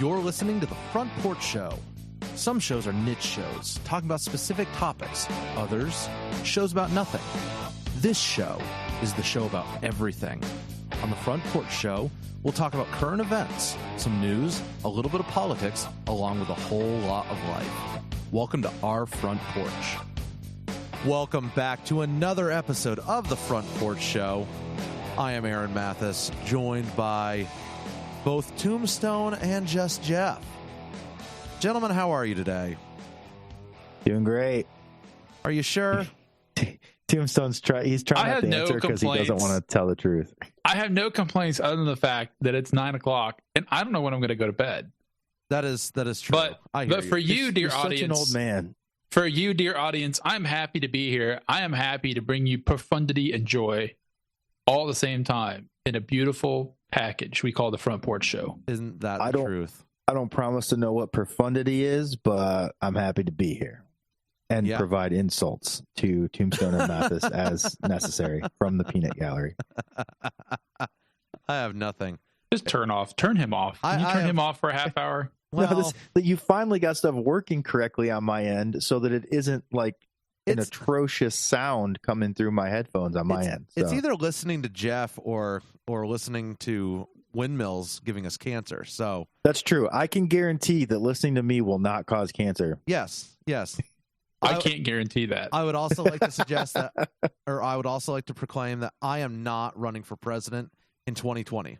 You're listening to The Front Porch Show. Some shows are niche shows, talking about specific topics. Others, shows about nothing. This show is the show about everything. On The Front Porch Show, we'll talk about current events, some news, a little bit of politics, along with a whole lot of life. Welcome to our Front Porch. Welcome back to another episode of The Front Porch Show. I am Aaron Mathis, joined by both Tombstone and Just Jeff. Gentlemen, how are you today? Doing great. Are you sure? Tombstone's he's trying not to answer because he doesn't want to tell the truth. I have no complaints other than the fact that it's 9 o'clock and I don't know when I'm going to go to bed. That is true. But for you, dear you're audience, such an old man. For you, dear audience, I'm happy to be here. I am happy to bring you profundity and joy all at the same time in a beautiful package we call The Front Porch Show. Isn't that the truth? I don't promise to know what profundity is, but I'm happy to be here and provide insults to Tombstone and Mathis as necessary from the peanut gallery. I have nothing. Just turn him off. Can you turn him off for a half hour? Well, you finally got stuff working correctly on my end so that it isn't like an atrocious sound coming through my headphones on my end. So. It's either listening to Jeff or listening to windmills giving us cancer. So that's true. I can guarantee that listening to me will not cause cancer. Yes. I can't guarantee that. I would also like to suggest that, or I would also like to proclaim that I am not running for president in 2020.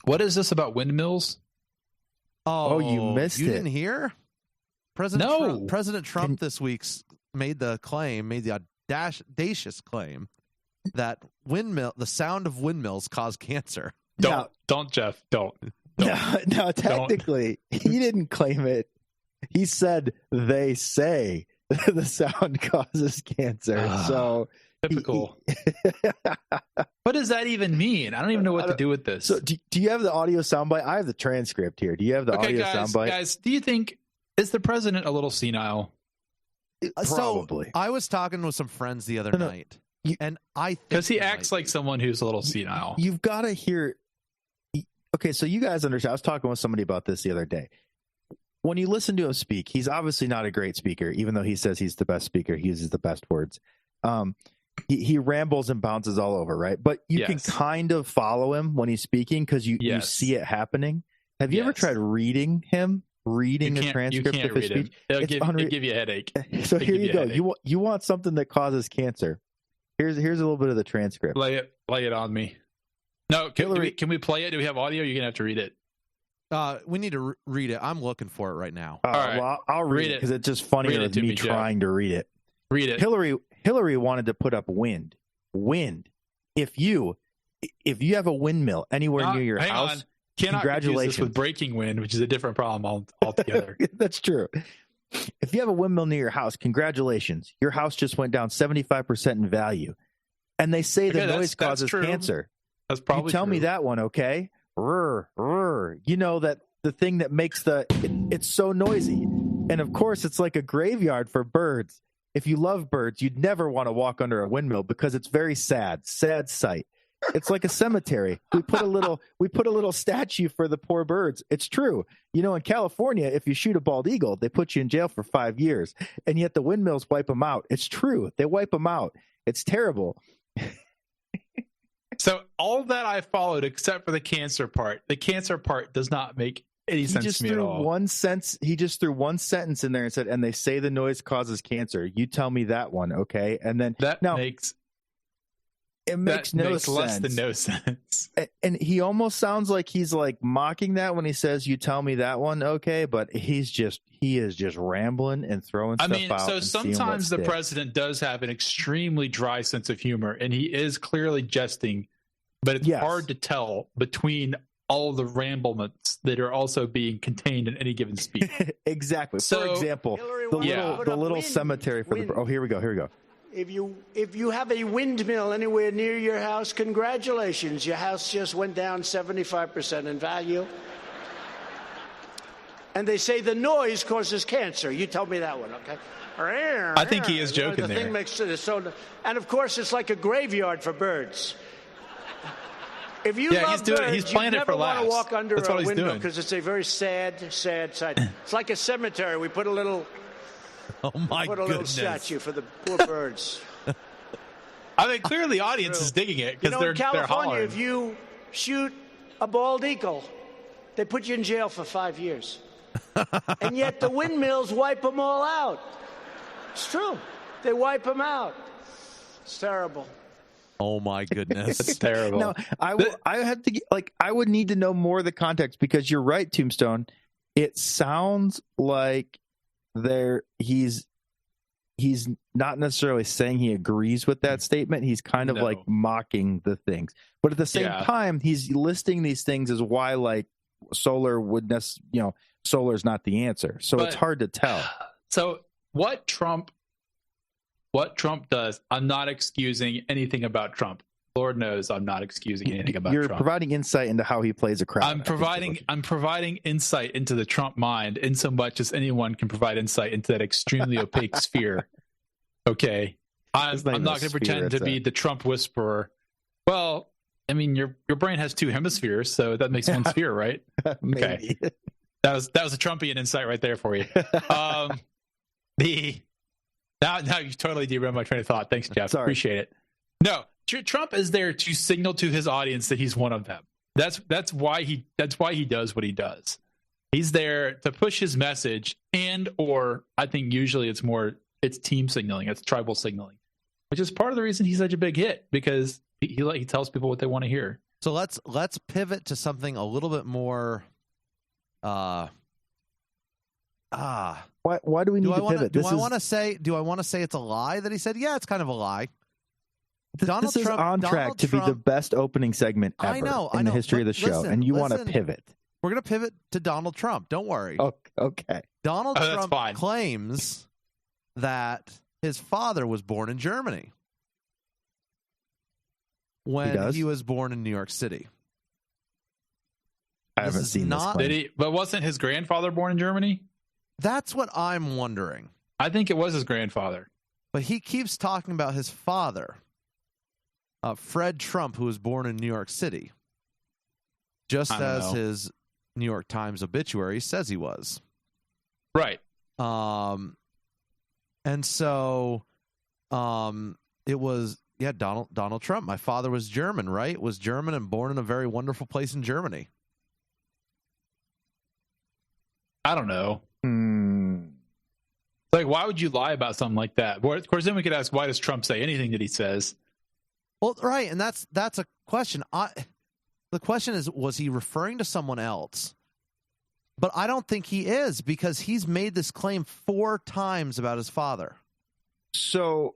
What is this about windmills? Oh, you missed it. You didn't hear? President Trump this week made the audacious claim that the sound of windmills cause cancer. Don't, Jeff. Don't. No, technically, he didn't claim it. He said they say the sound causes cancer. So typical. What does that even mean? I don't even know what to do with this. So do you have the audio soundbite? I have the transcript here. Do you have the audio soundbite? Guys, do you think, is the president a little senile? Probably. So I was talking with some friends the other night, and I think because he acts like someone who's a little senile. You've got to hear. Okay, so you guys understand. I was talking with somebody about this the other day. When you listen to him speak, he's obviously not a great speaker, even though he says he's the best speaker. He uses the best words. He rambles and bounces all over, right? But you can kind of follow him when he's speaking because you see it happening. Have you ever tried reading him? Reading a transcript of his speech? It'll give you a headache. So here you go. You want something that causes cancer. Here's a little bit of the transcript. Lay it on me. No, can we play it? Do we have audio? You're gonna have to read it. We need to read it. I'm looking for it right now. All right. Well, I'll read it because it's just funnier than me trying to read it. Read it. Hillary wanted to put up wind. If you have a windmill anywhere near your house, congratulations. This with breaking wind, which is a different problem altogether. That's true. If you have a windmill near your house, congratulations. Your house just went down 75% in value. And they say the noise causes cancer. That's probably you tell me that one, okay? You know that the thing that makes it's so noisy. And of course, it's like a graveyard for birds. If you love birds, you'd never want to walk under a windmill because it's very sad sight. It's like a cemetery. We put a little statue for the poor birds. It's true. You know, in California, if you shoot a bald eagle, they put you in jail for 5 years. And yet the windmills wipe them out. It's true. They wipe them out. It's terrible. So all that I followed except for the cancer part. The cancer part does not make any sense to me at all. He just threw one sentence in there and said, and they say the noise causes cancer. You tell me that one, okay? And then makes no sense. Less than no sense. And he almost sounds like he's like mocking that when he says, you tell me that one, okay? But he is just rambling and throwing stuff out. So sometimes the president does have an extremely dry sense of humor, and he is clearly jesting, but it's hard to tell between all the ramblements that are also being contained in any given speech. Exactly. For example, the little cemetery for the... Oh, here we go. If you have a windmill anywhere near your house, congratulations. Your house just went down 75% in value. And they say the noise causes cancer. You tell me that one, okay? I think he is joking there. And of course, it's like a graveyard for birds. If you love he's doing it. He's birds, playing you it for never want laughs. to walk under That's a what he's window doing. because it's a very sad sight. It's like a cemetery. We put a little statue for the poor birds. I mean, clearly the audience is digging it because in California, they're hollering. if you shoot a bald eagle, they put you in jail for 5 years. And yet the windmills wipe them all out. It's true. They wipe them out. It's terrible. Oh my goodness. It's terrible. No, I would need to know more of the context because you're right, Tombstone. It sounds like he's not necessarily saying he agrees with that statement. He's kind of like mocking the things, but at the same time, he's listing these things as why like solar solar's not the answer. So it's hard to tell. So what Trump does, I'm not excusing anything about Trump. Lord knows I'm not excusing anything about Trump. You're providing insight into how he plays a crowd. I'm providing insight into the Trump mind in so much as anyone can provide insight into that extremely opaque sphere. Okay. I'm not going to pretend to be the Trump whisperer. Well, I mean, your brain has two hemispheres, so that makes one sphere, right? Maybe. Okay. That was a Trumpian insight right there for you. Now you totally derailed my train of thought. Thanks, Jeff. Sorry. Appreciate it. No, Trump is there to signal to his audience that he's one of them. That's why he does what he does. He's there to push his message, or I think usually it's team signaling, it's tribal signaling, which is part of the reason he's such a big hit because he tells people what they want to hear. So let's pivot to something a little bit more. Why do we need to pivot? Do I want to say it's a lie that he said? Yeah, it's kind of a lie. This is on track to be the best opening segment ever in the history of the show, and you want to pivot. We're going to pivot to Donald Trump. Don't worry. Okay. Donald Trump claims that his father was born in Germany when he was born in New York City. I haven't seen this claim. Did he? But wasn't his grandfather born in Germany? That's what I'm wondering. I think it was his grandfather. But he keeps talking about his father, Fred Trump, who was born in New York City, just as his New York Times obituary says he was. Right. And so it was, Donald Trump. My father was German, right? Was German and born in a very wonderful place in Germany. I don't know. Like, why would you lie about something like that? Well, of course, then we could ask, why does Trump say anything that he says? Well, right, and that's a question. The question is, was he referring to someone else? But I don't think he is, because he's made this claim 4 times about his father. So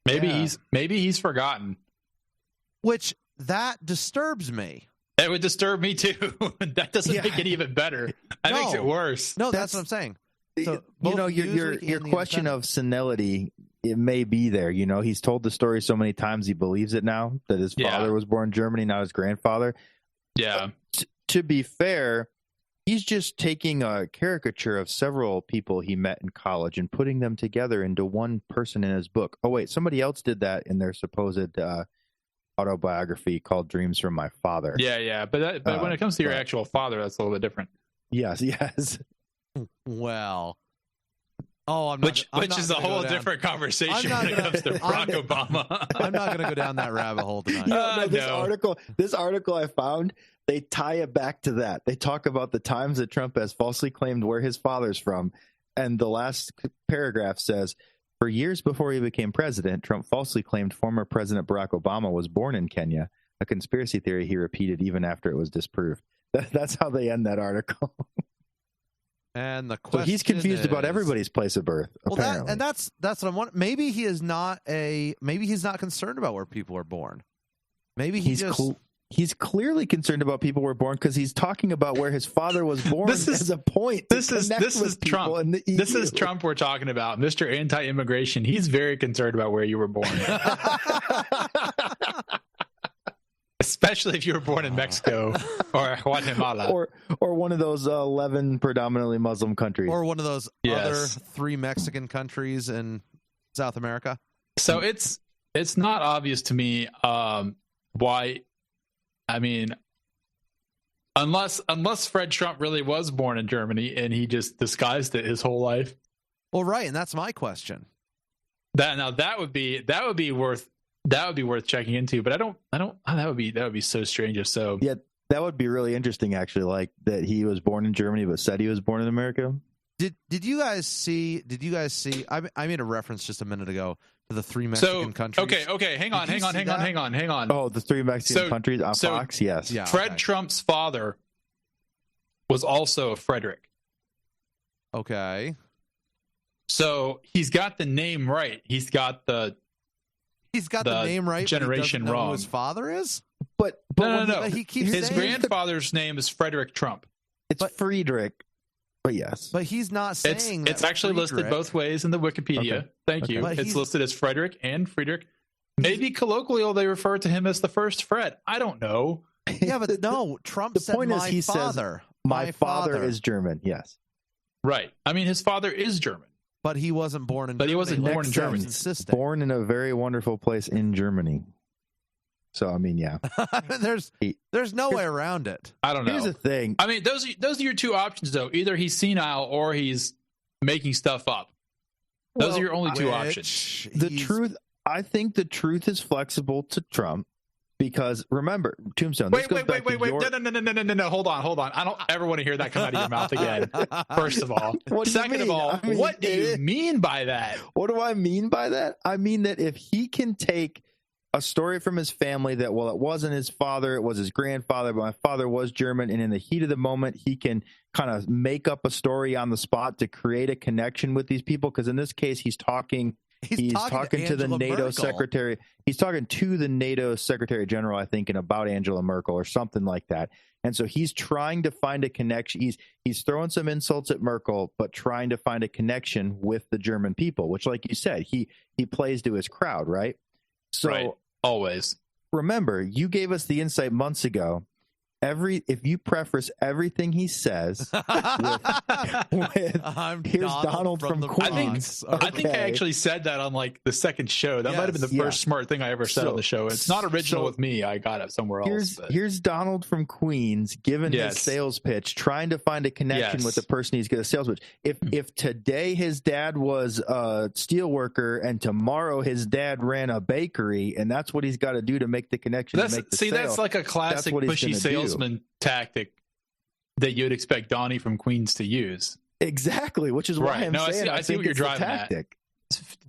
maybe he's forgotten. Which that disturbs me. It would disturb me too. That doesn't make it even better. That makes it worse. No, that's what I'm saying. So your question of senility, it may be there. He's told the story so many times he believes it now that his father was born in Germany, not his grandfather. Yeah. To be fair, he's just taking a caricature of several people he met in college and putting them together into one person in his book. Oh wait, somebody else did that in their supposed autobiography called Dreams from My Father. Yeah. But when it comes to your actual father, that's a little bit different. Yes. Well, which is a whole different conversation when it comes to Barack Obama. I'm not going to go down that rabbit hole tonight. This article I found, they tie it back to that. They talk about the times that Trump has falsely claimed where his father's from, and the last paragraph says, for years before he became president, Trump falsely claimed former President Barack Obama was born in Kenya, a conspiracy theory he repeated even after it was disproved. That's how they end that article. And the question so he's confused about everybody's place of birth. Apparently. That's what I'm wondering. Maybe he's not concerned about where people are born. Maybe he's clearly concerned about people were born because he's talking about where his father was born as a point. This is Trump. This is Trump we're talking about, Mr. Anti-Immigration. He's very concerned about where you were born. Especially if you were born in Mexico or Guatemala. Or one of those 11 predominantly Muslim countries. Or one of those other 3 Mexican countries in South America. So it's not obvious to me why. I mean, unless Fred Trump really was born in Germany and he just disguised it his whole life. Well, right, and that's my question. That would be worth checking into. But I don't. That would be so strange if so. Yeah, that would be really interesting. Actually, like that he was born in Germany but said he was born in America. Did you guys see? I made a reference just a minute ago to the 3 Mexican countries. Okay. Hang on. Oh, the 3 Mexican countries on Fox. Yes. Yeah. Fred Trump's father was also a Frederick. Okay. So he's got the name right. He's got the name right. Generation but he doesn't know wrong. who his father is. But no. He keeps his saying grandfather's name is Frederick Trump. It's Friedrich. But yes. But he's not saying it's actually listed both ways in the Wikipedia. Okay. Thank you. But it's listed as Frederick and Friedrich. Maybe colloquially they refer to him as the first Fred. I don't know. Yeah, but no. Trump the said point is he father. says my father is German. Yes. Right. I mean, his father is German. But he wasn't born in But Germany. he wasn't born in Germany. Consistent. Born in a very wonderful place in Germany. So I mean, yeah. there's no way around it. I don't know. Here's the thing. I mean, those are your two options, though. Either he's senile or he's making stuff up. Those are your only two options. I think the truth is flexible to Trump because remember, Tombstone. Wait. No. Hold on. I don't ever want to hear that come out of your mouth again. First of all. Second of all, what do you mean by that? What do I mean by that? I mean that if he can take a story from his family that, well, it wasn't his father, it was his grandfather, but my father was German, and in the heat of the moment, he can kind of make up a story on the spot to create a connection with these people. Because in this case, he's talking to the NATO secretary. He's talking to the NATO Secretary General, I think, and about Angela Merkel or something like that. And so he's trying to find a connection. He's throwing some insults at Merkel, but trying to find a connection with the German people, which, like you said, he plays to his crowd, right? So right. Always remember, you gave us the insight months ago. If you preface everything he says with here's Donald from Queens. I think I actually said that on like the second show. That might have been the first smart thing I ever said on the show. It's not original with me. I got it somewhere else. Here's Donald from Queens giving his sales pitch, trying to find a connection with the person he's going to sales pitch. If today his dad was a steel worker and tomorrow his dad ran a bakery, and that's what he's got to do to make the connection. That's like a classic pushy salesman tactic that you'd expect Donnie from Queens to use. Exactly, which is why I'm saying I see what you're driving at. The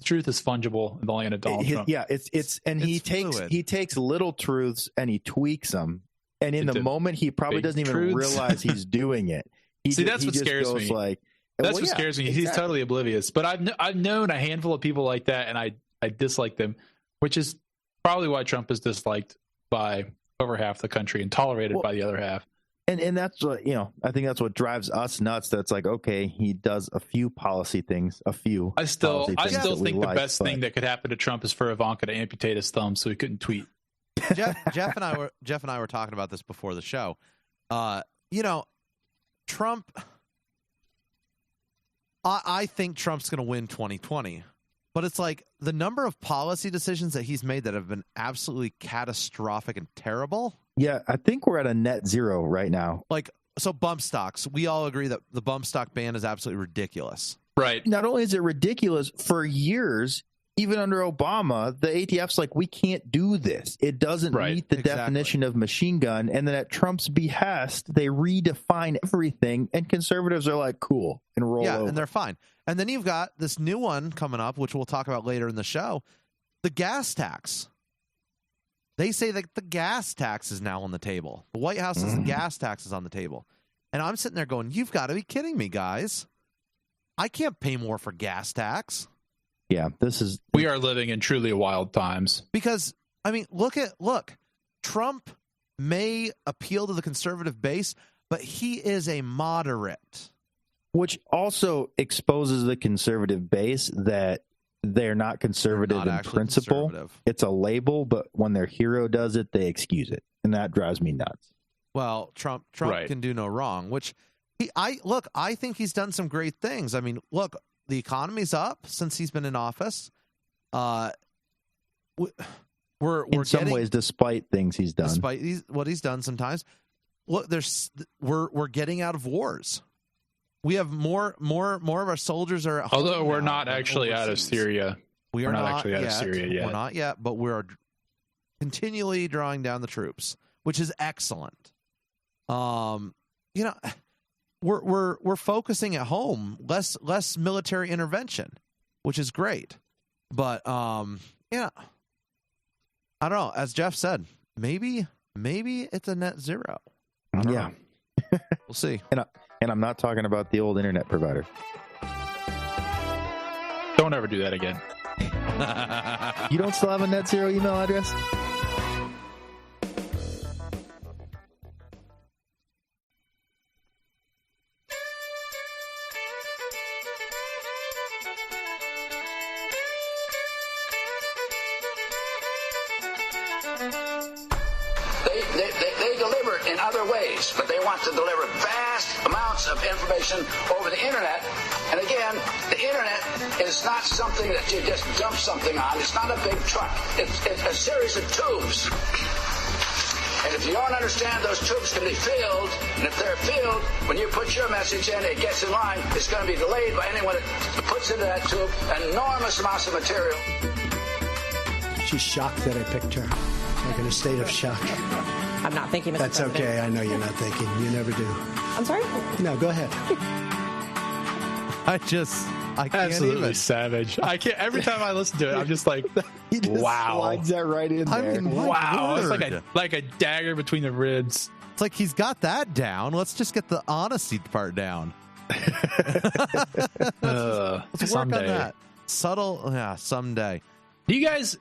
truth is fungible in the land of Donald Trump. Yeah, he takes little truths and he tweaks them, and in the moment he probably doesn't even realize he's doing it. That's what scares me. That's what scares me. He's totally oblivious. But I've known a handful of people like that, and I dislike them, which is probably why Trump is disliked by over half the country and tolerated by the other half. And that's what, I think that's what drives us nuts. That's like, okay, he does a few policy things, I still think the best thing that could happen to Trump is for Ivanka to amputate his thumb so he couldn't tweet. Jeff and I were talking about this before the show. Trump, I think Trump's going to win 2020. But it's like the number of policy decisions that he's made that have been absolutely catastrophic and terrible. Yeah, I think we're at a net zero right now. So bump stocks, we all agree that the bump stock ban is absolutely ridiculous. Right. Not only is it ridiculous, for years, even under Obama, the ATF's like, we can't do this. It doesn't meet the definition of machine gun. And then at Trump's behest, they redefine everything. And conservatives are like, cool, and roll over. And they're fine. And then you've got this new one coming up, which we'll talk about later in the show, the gas tax. They say that the gas tax is now on the table. The White House says the gas tax is on the table. And I'm sitting there going, you've got to be kidding me, guys. I can't pay more for gas tax. Yeah, we are living in truly wild times. Because, I mean, look, Trump may appeal to the conservative base, but he is a moderate. Which also exposes the conservative base that they're not conservative in principle. It's a label, but when their hero does it, they excuse it. And that drives me nuts. Well, Trump can do no wrong, which I think he's done some great things. I mean, look, the economy's up since he's been in office. we're in some ways, despite things he's done, despite what he's done sometimes. Look, we're getting out of wars. We have more of our soldiers are. Although we're not actually out of Syria. We're not actually out of Syria yet. We're not yet, but we're continually drawing down the troops, which is excellent. We're focusing at home, less military intervention, which is great. But I don't know. As Jeff said, maybe it's a net zero. Yeah, we'll see. And I'm not talking about the old internet provider. Don't ever do that again. You don't still have a net zero email address? They deliver in other ways, but they want to deliver vast amounts of information over the internet. And again, the internet is not something that you just dump something on. It's not a big truck. It's a series of tubes. And if you don't understand, those tubes can be filled. And if they're filled, when you put your message in, it gets in line. It's going to be delayed by anyone that puts into that tube enormous amounts of material. She's shocked that I picked her. Like in a state of shock. I'm not thinking, Mr. That's President. okay. I know you're not thinking. You never do. I'm sorry? No, go ahead. I can't Absolutely even. savage. I can't. Every time I listen to it, I'm just like, He just wow. slides that right in there. I mean, my Wow. It's word. like a dagger between the ribs. It's like he's got that down. Let's just get the honesty part down. Let's work someday. on that. Subtle, yeah, someday. Do you guys,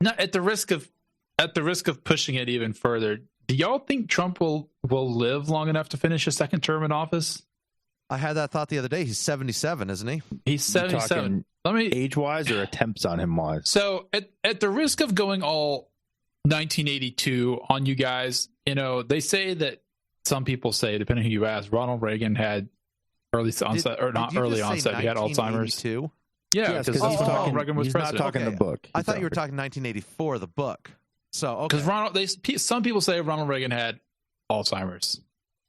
not at the risk of pushing it even further, do y'all think Trump will live long enough to finish a second term in office? I had that thought the other day. He's 77, isn't he? He's 77. Age-wise or attempts on him wise? So at the risk of going all 1982 on you guys, they say that some people say, depending who you ask, Ronald Reagan had early onset, or not early onset, he had Alzheimer's. Too? Yeah, because he's Reagan was he's president. not talking the book. I thought you were talking 1984, the book. So, okay. Because some people say Ronald Reagan had Alzheimer's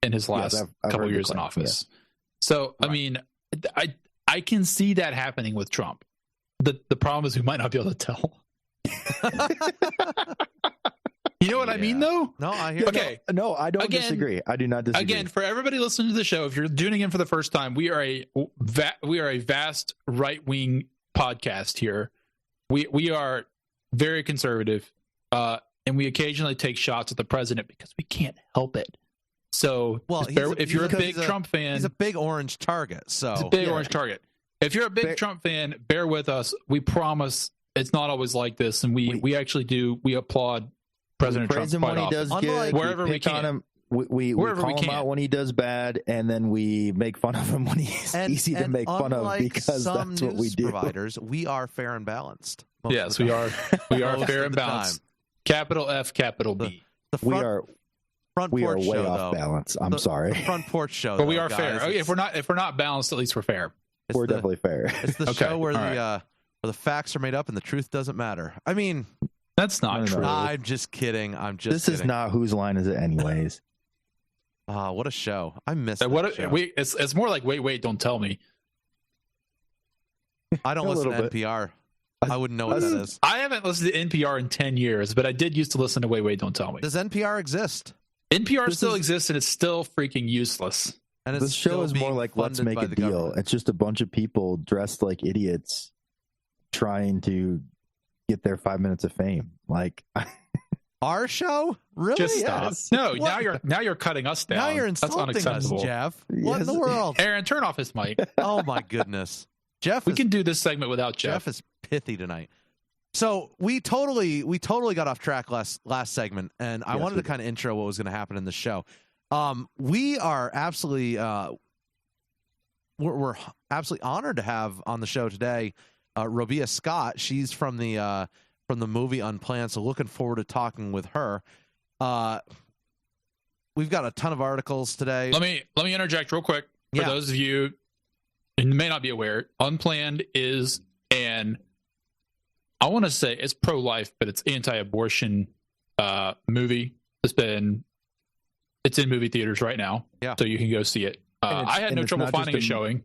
in his last I've couple heard years the in claim, office. Yeah. So, right. I mean, I can see that happening with Trump. The problem is we might not be able to tell. You know what I mean, though? No, I hear. Okay. No, I don't disagree. I do not disagree. Again, for everybody listening to the show, if you're tuning in for the first time, we are a vast right-wing podcast here. We are very conservative, and we occasionally take shots at the president because we can't help it. So, if you're a big Trump fan, he's a big orange target. So, he's a big orange target. If you're a big Trump fan, bear with us. We promise it's not always like this, and we actually do. We applaud President Trump him when he does good. Wherever we can. On him. We call him out when he does bad, and then we make fun of him when he's easy to make fun of because that's what we do. Providers, we are fair and balanced. Yes, we are. We are fair and balanced. Capital F, capital B. We are way show, off balance. I'm sorry. The front porch show. But we are fair. Okay, if we're not balanced, at least we're fair. We're definitely fair. It's the show where the facts are made up and the truth doesn't matter. I mean, that's not true. I'm just kidding. This is not whose line is it, anyways. What a show! I missed that show. It's more like wait, don't tell me. I don't listen to NPR. I wouldn't know what that is. I haven't listened to NPR in 10 years, but I did used to listen to Wait, Don't Tell Me. Does NPR exist? NPR still exists, and it's still freaking useless. And this show is more like Let's Make a Deal. Government. It's just a bunch of people dressed like idiots trying to get their 5 minutes of fame. Like our show? Really? Just stop. Yes. No, now you're cutting us down. Now you're insulting us, Jeff. What in the world? Aaron, turn off his mic. Oh my goodness. Jeff, we can do this segment without Jeff. Jeff is pithy tonight. So we totally got off track last segment, and I wanted to kind of intro what was going to happen in the show. We are absolutely we're absolutely honored to have on the show today Robia Scott. She's from the movie Unplanned, so looking forward to talking with her. We've got a ton of articles today. Let me interject real quick for those of you who may not be aware. Unplanned is an I want to say it's pro-life, but it's anti-abortion movie. It's in movie theaters right now, so you can go see it. I had no trouble finding a showing.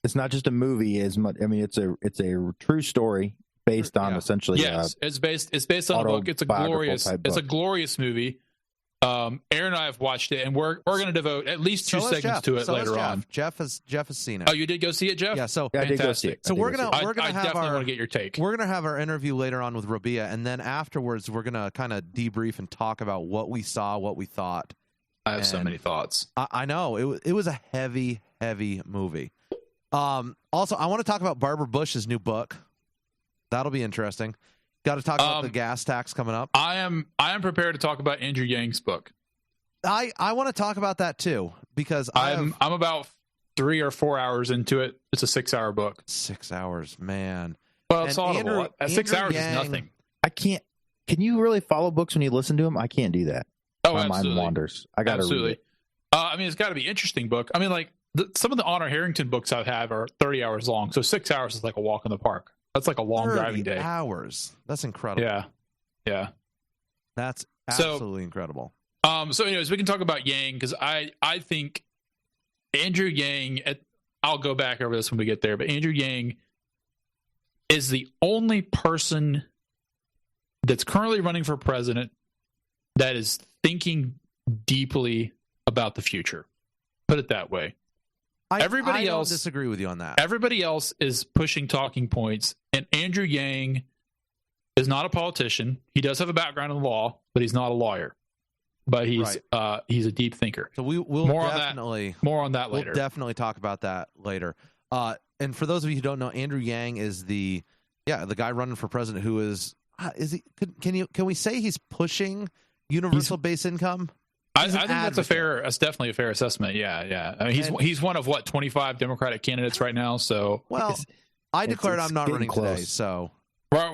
It's not just a movie, it's a true story based on essentially. Yes, it's based on a book. It's a glorious movie. Aaron and I have watched it, and we're going to devote at least 2 segments to it later on. Jeff has seen it. Oh, you did go see it, Jeff? Yeah. So I did go see it. So we're gonna have definitely want to get your take. We're gonna have our interview later on with Robia, and then afterwards we're gonna kind of debrief and talk about what we saw, what we thought. I have so many thoughts. I know it was a heavy movie. Also, I want to talk about Barbara Bush's new book. That'll be interesting. Got to talk about the gas tax coming up. I am prepared to talk about Andrew Yang's book. I want to talk about that too because I'm about 3 or 4 hours into it. It's a 6-hour book. 6 hours, man. Well, it's audible. 6 hours is nothing. I can't. Can you really follow books when you listen to them? I can't do that. Oh, my absolutely. mind wanders. I got to read it. I mean, it's got to be an interesting book. I mean, like some of the Honor Harrington books I have are 30 hours long, so 6 hours is like a walk in the park. That's like a long driving day. Hours. That's incredible. Yeah. That's absolutely incredible. So anyways, we can talk about Yang because I think Andrew Yang. I'll go back over this when we get there, but Andrew Yang is the only person that's currently running for president that is thinking deeply about the future. Put it that way. Everybody else don't disagree with you on that. Everybody else is pushing talking points, and Andrew Yang is not a politician. He does have a background in law, but he's not a lawyer. But he's a deep thinker. So we'll more on that later. We'll definitely talk about that later. And for those of you who don't know, Andrew Yang is the guy running for president who is he? Can we say he's pushing universal base income? I think that's definitely a fair assessment. Yeah. I mean, he's one of 25 Democratic candidates right now. So I declared I'm not running close today.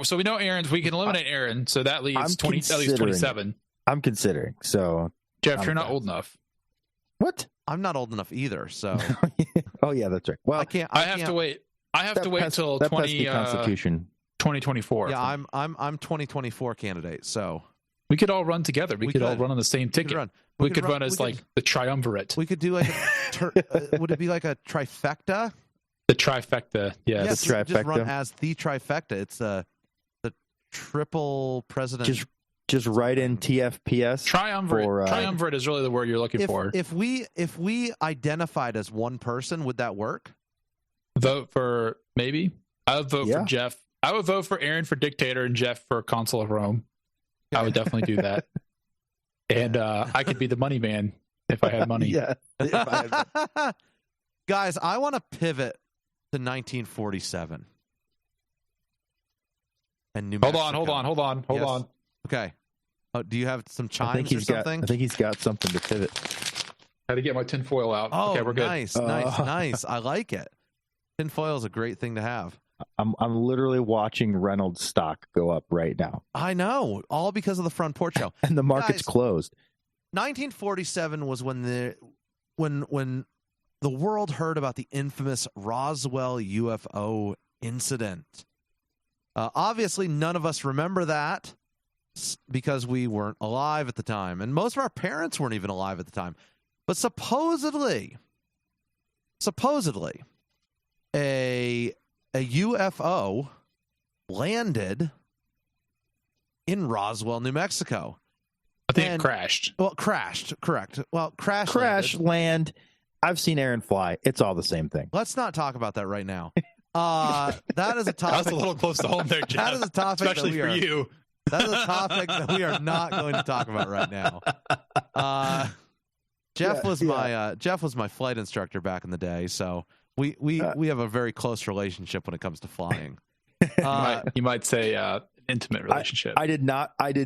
So we know Aaron's. We can eliminate Aaron. So that leaves at least 27. I'm considering. So Jeff, you're not old enough. What? I'm not old enough either. So oh yeah, that's right. Well, I have to wait. I have to wait till 2024. Yeah, I'm 2024 candidate. So we could all run together. We could all run on the same ticket. We could run as like the triumvirate. We could do like would it be like a trifecta? The trifecta, yes. The trifecta. Just run as the trifecta. It's the triple president. Just write in TFPS. Triumvirate. Triumvirate is really the word you're looking for. If we identified as one person, would that work? Vote for maybe. I would vote for Jeff. I would vote for Aaron for dictator and Jeff for consul of Rome. I would definitely do that. And I could be the money man if I had money. Yeah. Guys, I want to pivot to 1947. And New Mexico. Hold on. Okay. Oh, do you have some chimes or something? I think he's got something to pivot. Had to get my tinfoil out. Oh, okay, we're good. Nice. I like it. Tinfoil is a great thing to have. I'm literally watching Reynolds stock go up right now. I know, all because of the Front Porch Show. And the market's closed. 1947 was when the world heard about the infamous Roswell UFO incident. Obviously, none of us remember that because we weren't alive at the time, and most of our parents weren't even alive at the time. But supposedly, a UFO landed in Roswell, New Mexico. I think it crashed. Well, crashed. Correct. Well, crash, land. I've seen Aaron fly. It's all the same thing. Let's not talk about that right now. That is a topic. That's a little close to home there, Jeff. That is a topic, especially for you. That is a topic that we are not going to talk about right now. Jeff was my flight instructor back in the day, so we have a very close relationship when it comes to flying. You might say intimate relationship. I did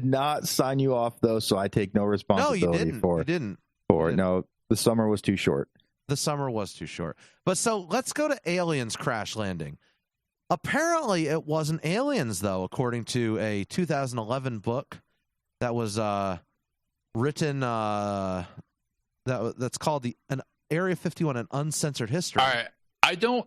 not sign you off though, so I take no responsibility for it. You didn't. No, the summer was too short. The summer was too short. But so let's go to aliens crash landing. Apparently, it wasn't aliens, though, according to a 2011 book that was written. That's called an Area 51: An Uncensored History. All right, I don't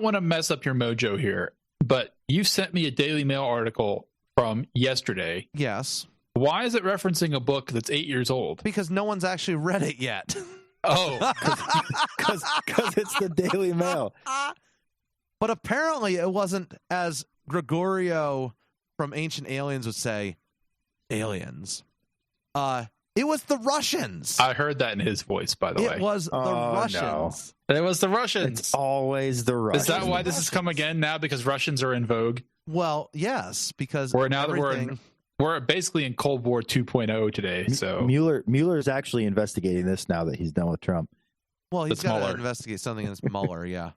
want to mess up your mojo here, but you sent me a Daily Mail article from yesterday. Yes. Why is it referencing a book that's 8 years old? Because no one's actually read it yet. Oh, because it's the Daily Mail. But apparently it wasn't, as Gregorio from Ancient Aliens would say, aliens. It was the Russians. I heard that in his voice, by the way. It was the Russians. No. It was the Russians. It's always the Russians. Is that why this has come again now? Because Russians are in vogue? Well, yes, because we're basically in Cold War 2.0 today. So Mueller is actually investigating this now that he's done with Trump. Well, he's got to investigate something against Mueller, yeah.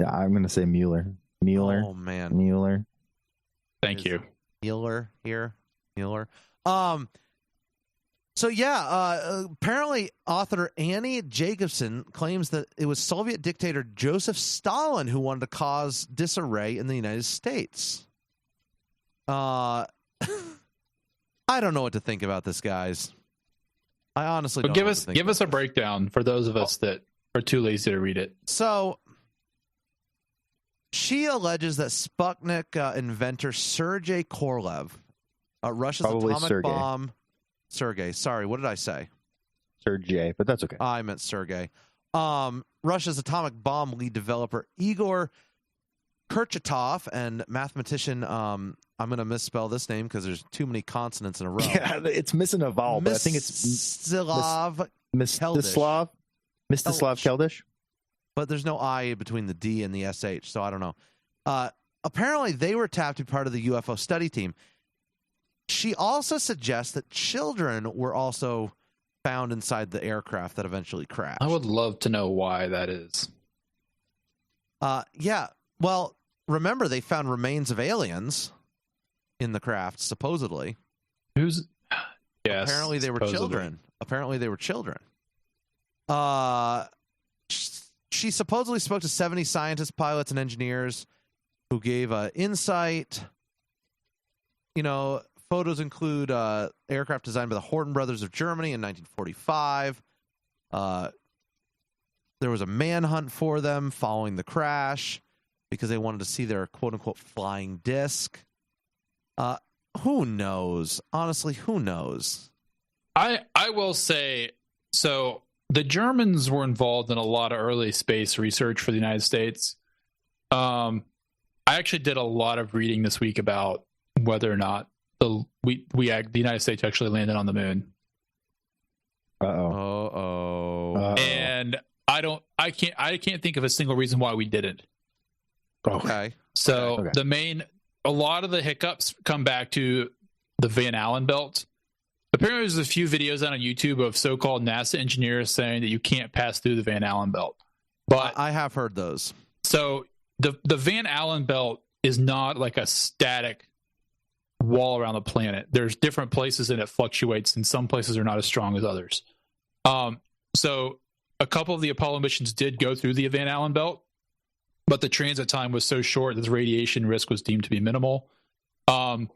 I'm going to say Mueller. Oh, man. Mueller. Thank you. Mueller here. Mueller. So, apparently author Annie Jacobson claims that it was Soviet dictator Joseph Stalin who wanted to cause disarray in the United States. I don't know what to think about this, guys. I honestly don't know what to think. Give us a breakdown for those of us that are too lazy to read it. So, she alleges that Sputnik inventor Sergei Korolev, Russia's atomic bomb... Sergei. Sorry, what did I say? Sergei, but that's okay. I meant Sergei. Russia's atomic bomb lead developer Igor Kurchatov and mathematician, I'm going to misspell this name because there's too many consonants in a row. Yeah, it's missing a vowel, but I think it's Mstislav Keldysh. But there's no I between the D and the SH, so I don't know. Apparently, they were tapped to be part of the UFO study team. She also suggests that children were also found inside the aircraft that eventually crashed. I would love to know why that is. Yeah. Well, remember, they found remains of aliens in the craft, supposedly. Yes. Apparently, they were children. She supposedly spoke to 70 scientists, pilots, and engineers who gave insight. You know, photos include aircraft designed by the Horten brothers of Germany in 1945. There was a manhunt for them following the crash because they wanted to see their quote-unquote flying disc. Who knows? Honestly, who knows? I will say, so the Germans were involved in a lot of early space research for the United States. I actually did a lot of reading this week about whether or not the United States actually landed on the moon. And I can't think of a single reason why we didn't. Okay. So a lot of the hiccups come back to the Van Allen belt. Apparently there's a few videos on YouTube of so-called NASA engineers saying that you can't pass through the Van Allen belt. But I have heard those. So the Van Allen belt is not like a static wall around the planet. There's different places and it fluctuates, and some places are not as strong as others. So a couple of the Apollo missions did go through the Van Allen belt, but the transit time was so short that the radiation risk was deemed to be minimal. And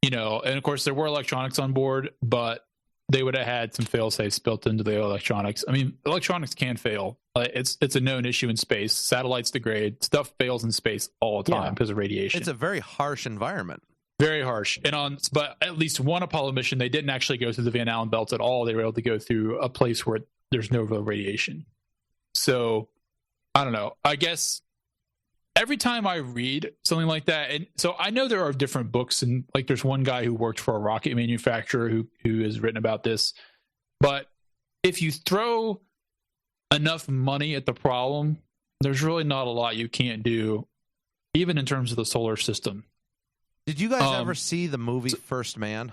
of course there were electronics on board, but they would have had some fail-safes built into the electronics. I mean, electronics can fail. It's a known issue in space. Satellites degrade. Stuff fails in space all the time because of radiation. It's a very harsh environment. Very harsh. But at least one Apollo mission, they didn't actually go through the Van Allen belt at all. They were able to go through a place where there's no real radiation. So, I don't know. I guess every time I read something like that, and so I know there are different books, and like there's one guy who worked for a rocket manufacturer who has written about this. But if you throw enough money at the problem, there's really not a lot you can't do, even in terms of the solar system. Did you guys ever see the movie First Man?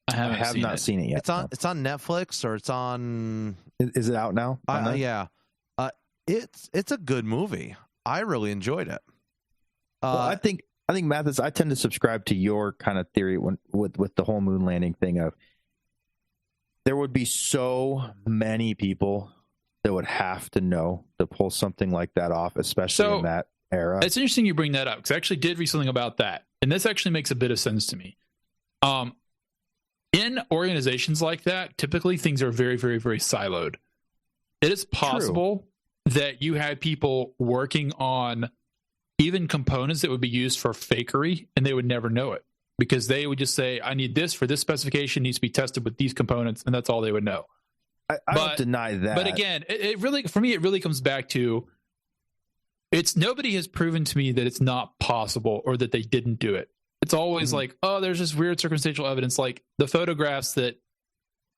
I have not seen it yet. It's on Netflix, or it's on. Is it out now? Yeah. It's a good movie. I really enjoyed it. Well, I think Mathis, I tend to subscribe to your kind of theory with the whole moon landing thing of there would be so many people that would have to know to pull something like that off, especially in that era. It's interesting you bring that up because I actually did read something about that. And this actually makes a bit of sense to me. In organizations like that, typically things are very, very, very siloed. It is possible that you had people working on even components that would be used for fakery, and they would never know it because they would just say, I need this for this specification, needs to be tested with these components, and that's all they would know. I don't deny that. But again, it really, for me, it really comes back to nobody has proven to me that it's not possible or that they didn't do it. It's always like, oh, there's this weird circumstantial evidence, like the photographs that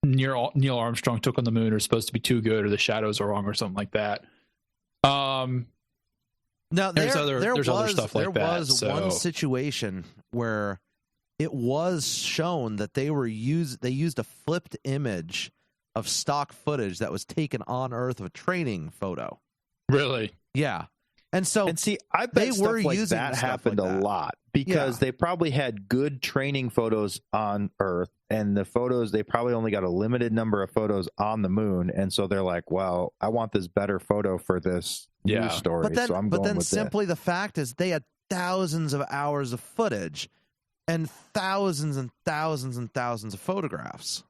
Neil Armstrong took on the moon are supposed to be too good, or the shadows are wrong, or something like that. Now there's other stuff like that. There was one situation where it was shown that they used a flipped image of stock footage that was taken on Earth of a training photo. Really? Yeah. And see, I bet stuff like that happened a lot because they probably had good training photos on Earth, and the photos, they probably only got a limited number of photos on the moon, and so they're like, well, I want this better photo for this news story, so I'm going with simply the fact is they had thousands of hours of footage and thousands and thousands and thousands of photographs.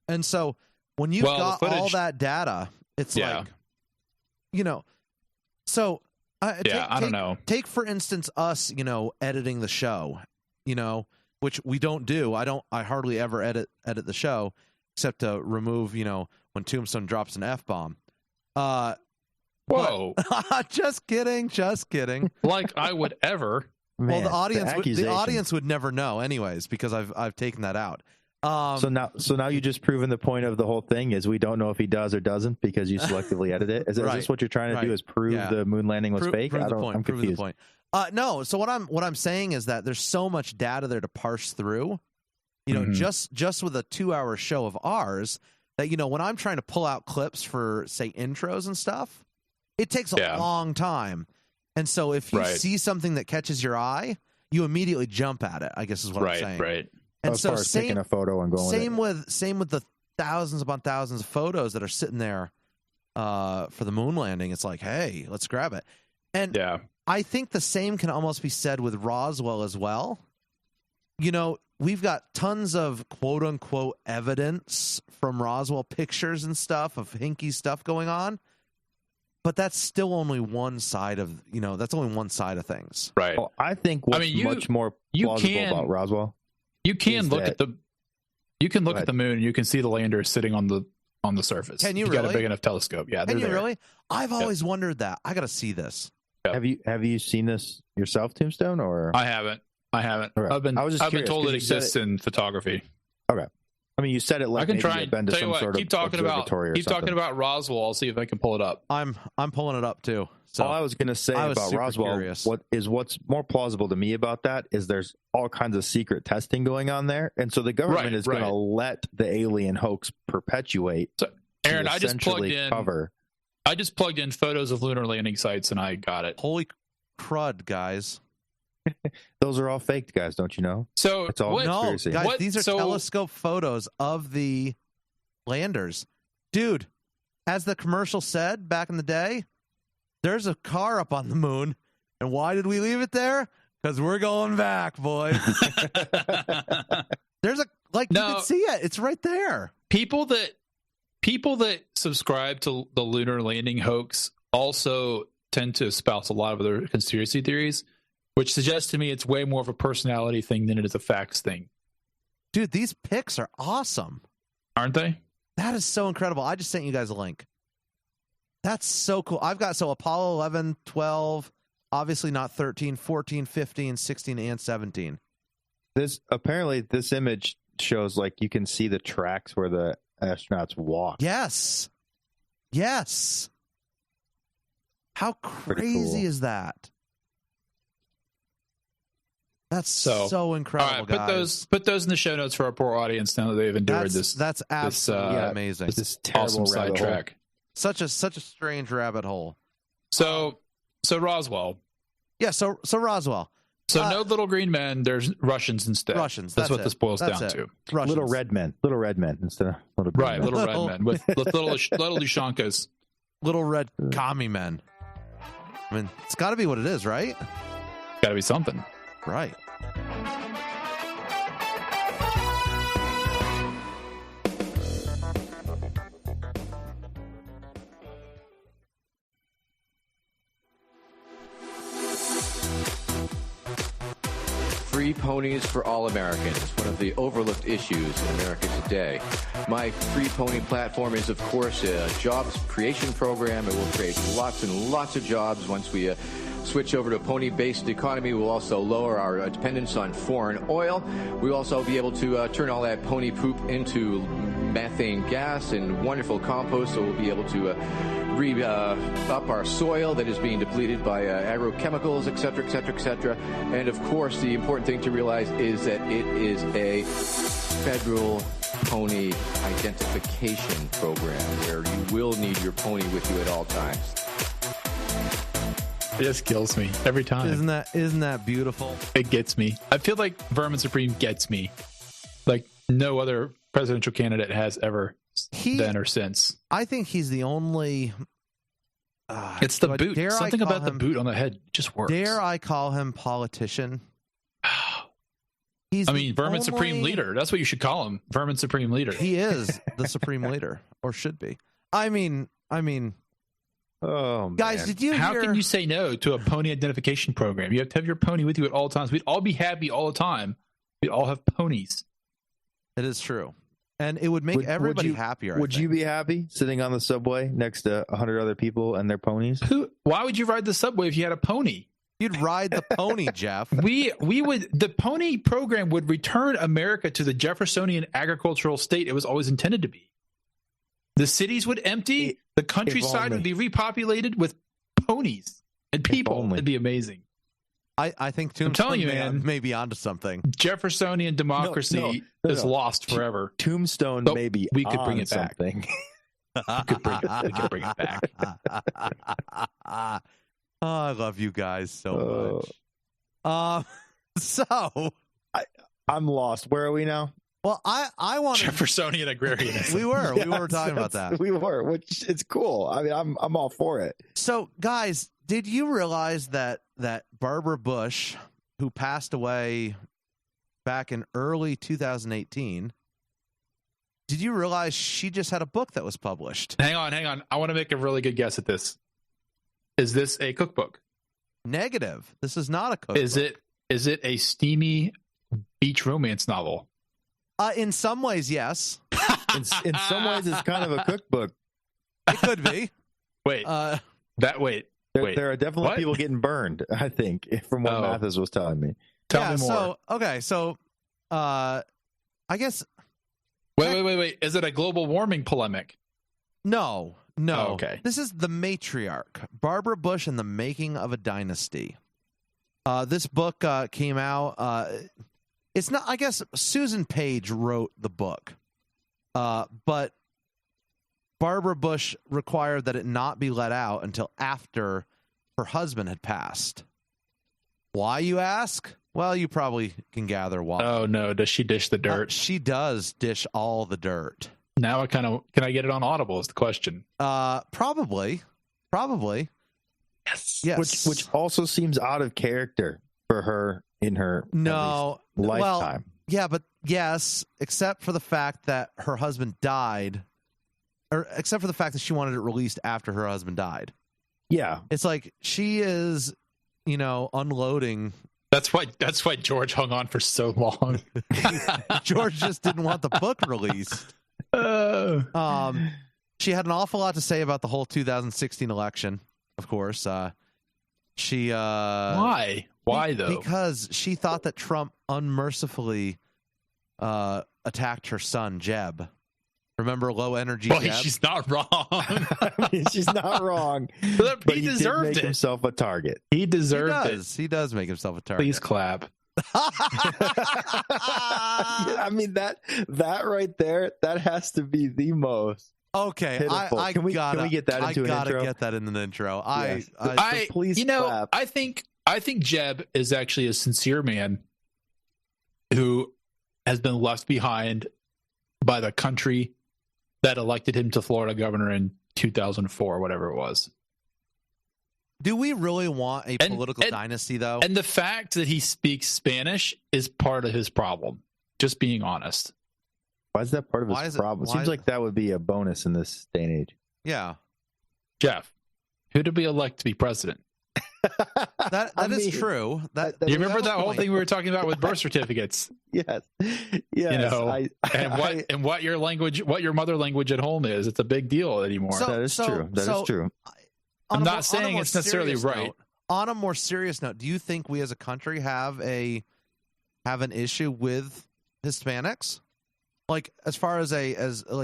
And so when you've got all that data, it's like, so I don't know. Take for instance us, editing the show, which we don't do. I hardly ever edit the show except to remove, when Tombstone drops an F-bomb. Whoa. Just kidding. Like I would ever. Man, well, the audience would never know anyways, because I've taken that out. So now you just proven the point of the whole thing is we don't know if he does or doesn't because you selectively edit it. Is this what you're trying to do? Is prove the moon landing was fake? I'm confused. Prove the point. No. So what I'm saying is that there's so much data there to parse through. Just with a 2-hour show of ours, that when I'm trying to pull out clips for say intros and stuff, it takes a long time. And so if you see something that catches your eye, you immediately jump at it, I guess is what I'm saying. Right. And as far as taking a photo and going same with the thousands upon thousands of photos that are sitting there for the moon landing. It's like, hey, let's grab it. And I think the same can almost be said with Roswell as well. We've got tons of quote unquote evidence from Roswell, pictures and stuff of hinky stuff going on. But that's still only one side of that's only one side of things. Right. Well, I think what's much more plausible about Roswell. You can look at the moon and you can see the lander sitting on the surface. Can you really? Got a big enough telescope. Yeah. Can you really? I've always wondered that. I got to see this. Yep. Have you seen this yourself, Tombstone? Or I haven't. Okay. I've been told it exists in photography. Okay. I mean, you said it like I can try and been to tell you some what, sort keep of talking observatory about Roswell. I'll see if I can pull it up. I'm pulling it up too. So all I was going to say about Roswell, what's more plausible to me about that is there's all kinds of secret testing going on there, and so the government is going to let the alien hoax perpetuate. So, Aaron, I just plugged in photos of lunar landing sites, and I got it. Holy crud, guys! Those are all faked, guys. Don't you know? So it's all conspiracy. Guys, these are telescope photos of the landers, dude. As the commercial said back in the day, there's a car up on the moon, and why did we leave it there? Because we're going back, boys. There's you can see it. It's right there. People that subscribe to the lunar landing hoax also tend to espouse a lot of other conspiracy theories, which suggests to me it's way more of a personality thing than it is a facts thing. Dude, these pics are awesome. Aren't they? That is so incredible. I just sent you guys a link. That's so cool. I've got Apollo 11, 12, obviously not 13, 14, 15, 16, and 17. This image shows you can see the tracks where the astronauts walk. Yes. How crazy is that? That's so incredible, all right, guys. Put those in the show notes for our poor audience now that they've endured this. That's absolutely amazing. This terrible awesome sidetrack. Such a strange rabbit hole. So Roswell. Yeah, so Roswell. So no little green men, there's Russians instead. That's what this boils down to. Russians. Little red men instead of little green men. Little red men with little Ushankas. Little red commie men. I mean, it's got to be what it is, right? Got to be something. Right. free ponies for all Americans, one of the overlooked issues in America today. My free pony platform is, of course, a jobs creation program. It will create lots and lots of jobs once we switch over to a pony-based economy. We'll also lower our dependence on foreign oil. We'll also be able to turn all that pony poop into methane gas and wonderful compost, so we'll be able to up our soil that is being depleted by agrochemicals, et cetera, et cetera, et cetera. And, of course, the important thing to realize is that it is a federal pony identification program where you will need your pony with you at all times. It just kills me every time. Isn't that beautiful? It gets me. I feel like Vermin Supreme gets me like no other presidential candidate has ever then or since. I think he's the only. It's the boot. Something about the boot on the head just works. Dare I call him politician? Vermin Supreme Leader. That's what you should call him. Vermin Supreme Leader. He is the Supreme Leader, or should be. I mean. Oh, guys, man. did you How hear? can you say no to a pony identification program? You have to have your pony with you at all times. We'd all be happy all the time. We'd all have ponies. It is true. And it would make everybody happier. Would you be happy sitting on the subway next to 100 other people and their ponies? Why would you ride the subway if you had a pony? You'd ride the pony, Jeff. We would. The pony program would return America to the Jeffersonian agricultural state it was always intended to be. The cities would empty. The countryside would be repopulated with ponies and people. It'd be amazing. I think Tombstone may be onto something. Jeffersonian democracy is lost forever. Tombstone maybe we could bring it back. We could bring it back. Oh, I love you guys so much. So I'm lost. Where are we now? Well, I want Jeffersonian agrarianism. We were talking about that. We were, which it's cool. I mean, I'm all for it. So, guys, did you realize that Barbara Bush, who passed away back in early 2018, did you realize she just had a book that was published? Hang on. I want to make a really good guess at this. Is this a cookbook? Negative. This is not a cookbook. Is it a steamy beach romance novel? In some ways, yes. In some ways, it's kind of a cookbook. It could be. Wait. There are definitely people getting burned, I think, from what Mathis was telling me. Tell me more. I guess. Wait. Is it a global warming polemic? No. Oh, okay. This is The Matriarch, Barbara Bush and the Making of a Dynasty. This book came out. It's not. I guess Susan Page wrote the book, but Barbara Bush required that it not be let out until after her husband had passed. Why, you ask? Well, you probably can gather why. Oh no! Does she dish the dirt? She does dish all the dirt. Now can I get it on Audible? Is the question. Probably. Yes. Which also seems out of character for her in her lifetime. Well, yeah, but yes, except for the fact that her husband died, or except for the fact that she wanted it released after her husband died. Yeah, it's like she is, unloading. That's why George hung on for so long. George just didn't want the book released. She had an awful lot to say about the whole 2016 election. Of course, she. Why? Why though? Because she thought that Trump unmercifully attacked her son Jeb. Remember low energy Jeb? She's not wrong. I mean, she's not wrong. But he deserved did make himself a target. He deserved it. He does make himself a target. Please clap. I mean that right there, that has to be the most. Okay, can we get that into an intro? I gotta get that in the intro. Yes. Please, clap. I think Jeb is actually a sincere man who has been left behind by the country that elected him to Florida governor in 2004, whatever it was. Do we really want a political dynasty, though? And the fact that he speaks Spanish is part of his problem. Just being honest. Why is that part of his problem? Seems like that would be a bonus in this day and age. Yeah. Jeff, who did we elect to be president? That is true. You remember that whole thing we were talking about with birth certificates? Yes. And what your mother language at home is. It's a big deal anymore. That is true. That is true. I'm not saying it's necessarily right. On a more serious note, do you think we as a country have an issue with Hispanics? Like as far as a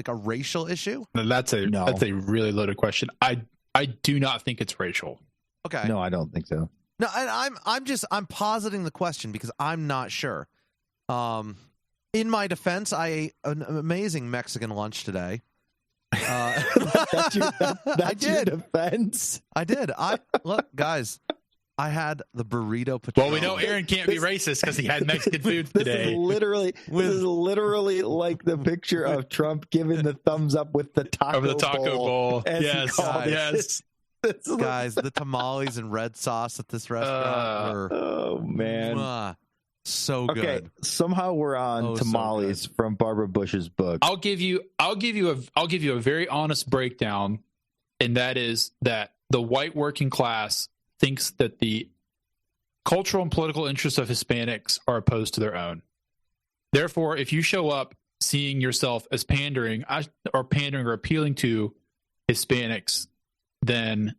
racial issue? That's a really loaded question. I do not think it's racial. Okay. No, I don't think so. No, and I'm positing the question because I'm not sure. In my defense, I ate an amazing Mexican lunch today. That's your defense. I did. Look, guys. I had the burrito Patron. Well, we know Aaron can't be racist because he had Mexican food today. This is literally like the picture of Trump giving the thumbs up with the taco bowl. Yes. Guys, the tamales and red sauce at this restaurant were so good. Okay, somehow we're on tamales from Barbara Bush's book. I'll give you a very honest breakdown, and that is that the white working class thinks that the cultural and political interests of Hispanics are opposed to their own. Therefore, if you show up seeing yourself as pandering or appealing to Hispanics, then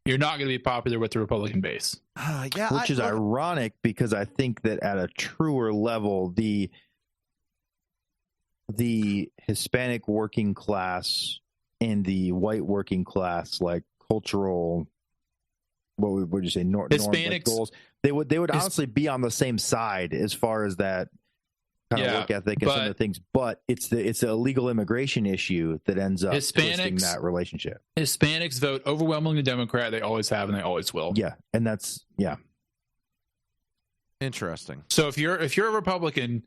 you're not going to be popular with the Republican base. Which is ironic because I think that at a truer level, the Hispanic working class and the white working class, like cultural, what would you say, Hispanics goals, they would honestly be on the same side as far as that kind of work ethic and some of the things, but it's a illegal immigration issue that ends up twisting that relationship. Hispanics vote overwhelmingly Democrat. They always have and they always will. Yeah, and that's interesting. So if you're a Republican,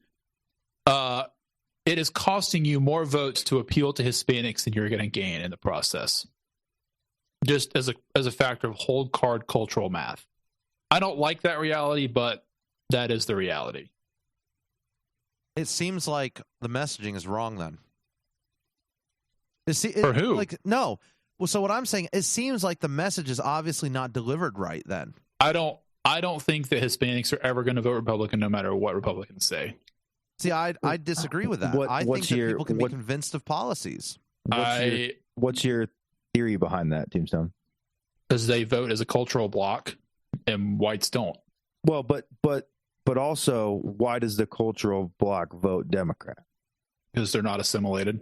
it is costing you more votes to appeal to Hispanics than you're going to gain in the process. Just as a factor of whole card cultural math. I don't like that reality, but that is the reality. It seems like the messaging is wrong then. For who? No. Well, so what I'm saying, it seems like the message is obviously not delivered right then. I don't think that Hispanics are ever going to vote Republican no matter what Republicans say. See, I disagree with that. I think that people can be convinced of policies. What's your theory behind that, Tombstone? Because they vote as a cultural bloc and whites don't. Well, but also, why does the cultural bloc vote Democrat? Because they're not assimilated.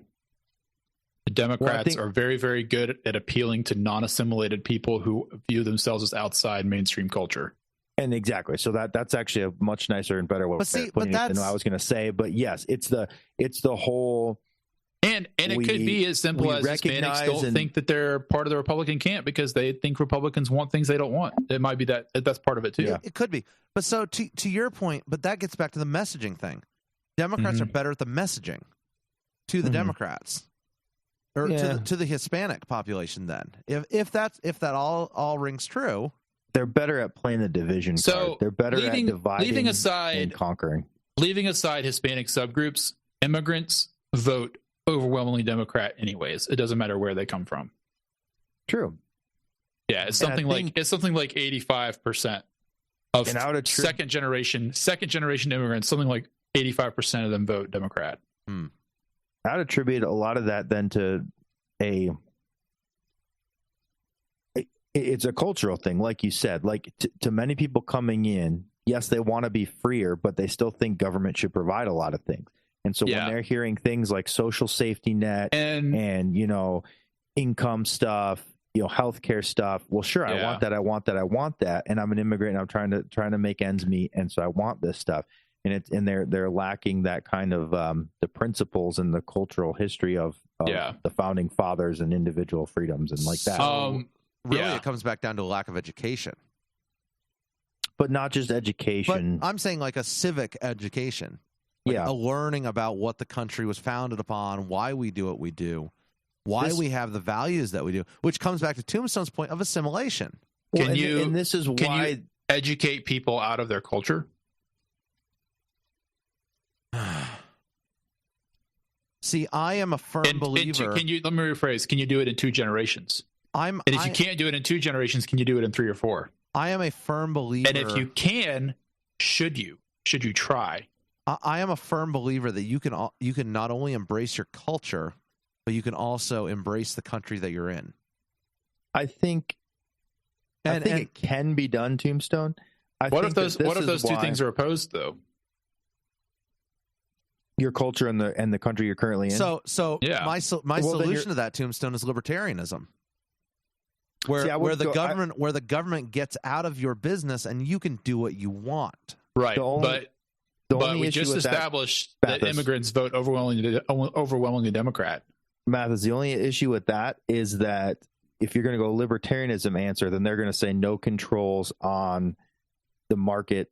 The Democrats are very, very good at appealing to non-assimilated people who view themselves as outside mainstream culture. And exactly. So that's actually a much nicer and better way of putting it than I was going to say. But yes, it's the whole. And it could be as simple as Hispanics don't think that they're part of the Republican camp because they think Republicans want things they don't want. It might be that's part of it too. Yeah. It could be. But so to your point, but that gets back to the messaging thing. Democrats are better at the messaging to the Democrats or to the Hispanic population. Then, if that all rings true, they're better at playing the division card. They're better at dividing and conquering. Leaving aside Hispanic subgroups, immigrants vote overwhelmingly Democrat anyways. It doesn't matter where they come from. True. Yeah, it's something like 85% of second generation immigrants, something like 85% of them vote Democrat. I'd attribute a lot of that then to it's a cultural thing, like you said. Like to many people coming in, yes, they want to be freer, but they still think government should provide a lot of things. And so when they're hearing things like social safety net and income stuff, healthcare stuff, well, sure, I want that, and I'm an immigrant, and I'm trying to make ends meet, and so I want this stuff, and they're lacking that kind of the principles and the cultural history of the founding fathers and individual freedoms and like that. It comes back down to a lack of education, but not just education. But I'm saying like a civic education. A learning about what the country was founded upon, why we do what we do, why we have the values that we do, which comes back to Tombstone's point of assimilation. Can you educate people out of their culture? See, I am a firm believer. Let me rephrase. Can you do it in 2 generations? If you can't do it in 2 generations, can you do it in 3 or 4? I am a firm believer. And if you can, should you try? I am a firm believer that you can not only embrace your culture, but you can also embrace the country that you're in. I think it can be done, Tombstone. What if those two things are opposed, though? Your culture and the country you're currently in. So yeah. My solution to that, Tombstone, is libertarianism. Where the government gets out of your business and you can do what you want. Right. But we just established that immigrants vote overwhelmingly Democrat. Mathis, the only issue with that is that if you're going to go libertarianism answer, then they're going to say no controls on the market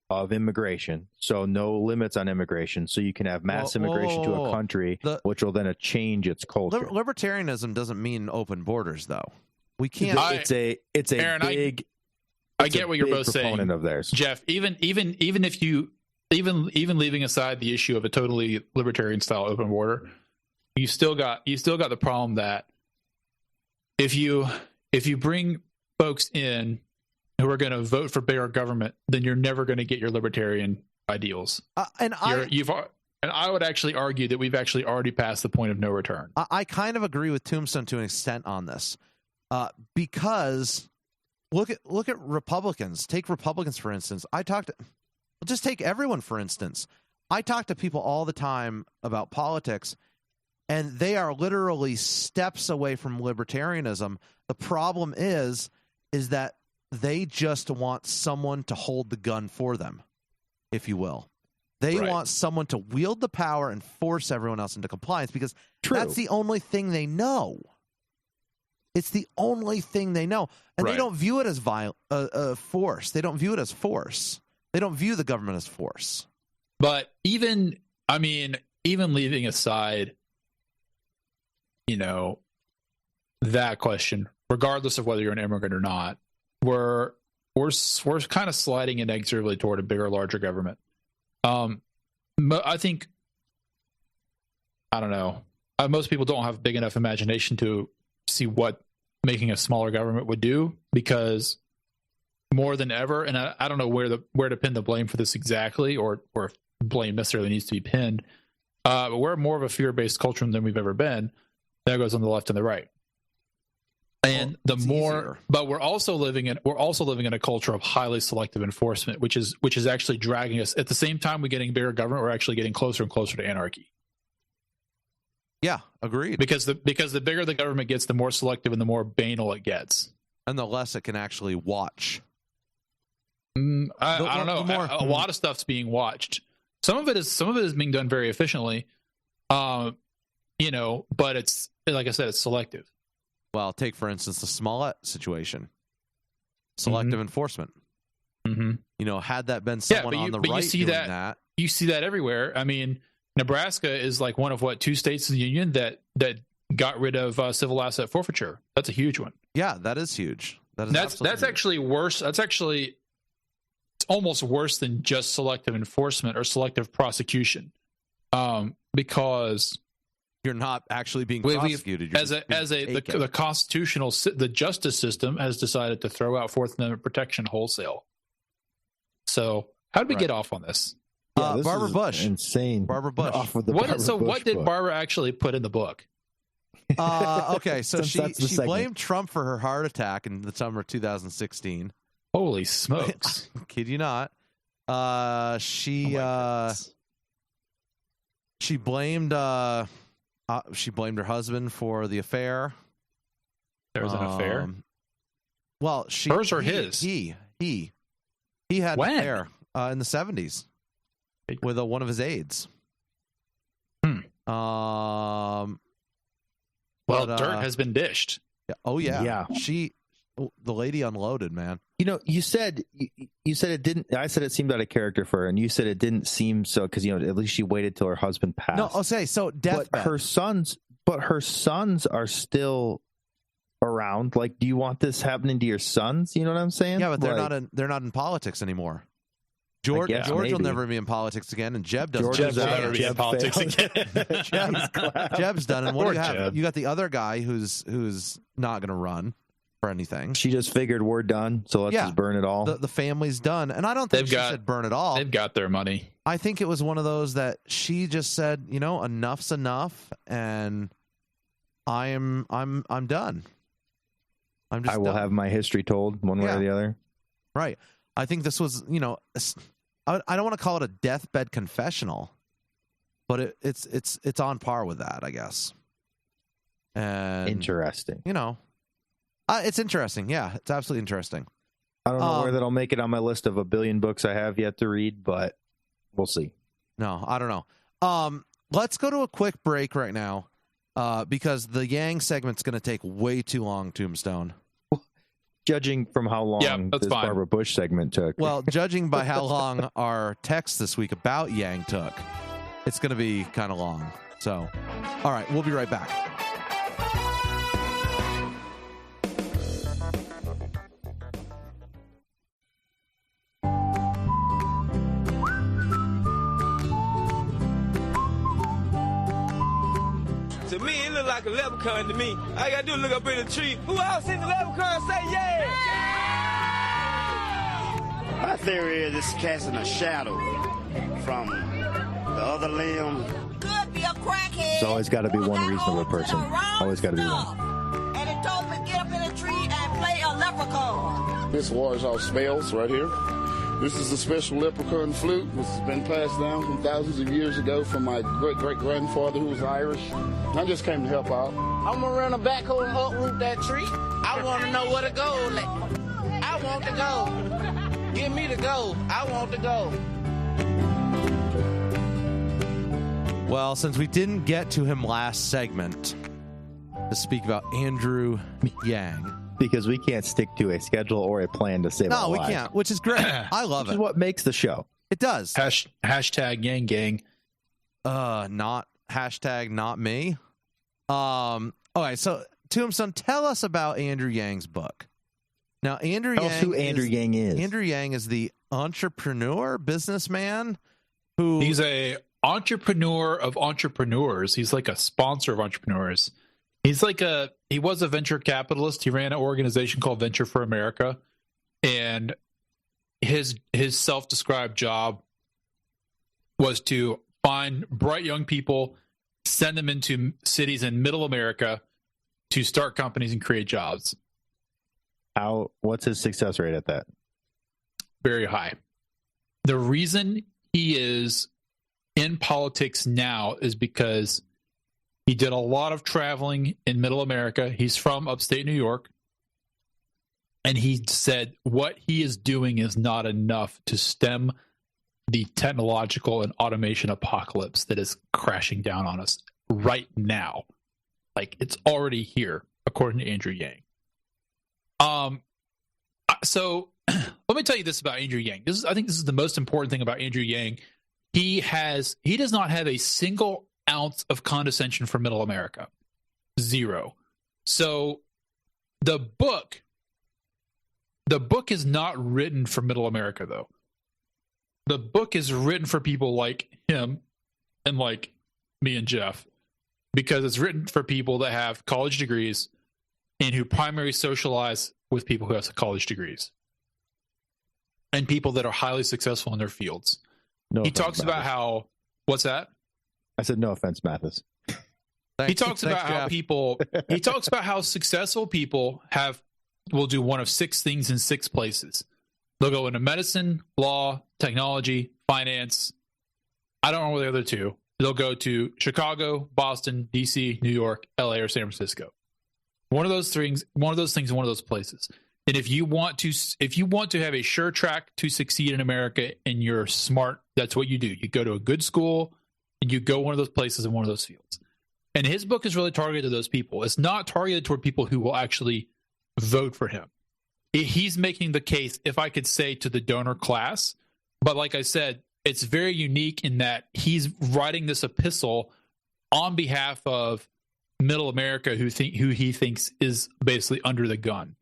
of immigration. So no limits on immigration. So you can have mass immigration to a country, which will then change its culture. Libertarianism doesn't mean open borders, though. We can't. It's a Aaron, big. I get what you're both saying, of theirs. Jeff. Even if you leaving aside the issue of a totally libertarian style open border, you still got the problem that if you bring folks in who are going to vote for bigger government, then you're never going to get your libertarian ideals. And I would actually argue that we've actually already passed the point of no return. I kind of agree with Tombstone to an extent on this, because look at Republicans. Take Republicans for instance. Just take everyone for instance. I talk to people all the time about politics, and they are literally steps away from libertarianism. The problem is that they just want someone to hold the gun for them, if you will. They want someone to wield the power and force everyone else into compliance because that's the only thing they know. It's the only thing they know. And they don't view it as force. They don't view it as force. They don't view the government as force. But even leaving aside, that question, regardless of whether you're an immigrant or not, we're kind of sliding inexorably toward a bigger, larger government. I think, I don't know. Most people don't have big enough imagination to see what making a smaller government would do, because more than ever, and I don't know where to pin the blame for this exactly, or if blame necessarily needs to be pinned. But we're more of a fear-based culture than we've ever been. That goes on the left and the right. And but we're also living in a culture of highly selective enforcement, which is actually dragging us. At the same time we're getting bigger government, we're actually getting closer and closer to anarchy. Yeah, agreed. Because the bigger the government gets, the more selective and the more banal it gets, and the less it can actually watch. I don't know. A lot of stuff's being watched. Some of it is being done very efficiently, but it's, like I said, it's selective. Well, take, for instance, the Smollett situation. Selective enforcement. Mm-hmm. Had that been someone on the right doing that. You see that everywhere. I mean, Nebraska is like one of, 2 states in the union that got rid of civil asset forfeiture. That's a huge one. Yeah, that is huge. That's actually worse. That's actually, it's almost worse than just selective enforcement or selective prosecution, because you're not actually being prosecuted. The constitutional, the justice system has decided to throw out Fourth Amendment protection wholesale. So how did we get off on this? This Barbara Bush, insane. Barbara Bush. What did Barbara actually put in the book? Okay, so she blamed Trump for her heart attack in the summer of 2016. Holy smokes! Kid you not. She blamed her husband for the affair. There was an affair. Well, hers or his? He had an affair in the 70s with one of his aides. Well, dirt has been dished. Oh yeah. The lady unloaded, man. You said it didn't. I said it seemed out of character for her, and you said it didn't seem so because at least she waited till her husband passed. No, I'll say so. Deathbed. But her sons are still around. Like, do you want this happening to your sons? You know what I'm saying? Yeah, but they're not in politics anymore. George will never be in politics again, and Jeb doesn't. Jeb will never be in politics again. Jeb's done. And what do you have? Jeb. You got the other guy who's not going to run. for anything. She just figured we're done, so let's just burn it all. The family's done. And I don't think she said burn it all. They've got their money. I think it was one of those that she just said, enough's enough, and I'm done. I will have my history told one way or the other. Right. I think this was, I don't want to call it a deathbed confessional, but it's on par with that, I guess. And interesting. It's interesting. Yeah, it's absolutely interesting. I don't know where that'll make it on my list of 1 billion books I have yet to read, but we'll see. No, I don't know. Let's go to a quick break right now, because the Yang segment's going to take way too long, Tombstone. Judging from how long this Barbara Bush segment took. Well, judging by how long our text this week about Yang took, it's going to be kind of long. So, all right, we'll be right back. To me, it look like a leprechaun to me. All you gotta do is look up in the tree. Who else seen the leprechaun say yeah? My theory is it's casting a shadow from the other limb. Could be a crackhead. There's always got to be one reasonable person. Always got to be one. And it told me to get up in a tree and play a leprechaun. This wars off smells right here. This is a special leprechaun flute, which has been passed down from thousands of years ago from my great-great-grandfather, who was Irish. I just came to help out. I'm going to run a backhoe and uproot that tree. I want to know where to go. I want to go. Give me the go. I want to go. Well, since we didn't get to him last segment to speak about Andrew Yang, because we can't stick to a schedule or a plan to save our lives. No, we can't, which is great. I love it. Which is what makes the show. It does. Hashtag Yang Gang. Not hashtag not me. Okay, so Tombstone, tell us about Andrew Yang's book. Now, Andrew Yang is the entrepreneur, businessman who... He's a entrepreneur of entrepreneurs. He's like a sponsor of entrepreneurs. He was a venture capitalist. He ran an organization called Venture for America, and his self-described job was to find bright young people, send them into cities in middle America to start companies and create jobs. What's his success rate at that? Very high. The reason he is in politics now is because he did a lot of traveling in middle America. He's from upstate New York. And he said what he is doing is not enough to stem the technological and automation apocalypse that is crashing down on us right now. Like, it's already here, according to Andrew Yang. So let me tell you this about Andrew Yang. I think this is the most important thing about Andrew Yang. He does not have a single ounce of condescension for middle America. Zero. So the book is not written for middle America, though. The book is written for people like him and like me and Jeff, because it's written for people that have college degrees and who primarily socialize with people who have college degrees and people that are highly successful in their fields. He talks about how... What's that? I said no offense, Mathis. He talks about how he talks about how successful people will do one of 6 things in 6 places. They'll go into medicine, law, technology, finance. I don't know where the other 2. They'll go to Chicago, Boston, DC, New York, LA, or San Francisco. One of those things in one of those places. And if you want to have a sure track to succeed in America and you're smart, that's what you do. You go to a good school and you go one of those places in one of those fields. And his book is really targeted to those people. It's not targeted toward people who will actually vote for him. He's making the case, if I could say, to the donor class. But like I said, it's very unique in that he's writing this epistle on behalf of middle America who he thinks is basically under the gun.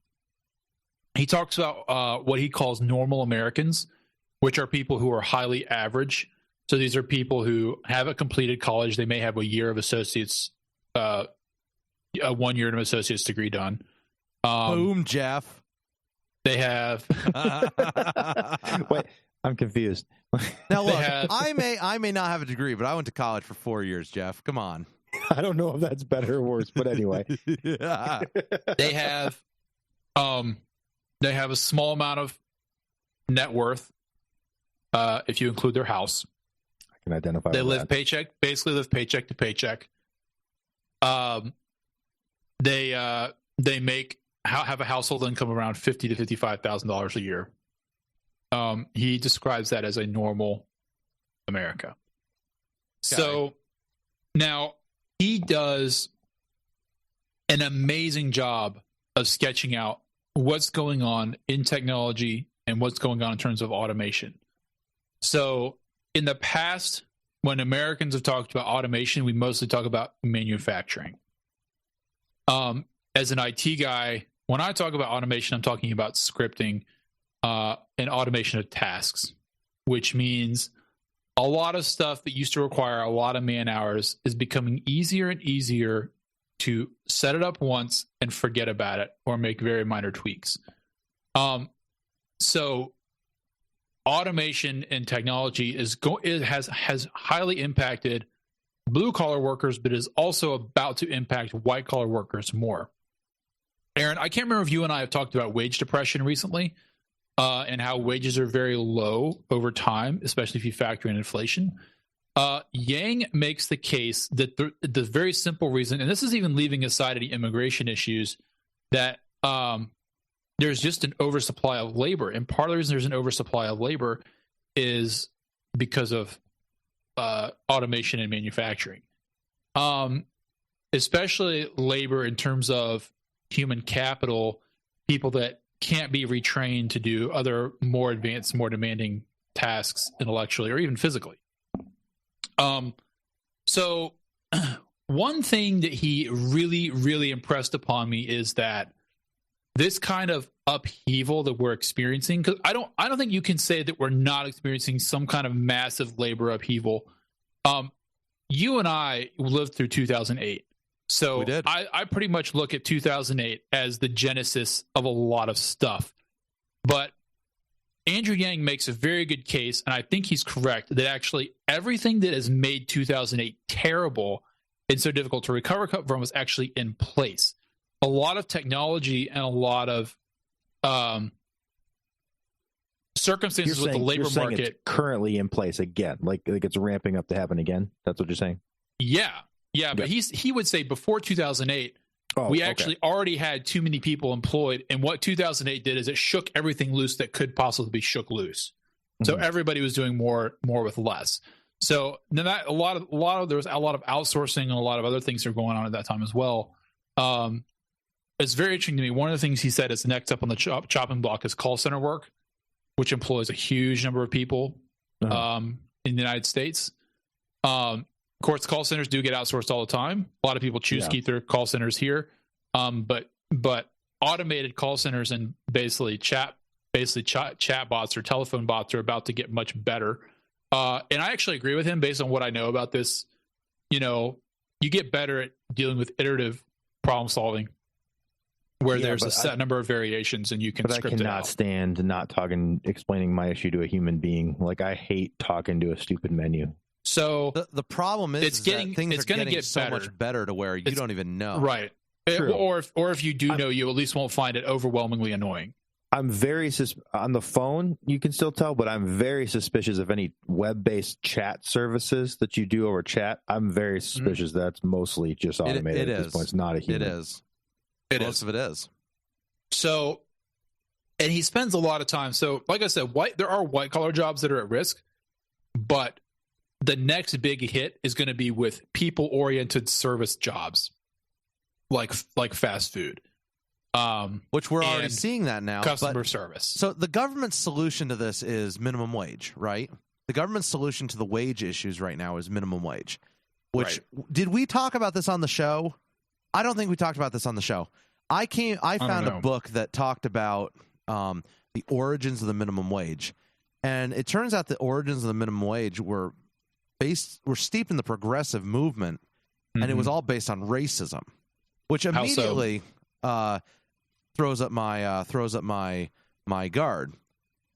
He talks about what he calls normal Americans, which are people who are highly average. So these are people who haven't completed college. They may have a year of associates, 1 year of an associate's degree done. Boom, Jeff. They have. Wait, I'm confused. Now look, I may not have a degree, but I went to college for 4 years, Jeff. Come on. I don't know if that's better or worse, but anyway. Yeah. They have a small amount of net worth, if you include their house. I can identify. They with live that. basically live paycheck to paycheck. They have a household income around $50,000 to $55,000 a year. He describes that as a normal America. So now he does an amazing job of sketching out what's going on in technology and what's going on in terms of automation. So in the past, when Americans have talked about automation, we mostly talk about manufacturing. As an IT guy, when I talk about automation, I'm talking about scripting and automation of tasks, which means a lot of stuff that used to require a lot of man hours is becoming easier and easier to set it up once and forget about it or make very minor tweaks. So automation and technology has highly impacted blue collar workers, but is also about to impact white collar workers more. Aaron, I can't remember if you and I have talked about wage depression recently, and how wages are very low over time, especially if you factor in inflation. Yang makes the case that the very simple reason, and this is even leaving aside any immigration issues, that there's just an oversupply of labor. And part of the reason there's an oversupply of labor is because of automation and manufacturing. Especially labor in terms of human capital, people that can't be retrained to do other more advanced, more demanding tasks intellectually or even physically. So one thing that he really, really impressed upon me is that this kind of upheaval that we're experiencing, because I don't think you can say that we're not experiencing some kind of massive labor upheaval. You and I lived through 2008. So I pretty much look at 2008 as the genesis of a lot of stuff. But Andrew Yang makes a very good case, and I think he's correct, that actually everything that has made 2008 terrible and so difficult to recover from was actually in place. A lot of technology and a lot of circumstances with the labor market. It's currently in place again, like it's ramping up to happen again. That's what you're saying? Yeah, but he would say before 2008, we actually already had too many people employed, and what 2008 did is it shook everything loose that could possibly be shook loose. So everybody was doing more with less. So then that there was a lot of outsourcing and a lot of other things that were going on at that time as well. It's very interesting to me. One of the things he said is next up on the chopping block is call center work, which employs a huge number of people in the United States. Of course, call centers do get outsourced all the time. A lot of people choose to keep their call centers here, but automated call centers and basically chat bots or telephone bots are about to get much better. And I actually agree with him based on what I know about this. You know, you get better at dealing with iterative problem solving, where there's a set number of variations and you can script it out. But I cannot stand not explaining my issue to a human being. Like, I hate talking to a stupid menu. So the problem is that things are getting so much better to where you don't even know. Right. Or if you do know, you at least won't find it overwhelmingly annoying. I'm very on the phone. You can still tell, but I'm very suspicious of any web-based chat services that you do over chat. I'm very suspicious that's mostly just automated at this point. It's not a human. It is. Most of it is. So, and he spends a lot of time. So, like I said, there are white-collar jobs that are at risk, but the next big hit is going to be with people-oriented service jobs, like fast food. Which we're already seeing that now. Customer service. So the government's solution to this is minimum wage, right? The government's solution to the wage issues right now is minimum wage. Which did we talk about this on the show? I don't think we talked about this on the show. I found a book that talked about the origins of the minimum wage, and it turns out the origins of the minimum wage were steeped in the progressive movement, and it was all based on racism, which immediately throws up my guard.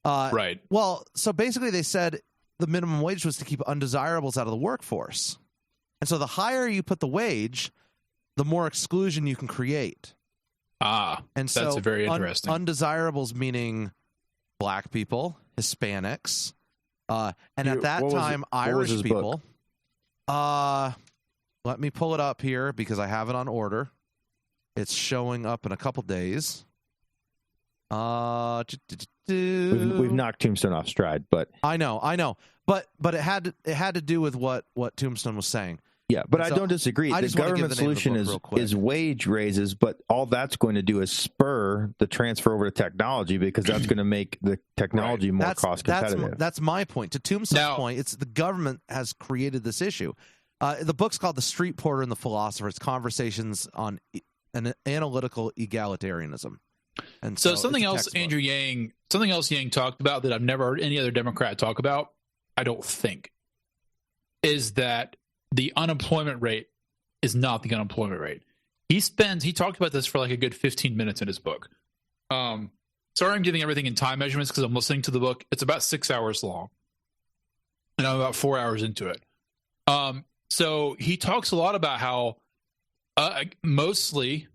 Right. Well, so basically they said the minimum wage was to keep undesirables out of the workforce. And so the higher you put the wage, the more exclusion you can create. And that's so very interesting. Undesirables meaning black people, Hispanics, and at that time, Irish people. Let me pull it up here because I have it on order. It's showing up in a couple days. We've knocked Tombstone off stride, but I know, but it had to do with what Tombstone was saying. Yeah, but I don't disagree. The government solution is wage raises, but all that's going to do is spur the transfer over to technology because that's going to make the technology more cost competitive. That's my point. To Tombstone's point, it's the government has created this issue. The book's called The Street Porter and the Philosopher. It's conversations on an analytical egalitarianism. And so something else Yang talked about that I've never heard any other Democrat talk about, I don't think, is that the unemployment rate is not the unemployment rate. He talked about this for like a good 15 minutes in his book. Sorry, I'm giving everything in time measurements because I'm listening to the book. It's about 6 hours long, and I'm about 4 hours into it. So he talks a lot about how mostly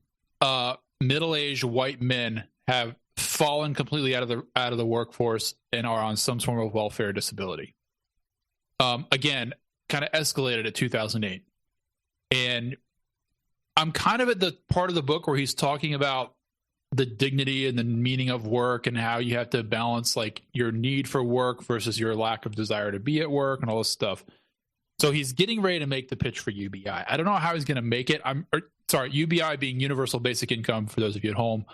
middle-aged white men have fallen completely out of the workforce and are on some form of welfare disability. Again, kind of escalated at 2008. And I'm kind of at the part of the book where he's talking about the dignity and the meaning of work and how you have to balance like your need for work versus your lack of desire to be at work and all this stuff. So he's getting ready to make the pitch for UBI. I don't know how he's going to make it. UBI being universal basic income for those of you at home.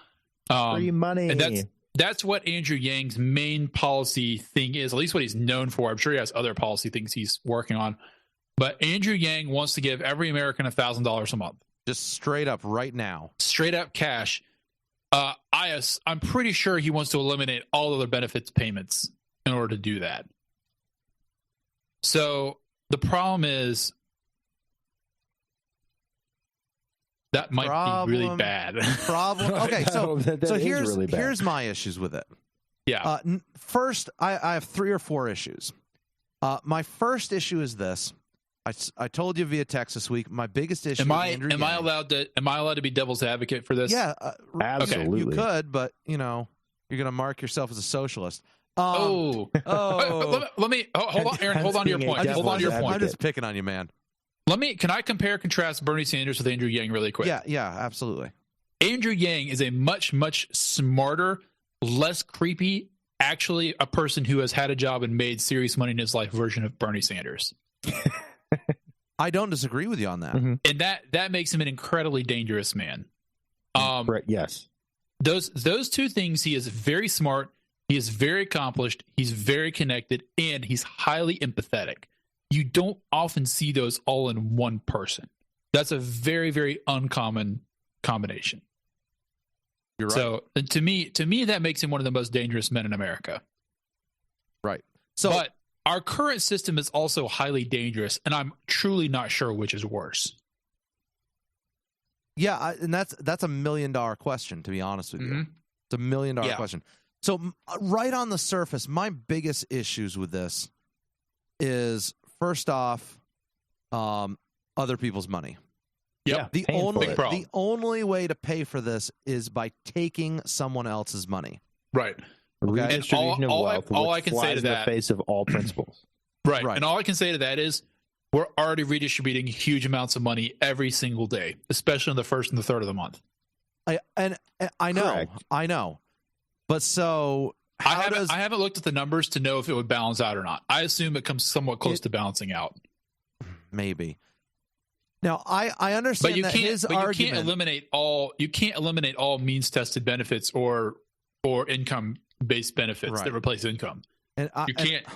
Free money. And that's what Andrew Yang's main policy thing is, at least what he's known for. I'm sure he has other policy things he's working on. But Andrew Yang wants to give every American $1,000 a month. Just straight up right now. Straight up cash. I'm pretty sure he wants to eliminate all other benefits payments in order to do that. So the problem is that might be really bad. Okay, so really bad. Here's my issues with it. Yeah. First, I have 3 or 4 issues. My first issue is this. I told you via text this week. My biggest issue. Am I allowed to be devil's advocate for this? Yeah, absolutely. You could, but you're going to mark yourself as a socialist. Let me hold on, Aaron. Hold on to your point. I'm just picking on you, man. Can I compare and contrast Bernie Sanders with Andrew Yang really quick? Yeah, absolutely. Andrew Yang is a much, much smarter, less creepy, actually a person who has had a job and made serious money in his life version of Bernie Sanders. I don't disagree with you on that. Mm-hmm. And that makes him an incredibly dangerous man. Yes. Those two things, he is very smart, he is very accomplished, he's very connected, and he's highly empathetic. You don't often see those all in one person. That's a very, very uncommon combination. You're right. So to me, that makes him one of the most dangerous men in America. Right. But our current system is also highly dangerous, and I'm truly not sure which is worse. Yeah, and that's $1 million question, to be honest with you. It's $1 million question. So right on the surface, my biggest issues with this is, first off, other people's money. Yep. The only way to pay for this is by taking someone else's money. Right. Okay. Redistribution of wealth, all I can say to that, in the face of all principles. Right. And all I can say to that is we're already redistributing huge amounts of money every single day, especially on the first and the third of the month. I know. But so I haven't looked at the numbers to know if it would balance out or not. I assume it comes somewhat close to balancing out. Maybe. Now I understand but you can't eliminate all means tested benefits or income based benefits that replace income. And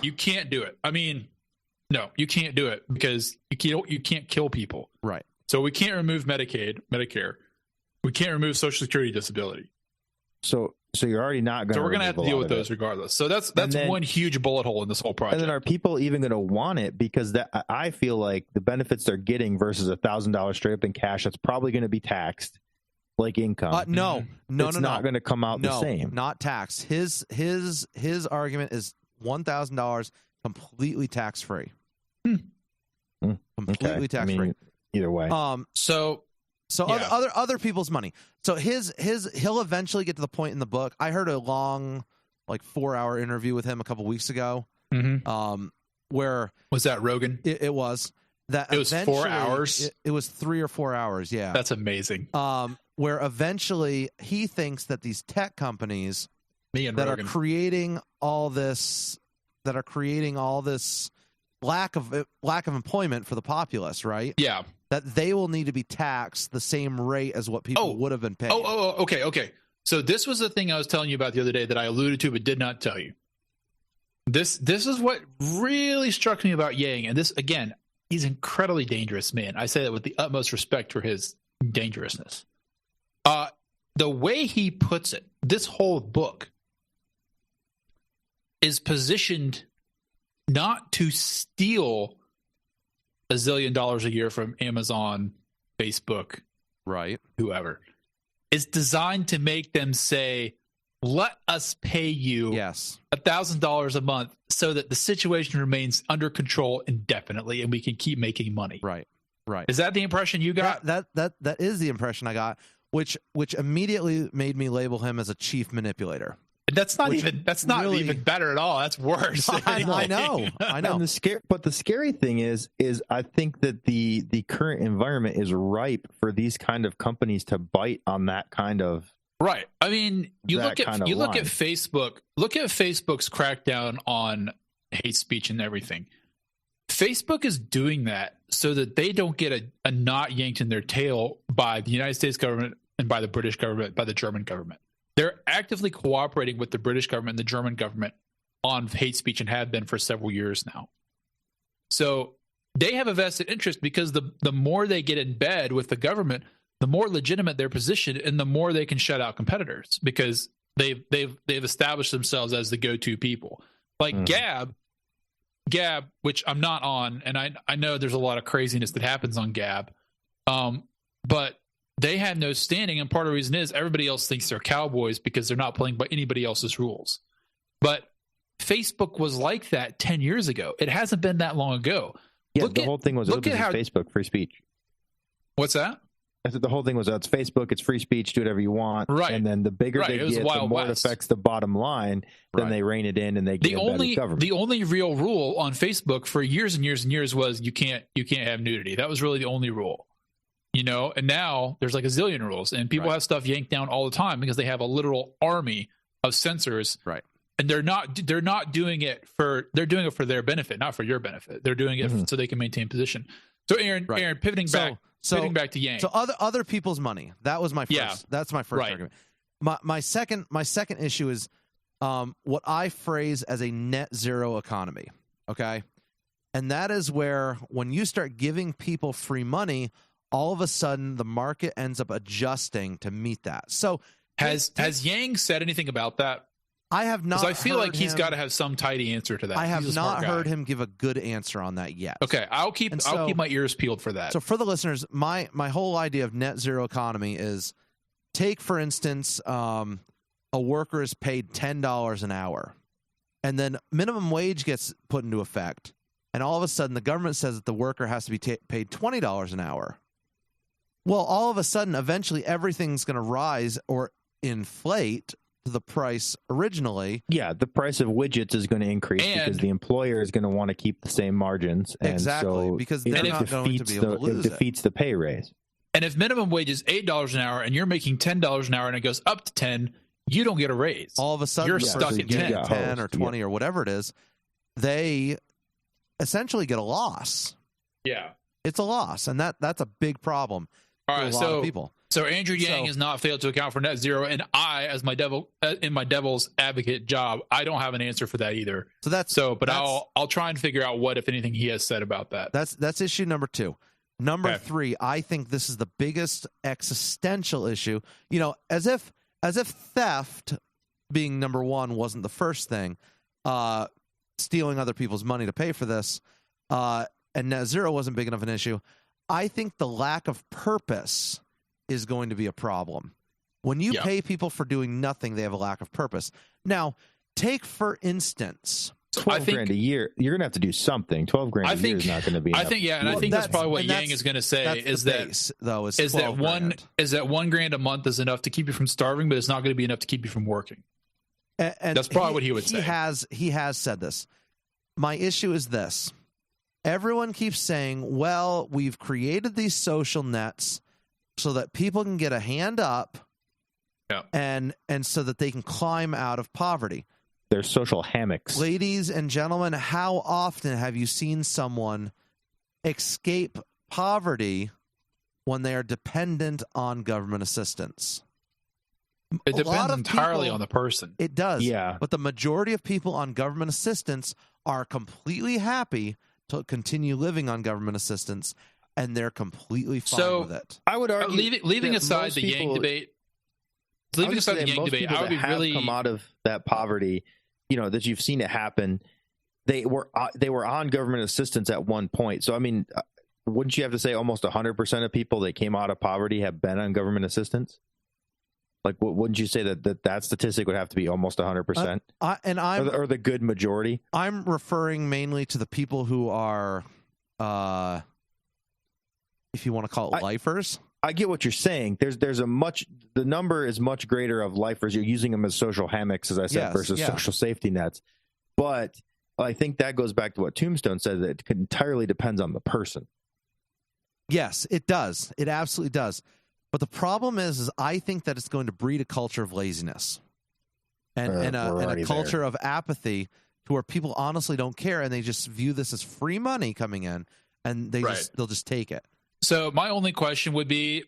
you can't do it. I mean, no, you can't do it because you can't kill people. Right. So we can't remove Medicare. We can't remove Social Security disability. So you're already not going to. So we're going to have to deal with those regardless. So that's one huge bullet hole in this whole project. And then are people even going to want it? Because I feel like the benefits they're getting versus $1,000 straight up in cash, that's probably going to be taxed. like income. No, it's not going to come out the same. Not tax. His argument is $1,000 completely tax free. Completely tax free. Either way. Other people's money. So he'll eventually get to the point in the book. I heard a long, 4-hour interview with him a couple weeks ago. Where was that, Rogan? It was. That it was 4 hours. It was 3 or 4 hours. Yeah, that's amazing. Where eventually he thinks that these tech companies are creating all this lack of employment for the populace, right? Yeah, that they will need to be taxed the same rate as what people would have been paid. Okay. So this was the thing I was telling you about the other day that I alluded to but did not tell you. This is what really struck me about Yang, and this again. He's an incredibly dangerous man. I say that with the utmost respect for his dangerousness. The way he puts it, this whole book is positioned not to steal $1 zillion a year from Amazon, Facebook, right? Whoever. It's designed to make them say, let us pay you $1,000 a month so that the situation remains under control indefinitely and we can keep making money. Right. Is that the impression you got? That is the impression I got, which immediately made me label him as a chief manipulator. That's not even better at all. That's worse. I know. And the scary thing is I think that the current environment is ripe for these kind of companies to bite on that kind of. Right. I mean, look at Facebook. Look at Facebook's crackdown on hate speech and everything. Facebook is doing that so that they don't get a knot yanked in their tail by the United States government and by the British government, by the German government. They're actively cooperating with the British government and the German government on hate speech and have been for several years now. So they have a vested interest because the more they get in bed with the government, the more legitimate their position and the more they can shut out competitors because they've established themselves as the go-to people. Like Gab, which I'm not on, and I know there's a lot of craziness that happens on Gab, but they have no standing, and part of the reason is everybody else thinks they're cowboys because they're not playing by anybody else's rules. But Facebook was like that 10 years ago. It hasn't been that long ago. Yeah, the whole thing was Facebook, free speech. What's that? I said the whole thing was it's Facebook, it's free speech, do whatever you want. Right. And then the bigger they get, the more it affects the bottom line, then they rein it in and they get a better government. The only real rule on Facebook for years and years and years was you can't have nudity. That was really the only rule. And now there's like a zillion rules and people have stuff yanked down all the time because they have a literal army of censors. Right. And they're not doing it for their benefit, not for your benefit. They're doing it so they can maintain position. So Aaron, pivoting back to Yang. So other people's money. That was my first. Yeah. That's my first argument. My second issue is what I phrase as a net zero economy. Okay, and that is where when you start giving people free money, all of a sudden the market ends up adjusting to meet that. So has Yang said anything about that? I have not. Because I feel like he's got to have some tidy answer to that. I have not heard him give a good answer on that yet. Okay, I'll keep my ears peeled for that. So for the listeners, my whole idea of net zero economy is take, for instance, a worker is paid $10 an hour, and then minimum wage gets put into effect, and all of a sudden the government says that the worker has to be paid $20 an hour. Well, all of a sudden, eventually everything's going to rise or inflate the price originally. Yeah, the price of widgets is going to increase because the employer is going to want to keep the same margins. Exactly, because they're not going to be able to lose it. defeats the pay raise. And if minimum wage is $8 an hour and you're making $10 an hour and it goes up to 10, you don't get a raise. All of a sudden, you're stuck at 10 or 20 or whatever it is. They essentially get a loss. Yeah, it's a loss, and that's a big problem for a lot of people. So Andrew Yang has not failed to account for net zero, and I, as my devil's advocate job, I don't have an answer for that either. But I'll try and figure out what, if anything, he has said about that. That's issue number 2. Number 3, I think this is the biggest existential issue. As if theft being number 1 wasn't the first thing, stealing other people's money to pay for this, and net zero wasn't big enough an issue. I think the lack of purpose is going to be a problem. When you pay people for doing nothing, they have a lack of purpose. Now, take for instance, $12,000 a year. You're going to have to do something. $12,000 a year is not going to be enough. I think, and I think that's probably what Yang is going to say is that $1,000 a month is enough to keep you from starving, but it's not going to be enough to keep you from working. And that's probably what he would say. He has said this. My issue is this. Everyone keeps saying, well, we've created these social nets so that people can get a hand up and so that they can climb out of poverty. They're social hammocks. Ladies and gentlemen, how often have you seen someone escape poverty when they are dependent on government assistance? It depends entirely on the person. It does. Yeah. But the majority of people on government assistance are completely happy to continue living on government assistance, and they're completely fine with it. I would argue, leaving aside the Yang debate, I would be really come out of that poverty. That you've seen it happen. They were on government assistance at one point. So I mean, wouldn't you have to say almost 100% of people that came out of poverty have been on government assistance? Like, wouldn't you say that statistic would have to be almost 100%? Or the good majority? I'm referring mainly to the people who are, if you want to call it lifers. I get what you're saying. The number is much greater of lifers. You're using them as social hammocks, as I said, versus social safety nets. But I think that goes back to what Tombstone said, that it entirely depends on the person. Yes, it does. It absolutely does. But the problem is I think that it's going to breed a culture of laziness and a culture of apathy to where people honestly don't care, and they just view this as free money coming in, and they'll just take it. So my only question would be,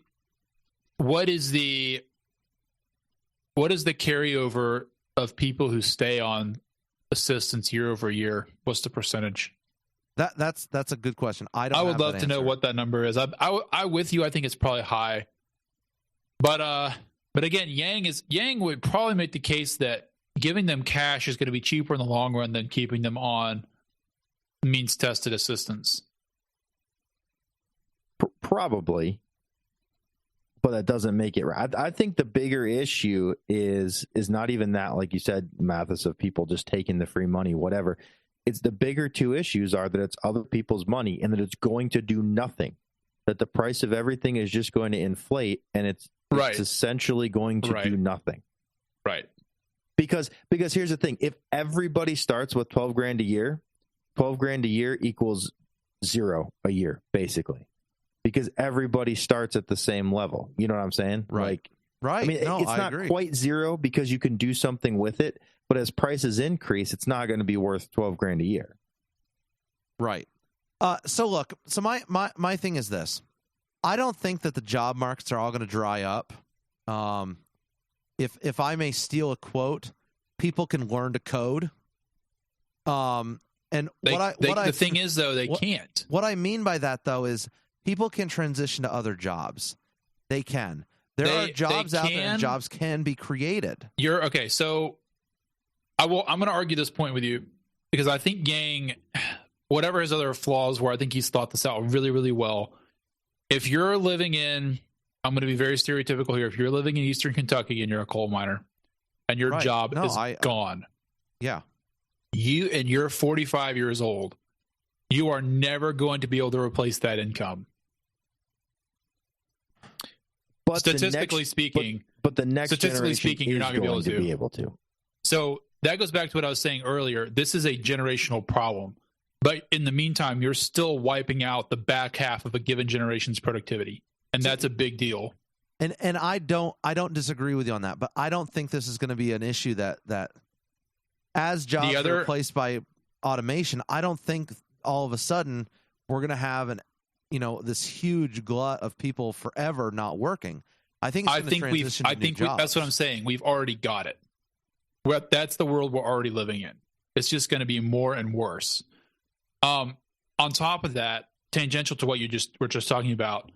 what is the carryover of people who stay on assistance year over year? What's the percentage? That's a good question. I would love to know what that number is. I with you. I think it's probably high. But again, Yang would probably make the case that giving them cash is going to be cheaper in the long run than keeping them on means tested assistance. Probably, but that doesn't make it right. I think the bigger issue is not even that, like you said, Mathis, of people just taking the free money, whatever. It's the bigger two issues are that it's other people's money and that it's going to do nothing, that the price of everything is just going to inflate, and it's essentially going to do nothing. Right. Because here's the thing. If everybody starts with $12,000 a year, $12,000 a year equals $0 a year, basically. Because everybody starts at the same level. You know what I'm saying? Right. I mean, it's not quite zero because you can do something with it, but as prices increase, it's not going to be worth $12,000 a year. Right. So look, my thing is this. I don't think that the job markets are all going to dry up. If I may steal a quote, people can learn to code. And the thing is, though, they can't. What I mean by that, though, is people can transition to other jobs. They can. There are jobs out there, and jobs can be created. Okay. So I'm going to argue this point with you because I think Yang, whatever his other flaws were, I think he's thought this out really, really well. If you're living in, I'm going to be very stereotypical here. If you're living in Eastern Kentucky and you're a coal miner and your job is gone. Yeah. And you're 45 years old, you are never going to be able to replace that income. But statistically speaking, the next generation you're not going to be able to. So that goes back to what I was saying earlier. This is a generational problem. But in the meantime, you're still wiping out the back half of a given generation's productivity. And that's a big deal. And I don't disagree with you on that, but I don't think this is going to be an issue that as jobs are replaced by automation, I don't think all of a sudden we're going to have this huge glut of people forever not working. I think that's what I'm saying. We've already got it. That's the world we're already living in. It's just going to be more and worse. On top of that, tangential to what we're just talking about,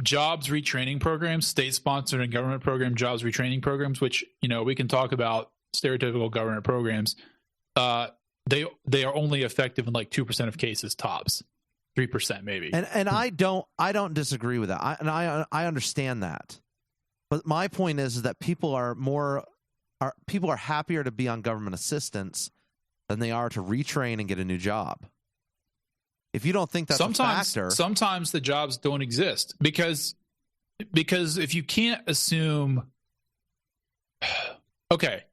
jobs retraining programs, state-sponsored and government program jobs retraining programs, which we can talk about stereotypical government programs. They are only effective in like 2% of cases tops, 3% maybe. And I don't disagree with that. I understand that. But my point is that people are happier to be on government assistance than they are to retrain and get a new job. If you don't think that's a factor, sometimes the jobs don't exist because if you can't assume, okay,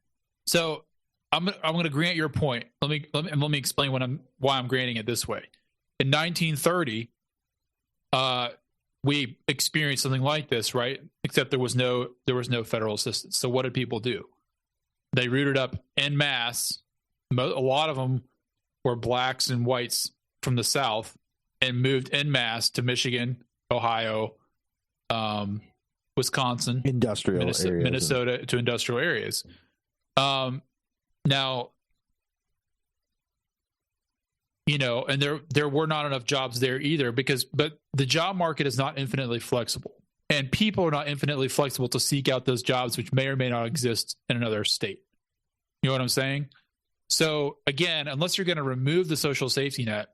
so I'm going to grant your point. Let me explain why I'm granting it this way. In 1930, we experienced something like this, right? Except there was no federal assistance. So what did people do? They rooted up en masse. A lot of them were blacks and whites from the South and moved en masse to Michigan, Ohio, Wisconsin, Minnesota to industrial areas. Now, and there were not enough jobs there either but the job market is not infinitely flexible, and people are not infinitely flexible to seek out those jobs which may or may not exist in another state. You know what I'm saying? So again, unless you're going to remove the social safety net,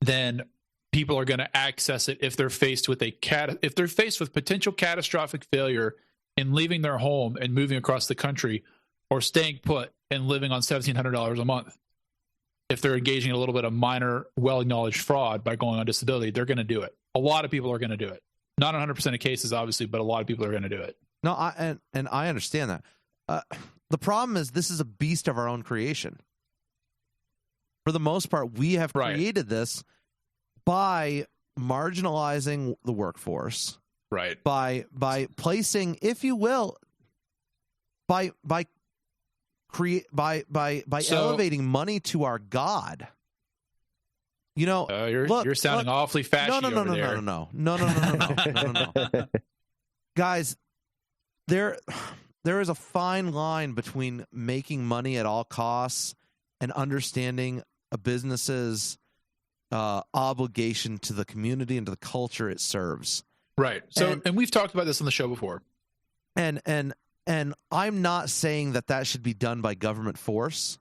then people are going to access it if they're faced with potential catastrophic failure in leaving their home and moving across the country, or staying put and living on $1,700 a month. If they're engaging in a little bit of minor, well-acknowledged fraud by going on disability, they're going to do it. A lot of people are going to do it. Not 100% of cases, obviously, but a lot of people are going to do it. No, I understand that. The problem is this is a beast of our own creation. For the most part, we have created this by marginalizing the workforce, right? By placing, if you will, by elevating money to our God. You're sounding awfully fashy. No. Guys, there is a fine line between making money at all costs and understanding a business's obligation to the community and to the culture it serves. Right. So, and we've talked about this on the show before. And I'm not saying that should be done by government force,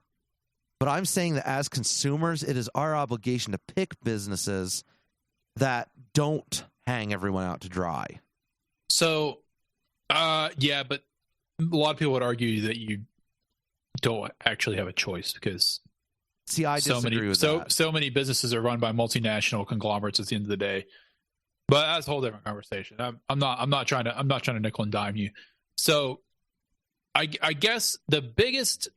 but I'm saying that as consumers, it is our obligation to pick businesses that don't hang everyone out to dry. So, yeah, but a lot of people would argue that you don't actually have a choice because I disagree with that. So many businesses are run by multinational conglomerates at the end of the day. But that's a whole different conversation. I'm not trying to nickel and dime you. So I guess the biggest,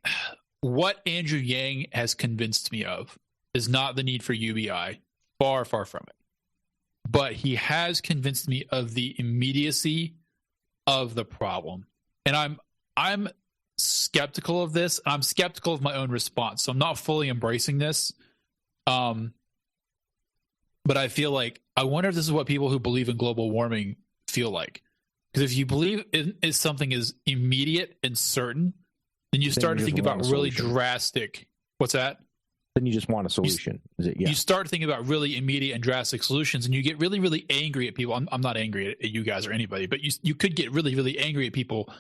what Andrew Yang has convinced me of is not the need for UBI. Far, far from it. But he has convinced me of the immediacy of the problem. And I'm skeptical of this. I'm skeptical of my own response. So I'm not fully embracing this. But I feel like, I wonder if this is what people who believe in global warming feel like. Because if you believe something is immediate and certain, then you start to think about really drastic. What's that? Then you just want a solution. You start thinking about really immediate and drastic solutions, and you get really, really angry at people. I'm not angry at you guys or anybody, but you could get really, really angry at people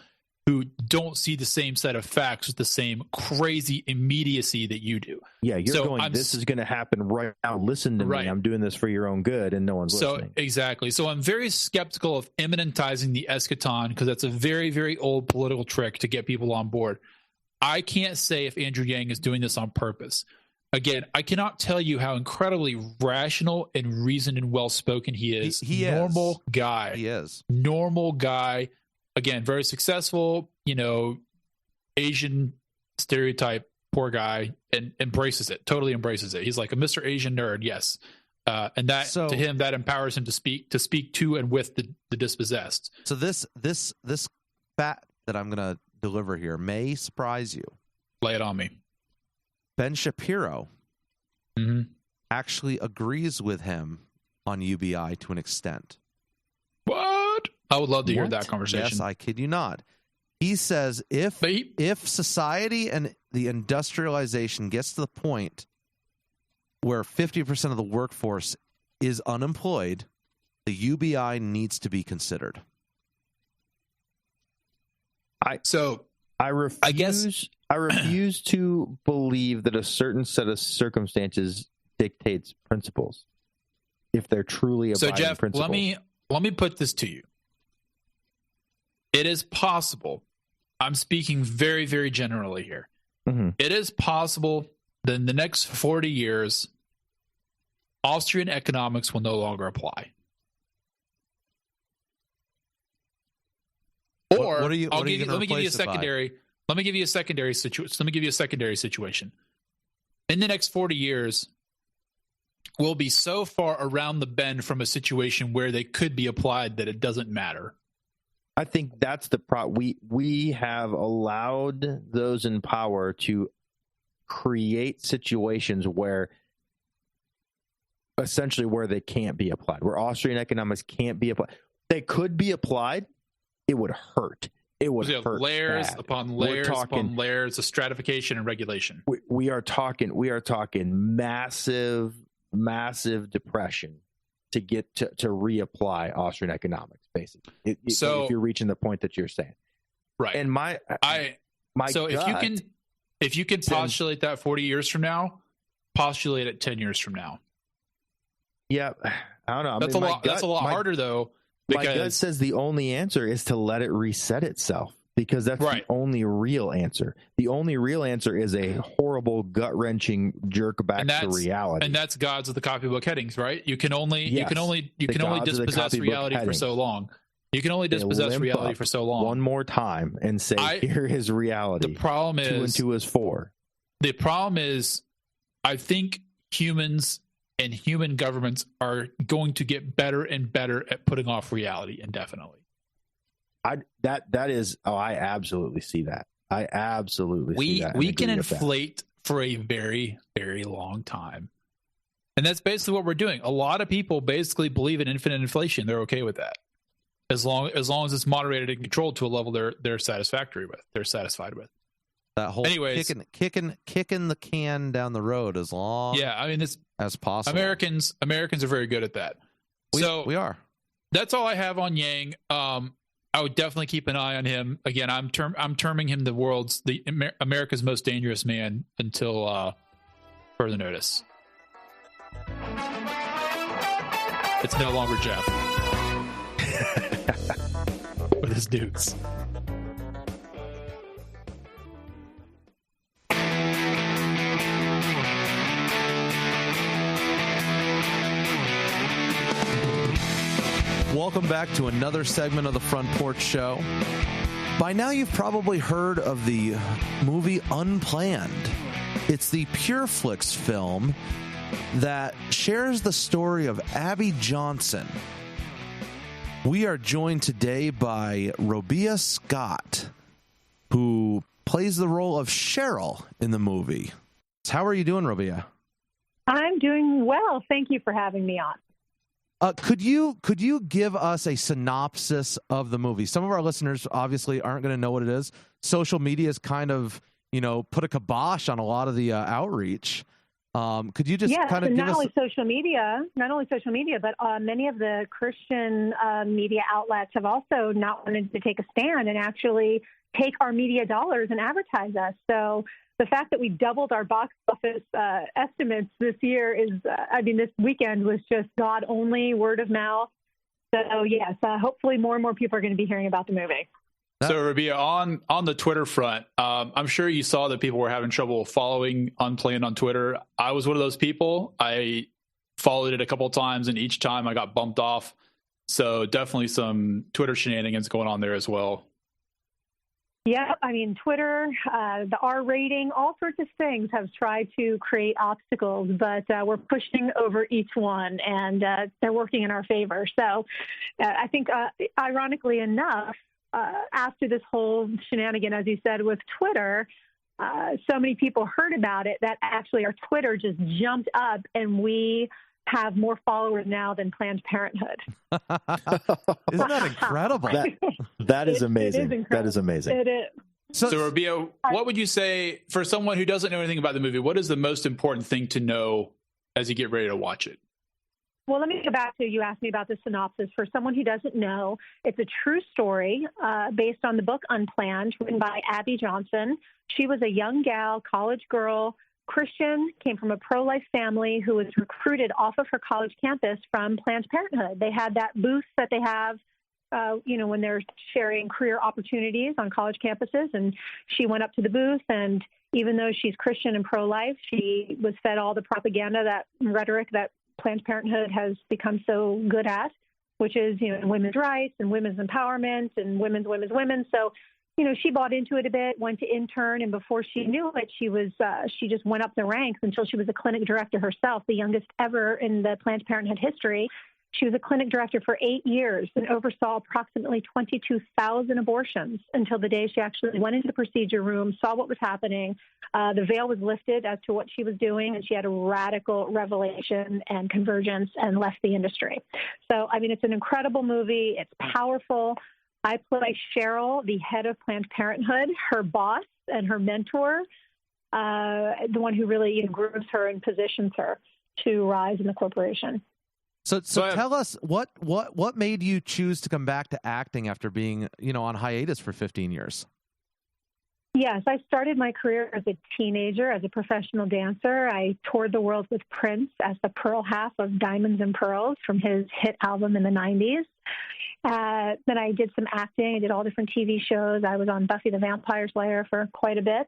who don't see the same set of facts with the same crazy immediacy that you do. Yeah, this is going to happen right now. Listen to me. I'm doing this for your own good, and no one's listening. Exactly. So I'm very skeptical of immanentizing the eschaton because that's a very, very old political trick to get people on board. I can't say if Andrew Yang is doing this on purpose. Again, I cannot tell you how incredibly rational and reasoned and well-spoken he is. Normal guy. He is. Normal guy. Again, very successful, Asian stereotype, poor guy, and embraces it, totally embraces it. He's like a Mr. Asian nerd, yes. And that to him, that empowers him to speak to and with the dispossessed. So this fact that I'm going to deliver here may surprise you. Lay it on me. Ben Shapiro actually agrees with him on UBI to an extent. What? I would love to hear that conversation. Yes, I kid you not. He says if society and the industrialization gets to the point where 50% of the workforce is unemployed, the UBI needs to be considered. I refuse to believe that a certain set of circumstances dictates principles if they're truly abiding principles. Let me put this to you. it is possible. I'm speaking very, very generally here. Mm-hmm. It is possible that in the next 40 years, Austrian economics will no longer apply. Or let me give you a secondary. Let me give you a secondary situation. Let me give you a secondary situation. In the next 40 years, we'll be so far around the bend from a situation where they could be applied that it doesn't matter. I think that's the problem. We have allowed those in power to create situations where essentially where they can't be applied, where Austrian economics can't be applied. They could be applied. It would hurt. It would hurt. Layers bad. upon layers upon layers of stratification and regulation. We are talking massive depression to get to reapply Austrian economics, basically. So if you're reaching the point that you're saying, right? And if you can postulate that 40 years from now, postulate it 10 years from now. Yeah, I don't know. That's a lot harder though. My gut says the only answer is to let it reset itself, because that's the only real answer. The only real answer is a horrible, gut-wrenching jerk back to reality. And that's gods of the copybook headings, right? You can only dispossess reality for so long. You can only dispossess reality for so long. One more time and say, here is reality. The problem is 2 and 2 is 4. The problem is, I think humans and human governments are going to get better and better at putting off reality indefinitely. I absolutely see that. I absolutely see that. We can inflate for a very, very long time. And that's basically what we're doing. A lot of people basically believe in infinite inflation. They're okay with that. As long as it's moderated and controlled to a level they're satisfied with. That whole kicking the can down the road as long as possible. Americans are very good at that. We are. That's all I have on Yang. I would definitely keep an eye on him. Again, I'm terming him America's most dangerous man until further notice. It's no longer Jeff with his nukes. Welcome back to another segment of the Front Porch Show. By now, you've probably heard of the movie Unplanned. It's the PureFlix film that shares the story of Abby Johnson. We are joined today by Robia Scott, who plays the role of Cheryl in the movie. How are you doing, Robia? I'm doing well. Thank you for having me on. Could you give us a synopsis of the movie? Some of our listeners obviously aren't going to know what it is. Social media has kind of, put a kibosh on a lot of the outreach. Could you just kind of give us... not only social media, but many of the Christian media outlets have also not wanted to take a stand and actually take our media dollars and advertise us. So the fact that we doubled our box office estimates this year is, this weekend was just God only, word of mouth. So yes, hopefully more and more people are going to be hearing about the movie. So Robia, on the Twitter front, I'm sure you saw that people were having trouble following Unplanned on Twitter. I was one of those people. I followed it a couple of times, and each time I got bumped off. So definitely some Twitter shenanigans going on there as well. Yeah, Twitter, the R rating, all sorts of things have tried to create obstacles, but we're pushing over each one, and they're working in our favor. So I think, ironically enough, after this whole shenanigan, as you said, with Twitter, so many people heard about it that actually our Twitter just jumped up, and we have more followers now than Planned Parenthood. Isn't that incredible? That is amazing. That is amazing. It is. So Robia, what would you say for someone who doesn't know anything about the movie? What is the most important thing to know as you get ready to watch it? Well, let me go back to, you asked me about the synopsis. For someone who doesn't know, it's a true story based on the book Unplanned, written by Abby Johnson. She was a young gal, college girl, Christian, came from a pro-life family who was recruited off of her college campus from Planned Parenthood. They had that booth that they have when they're sharing career opportunities on college campuses. And she went up to the booth, and even though she's Christian and pro-life, she was fed all the propaganda, that rhetoric that Planned Parenthood has become so good at, which is, women's rights and women's empowerment and women's. So, she bought into it a bit, went to intern, and before she knew it, she just went up the ranks until she was a clinic director herself, the youngest ever in the Planned Parenthood history. She was a clinic director for 8 years and oversaw approximately 22,000 abortions until the day she actually went into the procedure room, saw what was happening. The veil was lifted as to what she was doing, and she had a radical revelation and convergence and left the industry. So, it's an incredible movie. It's powerful. I play Cheryl, the head of Planned Parenthood, her boss and her mentor, the one who really grooms her and positions her to rise in the corporation. So tell us what made you choose to come back to acting after being, on hiatus for 15 years? Yes, I started my career as a teenager as a professional dancer. I toured the world with Prince as the pearl half of Diamonds and Pearls from his hit album in the 90s. Then I did some acting. I did all different TV shows. I was on Buffy the Vampire Slayer for quite a bit.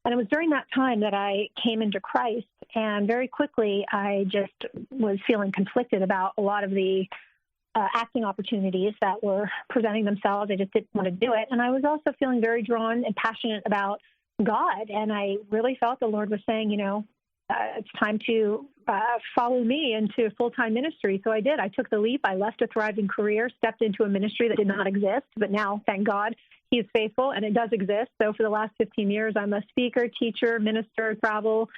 And it was during that time that I came into Christ. And very quickly, I just was feeling conflicted about a lot of the acting opportunities that were presenting themselves. I just didn't want to do it. And I was also feeling very drawn and passionate about God. And I really felt the Lord was saying, it's time to follow me into full-time ministry. So I did. I took the leap. I left a thriving career, stepped into a ministry that did not exist. But now, thank God, He is faithful, and it does exist. So for the last 15 years, I'm a speaker, teacher, minister, travel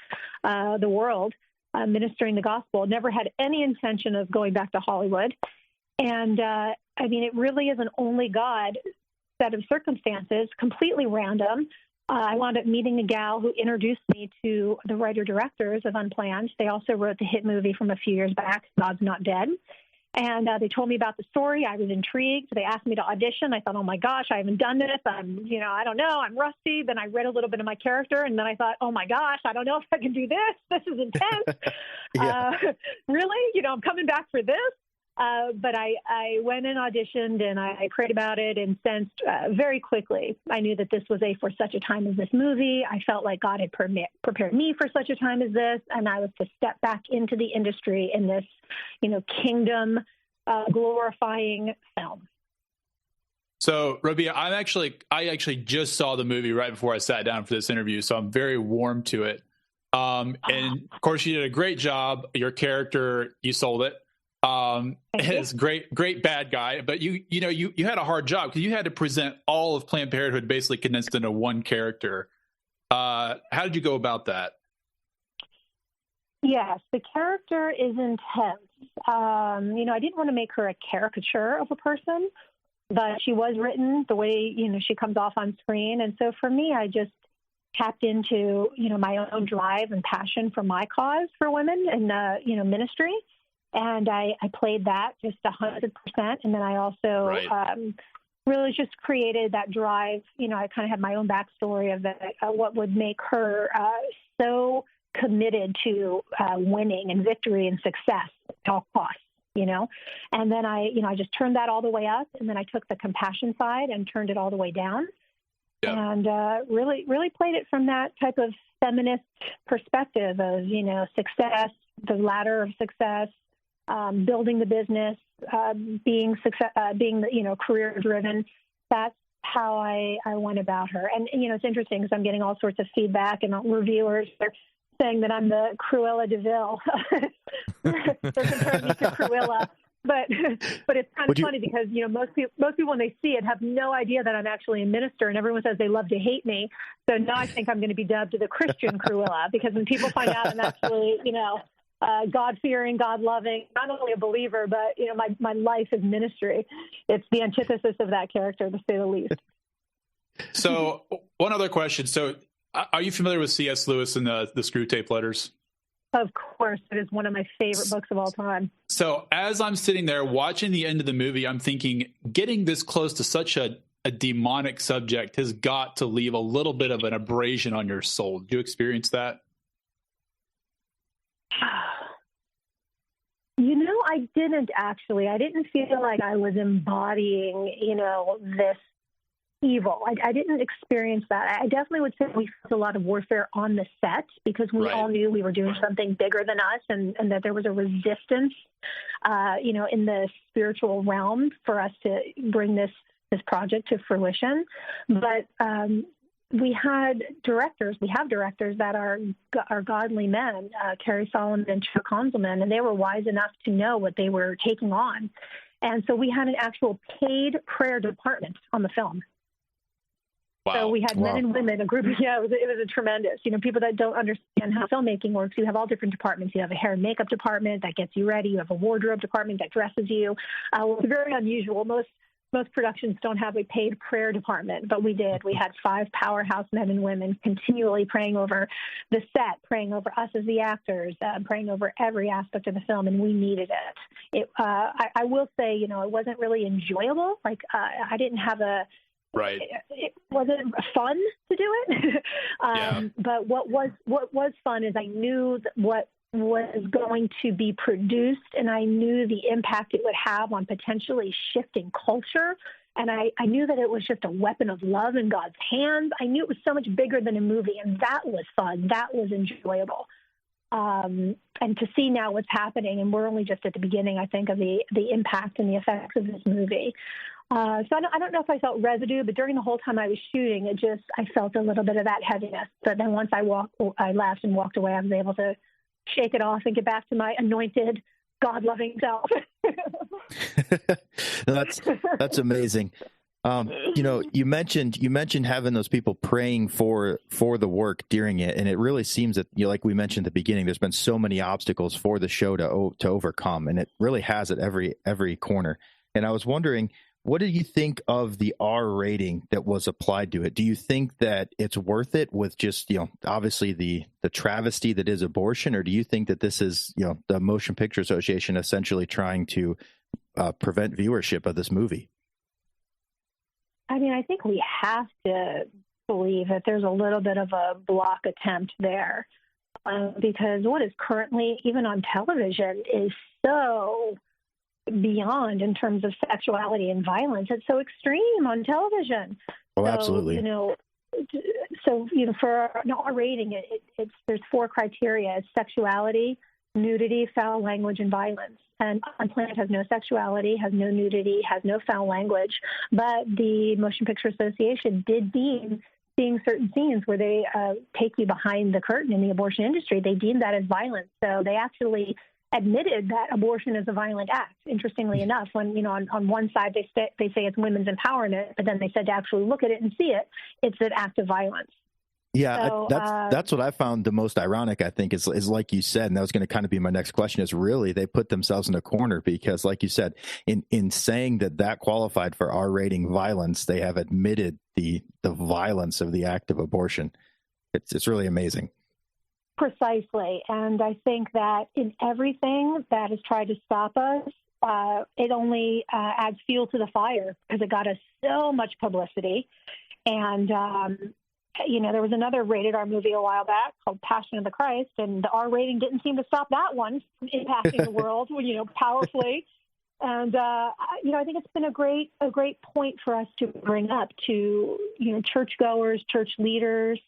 the world, ministering the gospel. Never had any intention of going back to Hollywood. And, it really is an only God set of circumstances, completely random. I wound up meeting a gal who introduced me to the writer-directors of Unplanned. They also wrote the hit movie from a few years back, God's Not Dead. And they told me about the story. I was intrigued. They asked me to audition. I thought, oh, my gosh, I haven't done this. I don't know. I'm rusty. Then I read a little bit of my character, and then I thought, oh, my gosh, I don't know if I can do this. This is intense. Really? I'm coming back for this? But I went and auditioned, and I prayed about it and sensed very quickly. I knew that this was for such a time as this movie. I felt like God had prepared me for such a time as this, and I was to step back into the industry in this, kingdom glorifying film. So, Robia, I actually just saw the movie right before I sat down for this interview, so I'm very warm to it. And of course, you did a great job. Your character, you sold it. It's great bad guy, but you had a hard job because you had to present all of Planned Parenthood basically condensed into one character. How did you go about that? Yes, the character is intense. I didn't want to make her a caricature of a person, but she was written the way, she comes off on screen. And so for me, I just tapped into, my own drive and passion for my cause for women and, ministry. And I played that just 100%. And then I also really just created that drive. I kind of had my own backstory of what would make her so committed to winning and victory and success at all costs, And then I just turned that all the way up. And then I took the compassion side and turned it all the way down. Yep. And really played it from that type of feminist perspective of, success, the ladder of success, building the business, being career driven. That's how I went about her. And, it's interesting because I'm getting all sorts of feedback and reviewers are saying that I'm the Cruella de Vil. They're comparing me to Cruella. But it's kind of funny because, most people when they see it have no idea that I'm actually a minister, and everyone says they love to hate me. So now I think I'm going to be dubbed the Christian Cruella because when people find out I'm actually, God-fearing, God-loving, not only a believer, but, my life is ministry. It's the antithesis of that character, to say the least. So one other question. So are you familiar with C.S. Lewis and the Screwtape Letters? Of course. It is one of my favorite books of all time. So as I'm sitting there watching the end of the movie, I'm thinking getting this close to such a demonic subject has got to leave a little bit of an abrasion on your soul. Did you experience that? I didn't actually. I didn't feel like I was embodying, this evil. I didn't experience that. I definitely would say we felt a lot of warfare on the set because we all knew we were doing something bigger than us and that there was a resistance, in the spiritual realm for us to bring this project to fruition. But we have directors that are godly men, Kerry Solomon and Chuck Konzelman, and they were wise enough to know what they were taking on. And so we had an actual paid prayer department on the film. Wow. So we had men and women, a group. Yeah, it was a tremendous. People that don't understand how filmmaking works, you have all different departments. You have a hair and makeup department that gets you ready. You have a wardrobe department that dresses you. It's very unusual. Most productions don't have a paid prayer department, but we did. We had 5 powerhouse men and women continually praying over the set, praying over us as the actors, praying over every aspect of the film, and we needed it. I will say, it wasn't really enjoyable. Like, I didn't have it wasn't fun to do it. But what was fun is I knew what was going to be produced, and I knew the impact it would have on potentially shifting culture. And I knew that it was just a weapon of love in God's hands. I knew it was so much bigger than a movie, and that was fun. That was enjoyable. And to see now what's happening, and we're only just at the beginning, I think, of the impact and the effects of this movie. So I don't know if I felt residue, but during the whole time I was shooting, I felt a little bit of that heaviness. But then once I left and walked away, I was able to shake it off and get back to my anointed, God-loving self. That's amazing. You mentioned having those people praying for the work during it, and it really seems that, like we mentioned at the beginning, there's been so many obstacles for the show to overcome, and it really has at every corner. And I was wondering, what do you think of the R rating that was applied to it? Do you think that it's worth it with just, obviously the travesty that is abortion, or do you think that this is, the Motion Picture Association essentially trying to prevent viewership of this movie? I mean, I think we have to believe that there's a little bit of a block attempt there because what is currently, even on television, is so beyond in terms of sexuality and violence. It's so extreme on television. Oh, absolutely. For an R rating, there's 4 criteria: it's sexuality, nudity, foul language, and violence. And Unplanned has no sexuality, has no nudity, has no foul language. But the Motion Picture Association did deem seeing certain scenes where they take you behind the curtain in the abortion industry, they deemed that as violence. So they actually admitted that abortion is a violent act. Interestingly enough, when on one side they say it's women's empowerment, but then they said to actually look at it and see it, it's an act of violence. Yeah, so, that's what I found the most ironic, I think, is like you said, and that was going to kind of be my next question, is really they put themselves in a corner because, like you said, in saying that qualified for R rating violence, they have admitted the violence of the act of abortion. It's really amazing. Precisely. And I think that in everything that has tried to stop us, it only adds fuel to the fire because it got us so much publicity. And, there was another rated R movie a while back called Passion of the Christ, and the R rating didn't seem to stop that one from impacting the world, powerfully. And, I think it's been a great point for us to bring up to, churchgoers, church leaders.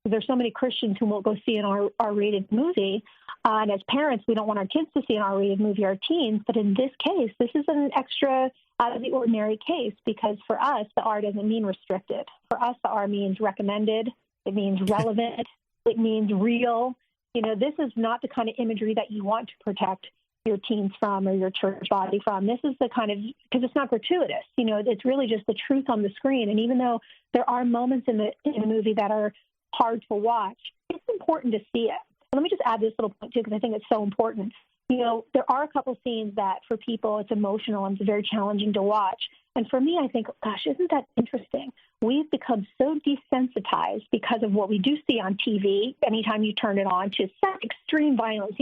There's so many Christians who won't go see an R-rated movie. And as parents, we don't want our kids to see an R-rated movie, our teens. But in this case, this is an extra out of the ordinary case because for us, the R doesn't mean restricted. For us, the R means recommended. It means relevant. It means real. This is not the kind of imagery that you want to protect your teens from or your church body from. This is the kind of, because it's not gratuitous. It's really just the truth on the screen. And even though there are moments in the movie that are hard to watch, it's important to see it. Let me just add this little point too, because I think it's so important. There are a couple scenes that for people it's emotional and it's very challenging to watch. And for me, I think, gosh, isn't that interesting? We've become so desensitized because of what we do see on TV anytime you turn it on to such extreme violence,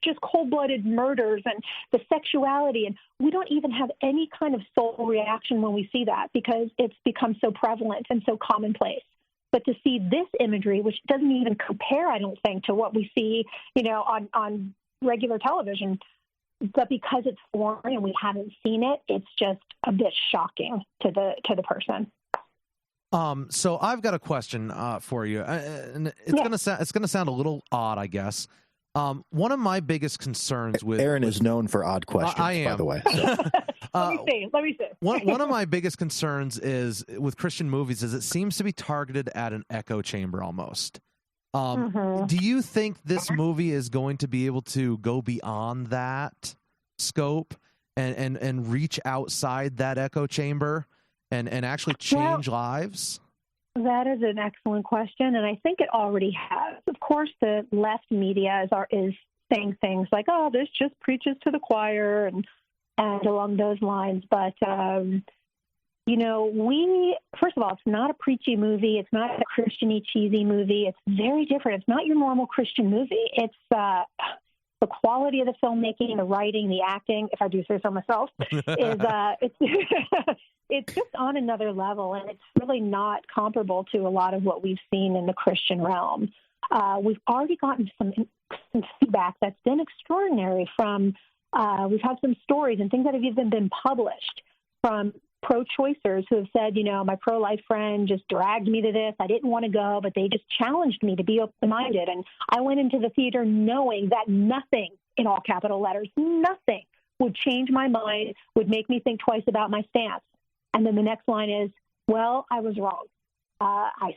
just cold-blooded murders and the sexuality. And we don't even have any kind of soul reaction when we see that because it's become so prevalent and so commonplace. But to see this imagery, which doesn't even compare, I don't think, to what we see, on regular television, but because it's foreign and we haven't seen it, it's just a bit shocking to the person. So I've got a question for you, and it's gonna sound a little odd, I guess. One of my biggest concerns with Aaron is known for odd questions, I am. by the way. So. Let me see. One of my biggest concerns is with Christian movies is it seems to be targeted at an echo chamber almost. Do you think this movie is going to be able to go beyond that scope and reach outside that echo chamber and actually change lives? That is an excellent question, and I think it already has. Of course, the left media is saying things like, "Oh, this just preaches to the choir," and along those lines. But first of all, it's not a preachy movie. It's not a Christian-y, cheesy movie. It's very different. It's not your normal Christian movie. It's the quality of the filmmaking, the writing, the acting, if I do say so myself, it's just on another level, and it's really not comparable to a lot of what we've seen in the Christian realm. We've already gotten some feedback that's been extraordinary from, we've had some stories and things that have even been published from pro-choicers who have said, my pro-life friend just dragged me to this. I didn't want to go, but they just challenged me to be open-minded. And I went into the theater knowing that nothing, in all capital letters, nothing would change my mind, would make me think twice about my stance. And then the next line is, well, I was wrong. I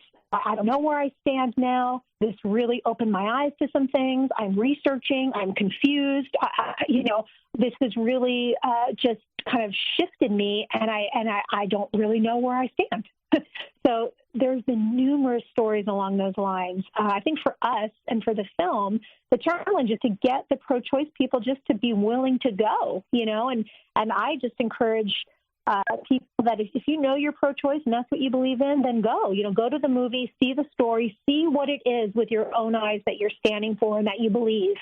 don't know where I stand now. This really opened my eyes to some things. I'm researching. I'm confused. This has really just kind of shifted me, and I don't really know where I stand. So there's been numerous stories along those lines. I think for us and for the film, the challenge is to get the pro-choice people just to be willing to go, and I just encourage people that if you know you're pro-choice and that's what you believe in, then go. Go to the movie, see the story, see what it is with your own eyes that you're standing for and that you believe,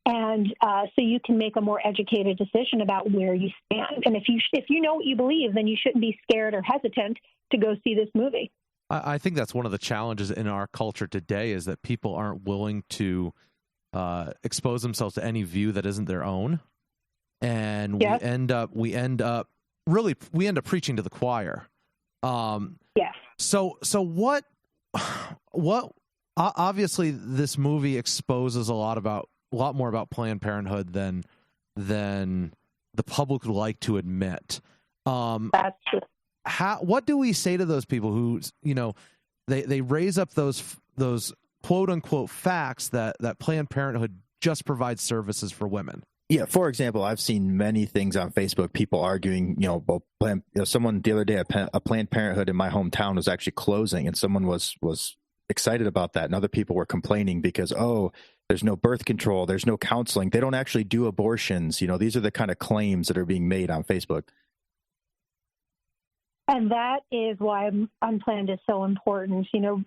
and so you can make a more educated decision about where you stand. And if you know what you believe, then you shouldn't be scared or hesitant to go see this movie. I think that's one of the challenges in our culture today is that people aren't willing to expose themselves to any view that isn't their own, and we end up preaching to the choir. So what obviously this movie exposes a lot more about Planned Parenthood than the public would like to admit. That's true. What do we say to those people who, they raise up those quote unquote facts that Planned Parenthood just provides services for women? Yeah, for example, I've seen many things on Facebook, people arguing, someone the other day, a Planned Parenthood in my hometown was actually closing, and someone was excited about that, and other people were complaining because, there's no birth control, there's no counseling, they don't actually do abortions. These are the kind of claims that are being made on Facebook. And that is why Unplanned is so important. Planned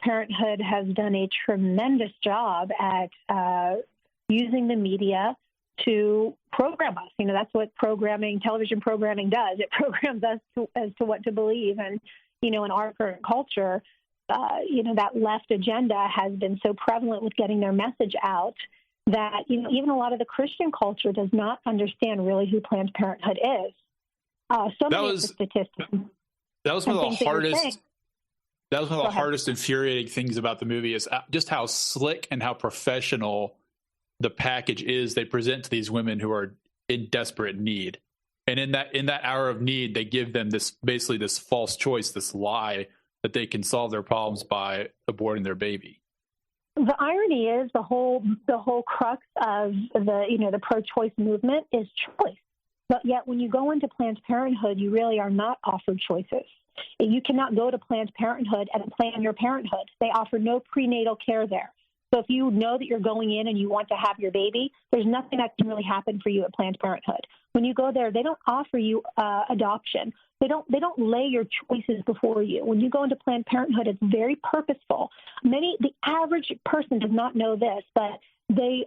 Parenthood has done a tremendous job at using the media to program us. That's what television programming does. It programs us as to what to believe. And, in our current culture, that left agenda has been so prevalent with getting their message out that, even a lot of the Christian culture does not understand really who Planned Parenthood is. That was one of the hardest infuriating things about the movie is just how slick and how professional the package is they present to these women who are in desperate need. And in that hour of need, they give them this false choice, this lie that they can solve their problems by aborting their baby. The irony is the whole crux of the pro-choice movement is choice. But yet when you go into Planned Parenthood, you really are not offered choices. You cannot go to Planned Parenthood and plan your parenthood. They offer no prenatal care there. So if you know that you're going in and you want to have your baby, there's nothing that can really happen for you at Planned Parenthood. When you go there, they don't offer you adoption. They don't lay your choices before you. When you go into Planned Parenthood, it's very purposeful. The average person does not know this, but their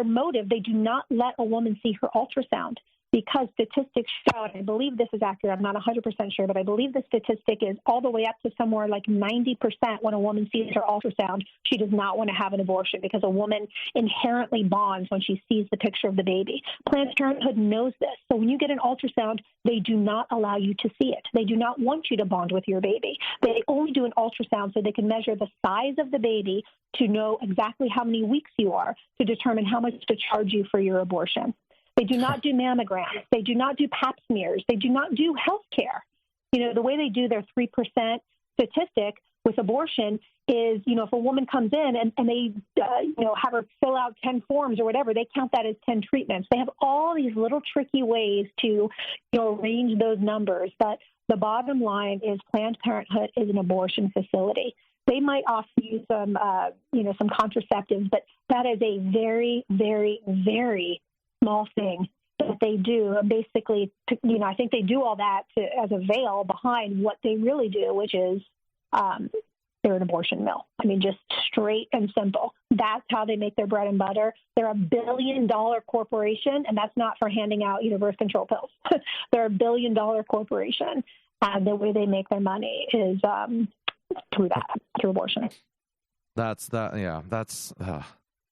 motive, they do not let a woman see her ultrasound because statistics show, and I believe this is accurate, I'm not 100% sure, but I believe the statistic is all the way up to somewhere like 90% when a woman sees her ultrasound, she does not want to have an abortion because a woman inherently bonds when she sees the picture of the baby. Planned Parenthood knows this. So when you get an ultrasound, they do not allow you to see it. They do not want you to bond with your baby. They only do an ultrasound so they can measure the size of the baby to know exactly how many weeks you are to determine how much to charge you for your abortion. They do not do mammograms. They do not do pap smears. They do not do health care. The way they do their 3% statistic with abortion is, if a woman comes in and they, have her fill out 10 forms or whatever, they count that as 10 treatments. They have all these little tricky ways to, arrange those numbers. But the bottom line is Planned Parenthood is an abortion facility. They might offer you some, some contraceptives, but that is a very, very, very small thing that they do. Basically, I think they do all that as a veil behind what they really do, which is they're an abortion mill. I mean, just straight and simple. That's how they make their bread and butter. They're $1 billion corporation, and that's not for handing out birth control pills. They're $1 billion corporation. The way they make their money is through abortion.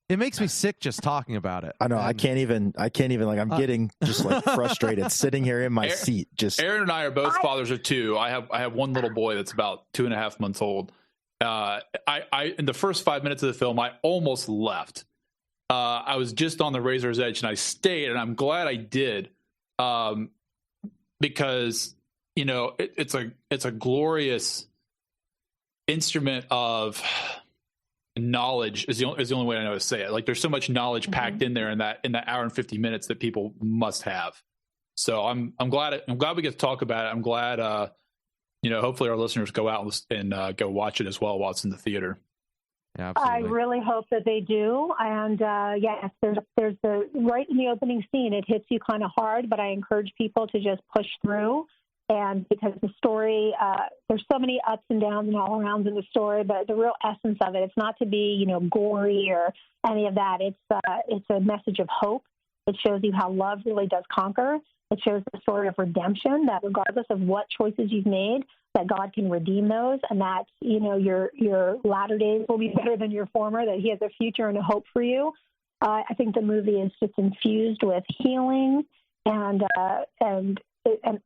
It makes me sick just talking about it. I know. I can't even I'm getting just frustrated sitting here in my seat. Just Aaron and I are both fathers of two. I have one little boy that's about 2.5 months old. I in the first 5 minutes of the film, I almost left. I was just on the razor's edge and I stayed, and I'm glad I did. Because, it's a glorious instrument of knowledge is the only way I know to say it. Like, there's so much knowledge packed in there in that hour and 50 minutes that people must have. So I'm glad we get to talk about it. I'm glad hopefully our listeners go out and go watch it as well while it's in the theater. Yeah, absolutely. I really hope that they do. And yes, there's the right in the opening scene, it hits you kind of hard, but I encourage people to just push through. And because the story, there's so many ups and downs and all arounds in the story, but the real essence of it, it's not to be, gory or any of that. It's a message of hope. It shows you how love really does conquer. It shows the story of redemption, that regardless of what choices you've made, that God can redeem those, and that, your latter days will be better than your former, that he has a future and a hope for you. I think the movie is just infused with healing and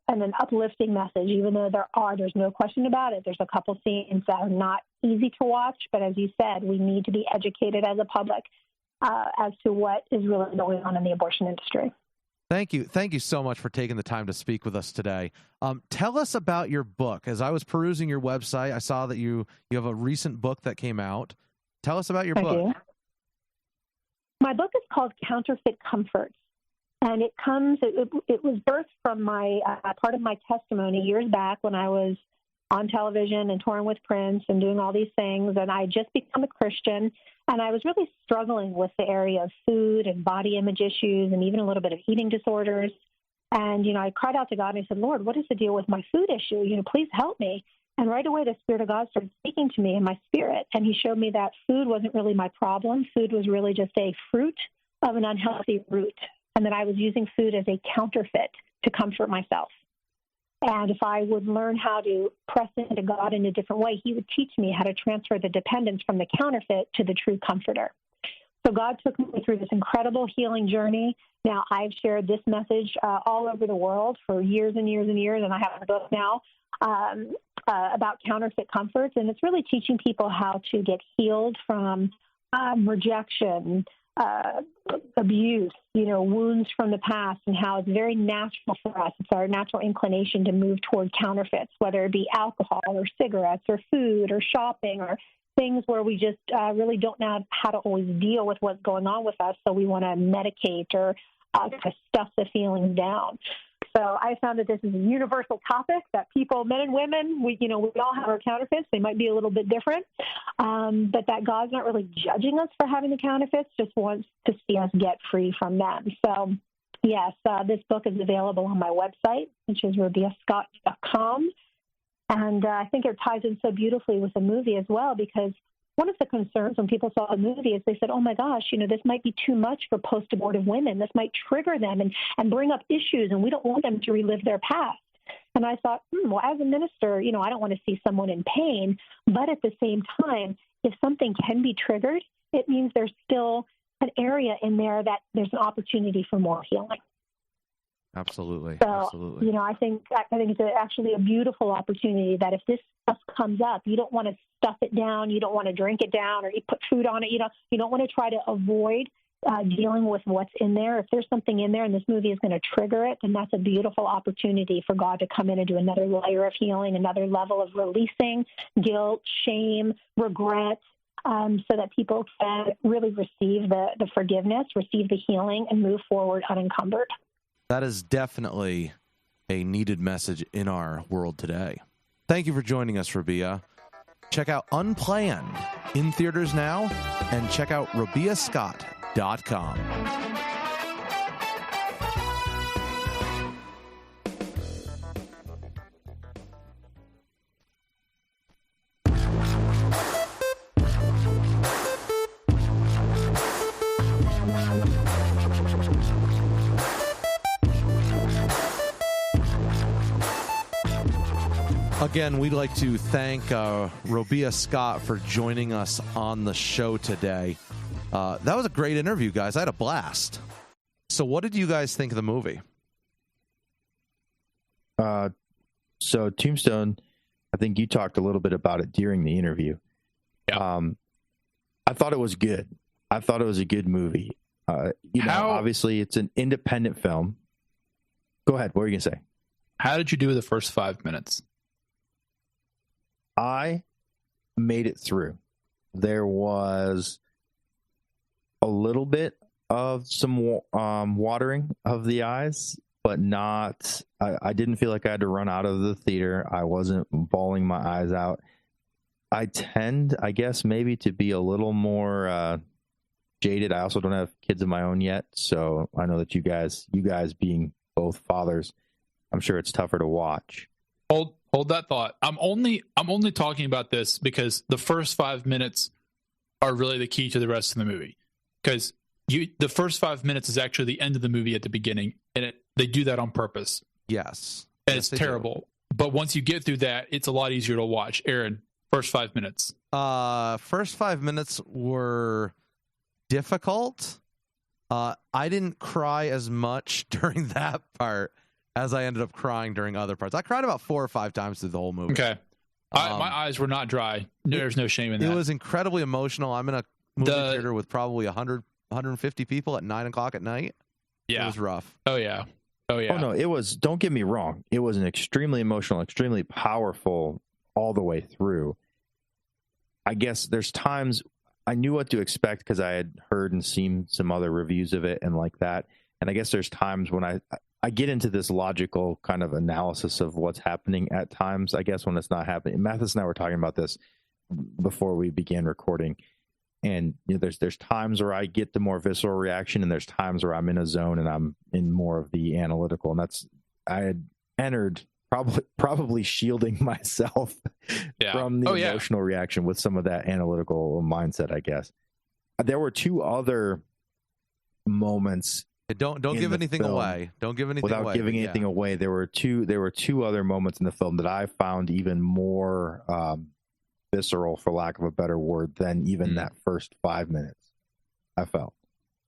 an uplifting message, even though there's no question about it. There's a couple scenes that are not easy to watch, but as you said, we need to be educated as a public as to what is really going on in the abortion industry. Thank you. Thank you so much for taking the time to speak with us today. Tell us about your book. As I was perusing your website, I saw that you have a recent book that came out. Tell us about your book. Do. My book is called Counterfeit Comforts. And it was birthed from my part of my testimony years back when I was on television and touring with Prince and doing all these things. And I had just become a Christian, and I was really struggling with the area of food and body image issues and even a little bit of eating disorders. And, I cried out to God and I said, Lord, what is the deal with my food issue? Please help me. And right away, the Spirit of God started speaking to me in my spirit. And he showed me that food wasn't really my problem. Food was really just a fruit of an unhealthy root. And that I was using food as a counterfeit to comfort myself. And if I would learn how to press into God in a different way, he would teach me how to transfer the dependence from the counterfeit to the true comforter. So God took me through this incredible healing journey. Now, I've shared this message all over the world for years and years and years, and I have a book now about counterfeit comforts. And it's really teaching people how to get healed from rejection, abuse, wounds from the past, and how it's very natural for us. It's our natural inclination to move toward counterfeits, whether it be alcohol or cigarettes or food or shopping or things where we just really don't know how to always deal with what's going on with us. So we want to medicate or to stuff the feelings down. So I found that this is a universal topic that people, men and women, we all have our counterfeits. They might be a little bit different, but that God's not really judging us for having the counterfeits, just wants to see us get free from them. So, yes, this book is available on my website, which is robiascott.com. And I think it ties in so beautifully with the movie as well, because one of the concerns when people saw the movie is they said, oh, my gosh, this might be too much for post-abortive women. This might trigger them and bring up issues, and we don't want them to relive their past. And I thought, well, as a minister, I don't want to see someone in pain. But at the same time, if something can be triggered, it means there's still an area in there that there's an opportunity for more healing. Absolutely. So, Absolutely. I think it's actually a beautiful opportunity that if this stuff comes up, you don't want to stuff it down, you don't want to drink it down, or you put food on it. You don't want to try to avoid dealing with what's in there. If there's something in there and this movie is going to trigger it, then that's a beautiful opportunity for God to come in and do another layer of healing, another level of releasing guilt, shame, regret, so that people can really receive the forgiveness, receive the healing, and move forward unencumbered. That is definitely a needed message in our world today. Thank you for joining us, Robia. Check out Unplanned in theaters now, and check out RobiaScott.com. Again, we'd like to thank Robia Scott for joining us on the show today. That was a great interview, guys. I had a blast. So what did you guys think of the movie? So Tombstone, I think you talked a little bit about it during the interview. Yeah. I thought it was good. I thought it was a good movie. Obviously it's an independent film. Go ahead. What were you going to say? How did you do the first 5 minutes? I made it through. There was a little bit of some watering of the eyes, but not. I didn't feel like I had to run out of the theater. I wasn't bawling my eyes out. I tend, I guess, maybe to be a little more jaded. I also don't have kids of my own yet, so I know that you guys being both fathers, I'm sure it's tougher to watch. Hold that thought. I'm only talking about this because the first 5 minutes are really the key to the rest of the movie. Because the first 5 minutes is actually the end of the movie at the beginning, and they do that on purpose. Yes. And it's terrible. But once you get through that, it's a lot easier to watch. Aaron, first 5 minutes. First 5 minutes were difficult. I didn't cry as much during that part as I ended up crying during other parts. I cried about 4 or 5 times through the whole movie. Okay. My eyes were not dry. There's no shame in that. It was incredibly emotional. I'm in a movie theater with probably 100, 150 people at 9 o'clock at night. Yeah. It was rough. Oh, yeah. Oh, no, it was, don't get me wrong. It was an extremely emotional, extremely powerful all the way through. I guess there's times I knew what to expect because I had heard and seen some other reviews of it and like that. And I guess there's times when I get into this logical kind of analysis of what's happening at times, I guess, when it's not happening. Mathis and I were talking about this before we began recording. And there's times where I get the more visceral reaction, and there's times where I'm in a zone and I'm in more of the analytical. And I had entered probably shielding myself from the emotional reaction with some of that analytical mindset, I guess. There were 2 other moments. Don't give anything away. Don't give anything without away. Giving anything away. There were two other moments in the film that I found even more visceral, for lack of a better word, than even that first 5 minutes. I felt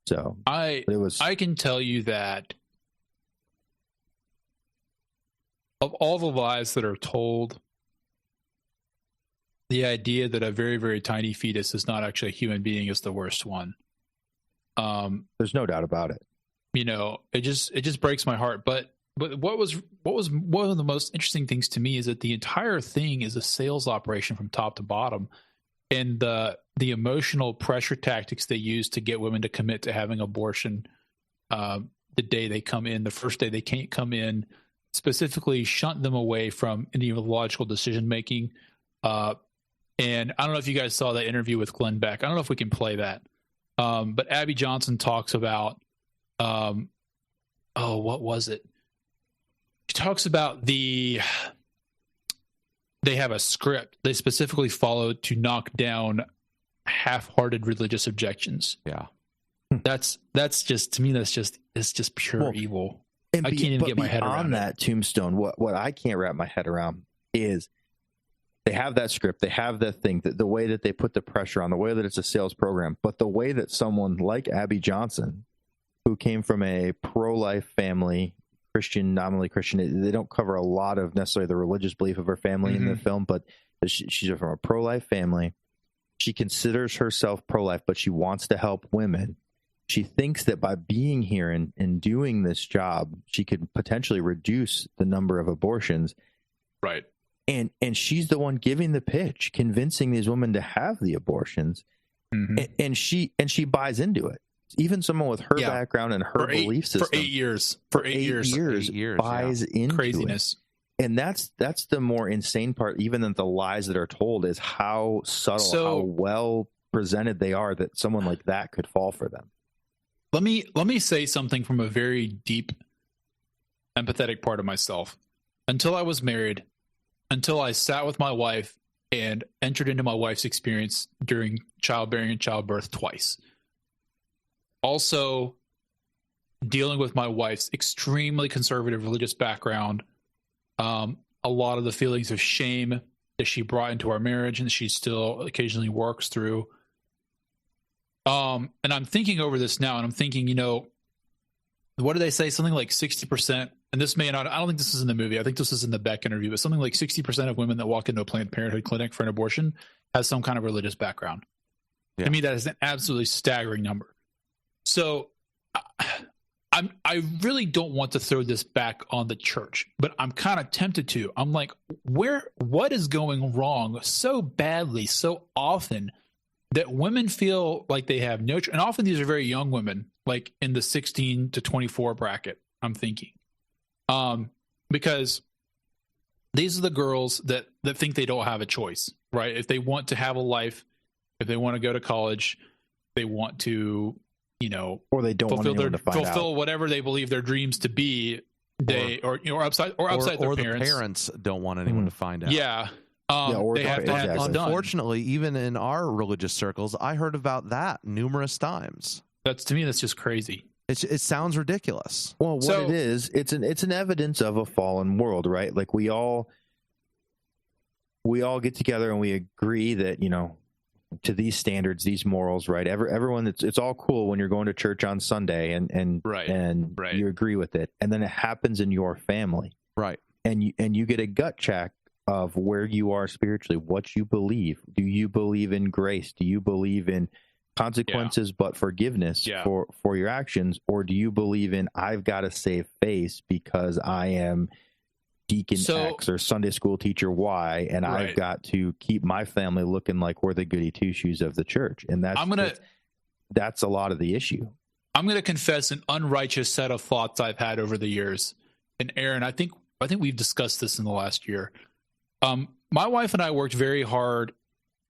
so. I can tell you that of all the lies that are told, the idea that a very, very tiny fetus is not actually a human being is the worst one. There's no doubt about it. It just breaks my heart. But what was one of the most interesting things to me is that the entire thing is a sales operation from top to bottom, and the emotional pressure tactics they use to get women to commit to having abortion the day they come in, the first day they can't come in, specifically shunt them away from any logical decision making. And I don't know if you guys saw that interview with Glenn Beck. I don't know if we can play that. But Abby Johnson talks about, what was it? She talks about they have a script they specifically followed to knock down half-hearted religious objections. Yeah. That's just, to me, it's just pure evil. And I can't even get my head around that Tombstone. What I can't wrap my head around is they have that script, they have that thing, the way that they put the pressure on, the way that it's a sales program, but the way that someone like Abby Johnson, who came from a pro-life family, Christian, nominally Christian, they don't cover a lot of necessarily the religious belief of her family in the film, but she's from a pro-life family. She considers herself pro-life, but she wants to help women. She thinks that by being here and doing this job, she could potentially reduce the number of abortions. Right. And she's the one giving the pitch, convincing these women to have the abortions. And she buys into it. Even someone with her background and her belief system for 8 years. For 8 years buys into craziness. It. And that's the more insane part, even than the lies that are told, is how subtle, how well presented they are that someone like that could fall for them. Let me say something from a very deep, empathetic part of myself. Until I was married, until I sat with my wife and entered into my wife's experience during childbearing and childbirth twice. Also, dealing with my wife's extremely conservative religious background, a lot of the feelings of shame that she brought into our marriage and she still occasionally works through. And I'm thinking over this now, and I'm thinking, what do they say? Something like 60%, and this may not, I don't think this is in the movie. I think this is in the Beck interview, but something like 60% of women that walk into a Planned Parenthood clinic for an abortion has some kind of religious background. Yeah. To me, that is an absolutely staggering number. So I really don't want to throw this back on the church, but I'm kind of tempted to. I'm like, what is going wrong so badly, so often, that women feel like they have no, and often these are very young women, like in the 16 to 24 bracket, I'm thinking. Because these are the girls that think they don't have a choice, right? If they want to have a life, if they want to go to college, they want to, or they don't fulfill whatever they believe their dreams to be, upside their parents. The parents don't want anyone to find out. Yeah. They have to have this done. Unfortunately, even in our religious circles, I heard about that numerous times. To me, that's just crazy. It sounds ridiculous. Well, it is, it's an evidence of a fallen world, right? Like we all get together and we agree that, to these standards, these morals, right? Everyone, it's all cool when you're going to church on Sunday and you agree with it, and then it happens in your family, right? And you get a gut check of where you are spiritually, what you believe. Do you believe in grace? Do you believe in consequences but forgiveness for your actions? Or do you believe in, I've got to save face because I am Deacon X or Sunday school teacher Y, and I've got to keep my family looking like we're the goody two-shoes of the church? And that's a lot of the issue. I'm going to confess an unrighteous set of thoughts I've had over the years. And Aaron, I think we've discussed this in the last year. My wife and I worked very hard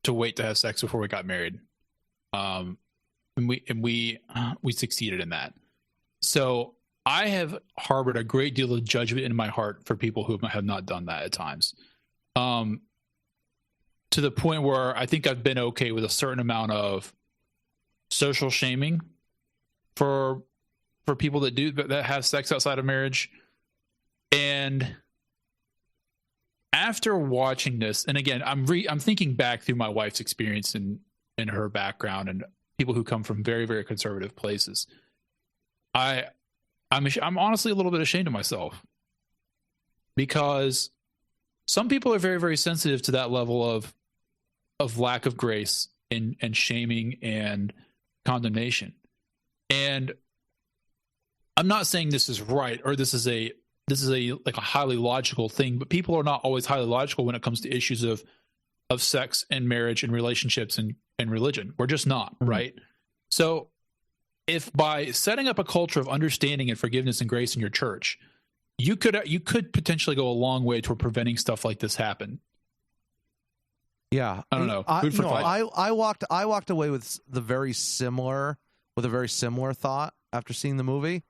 to wait to have sex before we got married. And we succeeded in that. So I have harbored a great deal of judgment in my heart for people who have not done that at times. To the point where I think I've been okay with a certain amount of social shaming for people that have sex outside of marriage. And after watching this, and again, I'm thinking back through my wife's experience and her background and people who come from very, very conservative places. I'm honestly a little bit ashamed of myself, because some people are very, very sensitive to that level of lack of grace and shaming and condemnation. And I'm not saying this is right or this is a highly logical thing, but people are not always highly logical when it comes to issues of sex and marriage and relationships and religion. We're just not, right? So if by setting up a culture of understanding and forgiveness and grace in your church, you could potentially go a long way toward preventing stuff like this happen. Yeah, I don't know. I walked away with a very similar thought after seeing the movie.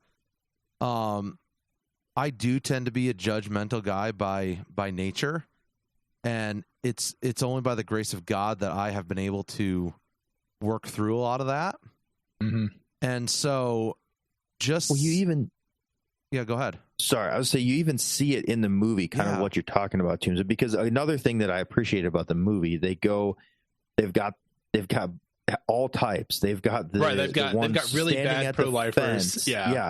I do tend to be a judgmental guy by nature, and it's only by the grace of God that I have been able to work through a lot of that. Mm-hmm. And so just... Well, you even... Yeah, go ahead. Sorry, I would say you even see it in the movie, kind of what you're talking about, Tombstone. Because another thing that I appreciate about the movie, they've got all types. They've got they've got really bad pro-lifers,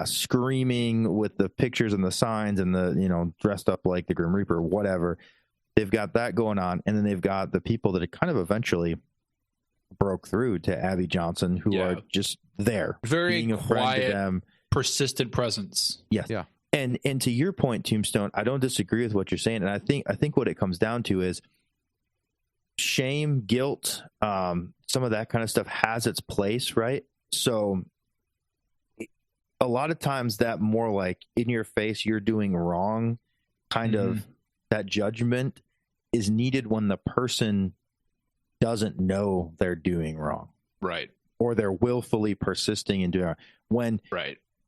screaming with the pictures and the signs and the dressed up like the Grim Reaper, whatever. They've got that going on, and then they've got the people that kind of eventually broke through to Abby Johnson, who are just there, very being a friend quiet, to them. Persistent presence. Yes. Yeah. And to your point, Tombstone, I don't disagree with what you're saying, and I think what it comes down to is shame, guilt, some of that kind of stuff has its place, right? So a lot of times that more like in your face, you're doing wrong, kind of that judgment is needed when the person doesn't know they're doing wrong, right? Or they're willfully persisting in doing wrong.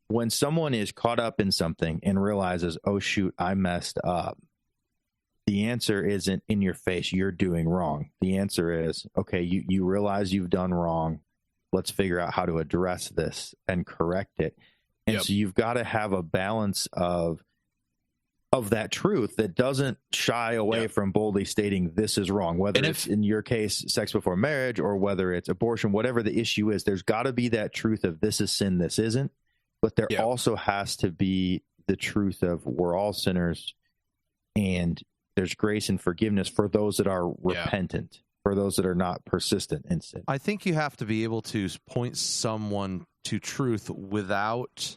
When someone is caught up in something and realizes, oh, shoot, I messed up, the answer isn't in your face, you're doing wrong. The answer is, okay, you realize you've done wrong. Let's figure out how to address this and correct it. And so you've got to have a balance of that truth that doesn't shy away from boldly stating this is wrong, whether it's in your case, sex before marriage, or whether it's abortion, whatever the issue is, there's got to be that truth of this is sin, this isn't. But there also has to be the truth of we're all sinners, and there's grace and forgiveness for those that are repentant, for those that are not persistent in sin. I think you have to be able to point someone to truth without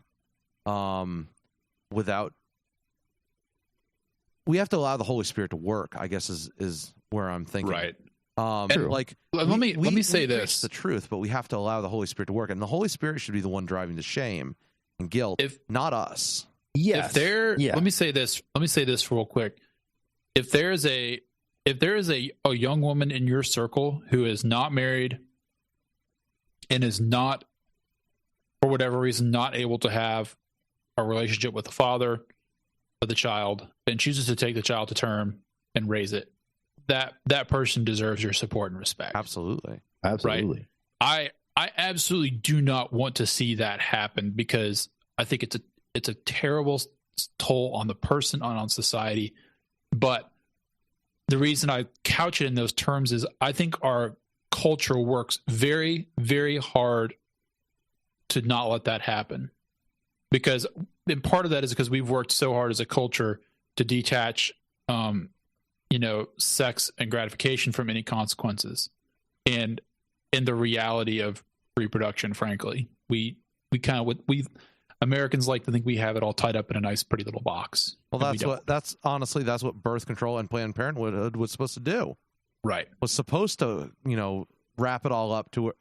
we have to allow the Holy Spirit to work, I guess is where I'm thinking. Right. And like let me say this: the truth, but we have to allow the Holy Spirit to work, and the Holy Spirit should be the one driving the shame and guilt, not us. Yes. Let me say this. Let me say this real quick. If there is a young woman in your circle who is not married and is not, for whatever reason, not able to have a relationship with the father of the child and chooses to take the child to term and raise it, that person deserves your support and respect. Absolutely. Absolutely. Right? I absolutely do not want to see that happen, because I think it's a terrible toll on the person, on society. But the reason I couch it in those terms is I think our culture works very, very hard to not let that happen. And part of that is because we've worked so hard as a culture to detach, sex and gratification from any consequences, and in the reality of reproduction. Frankly, we Americans like to think we have it all tied up in a nice, pretty little box. Well, that's what birth control and Planned Parenthood was supposed to do. Right. Was supposed to, wrap it all up to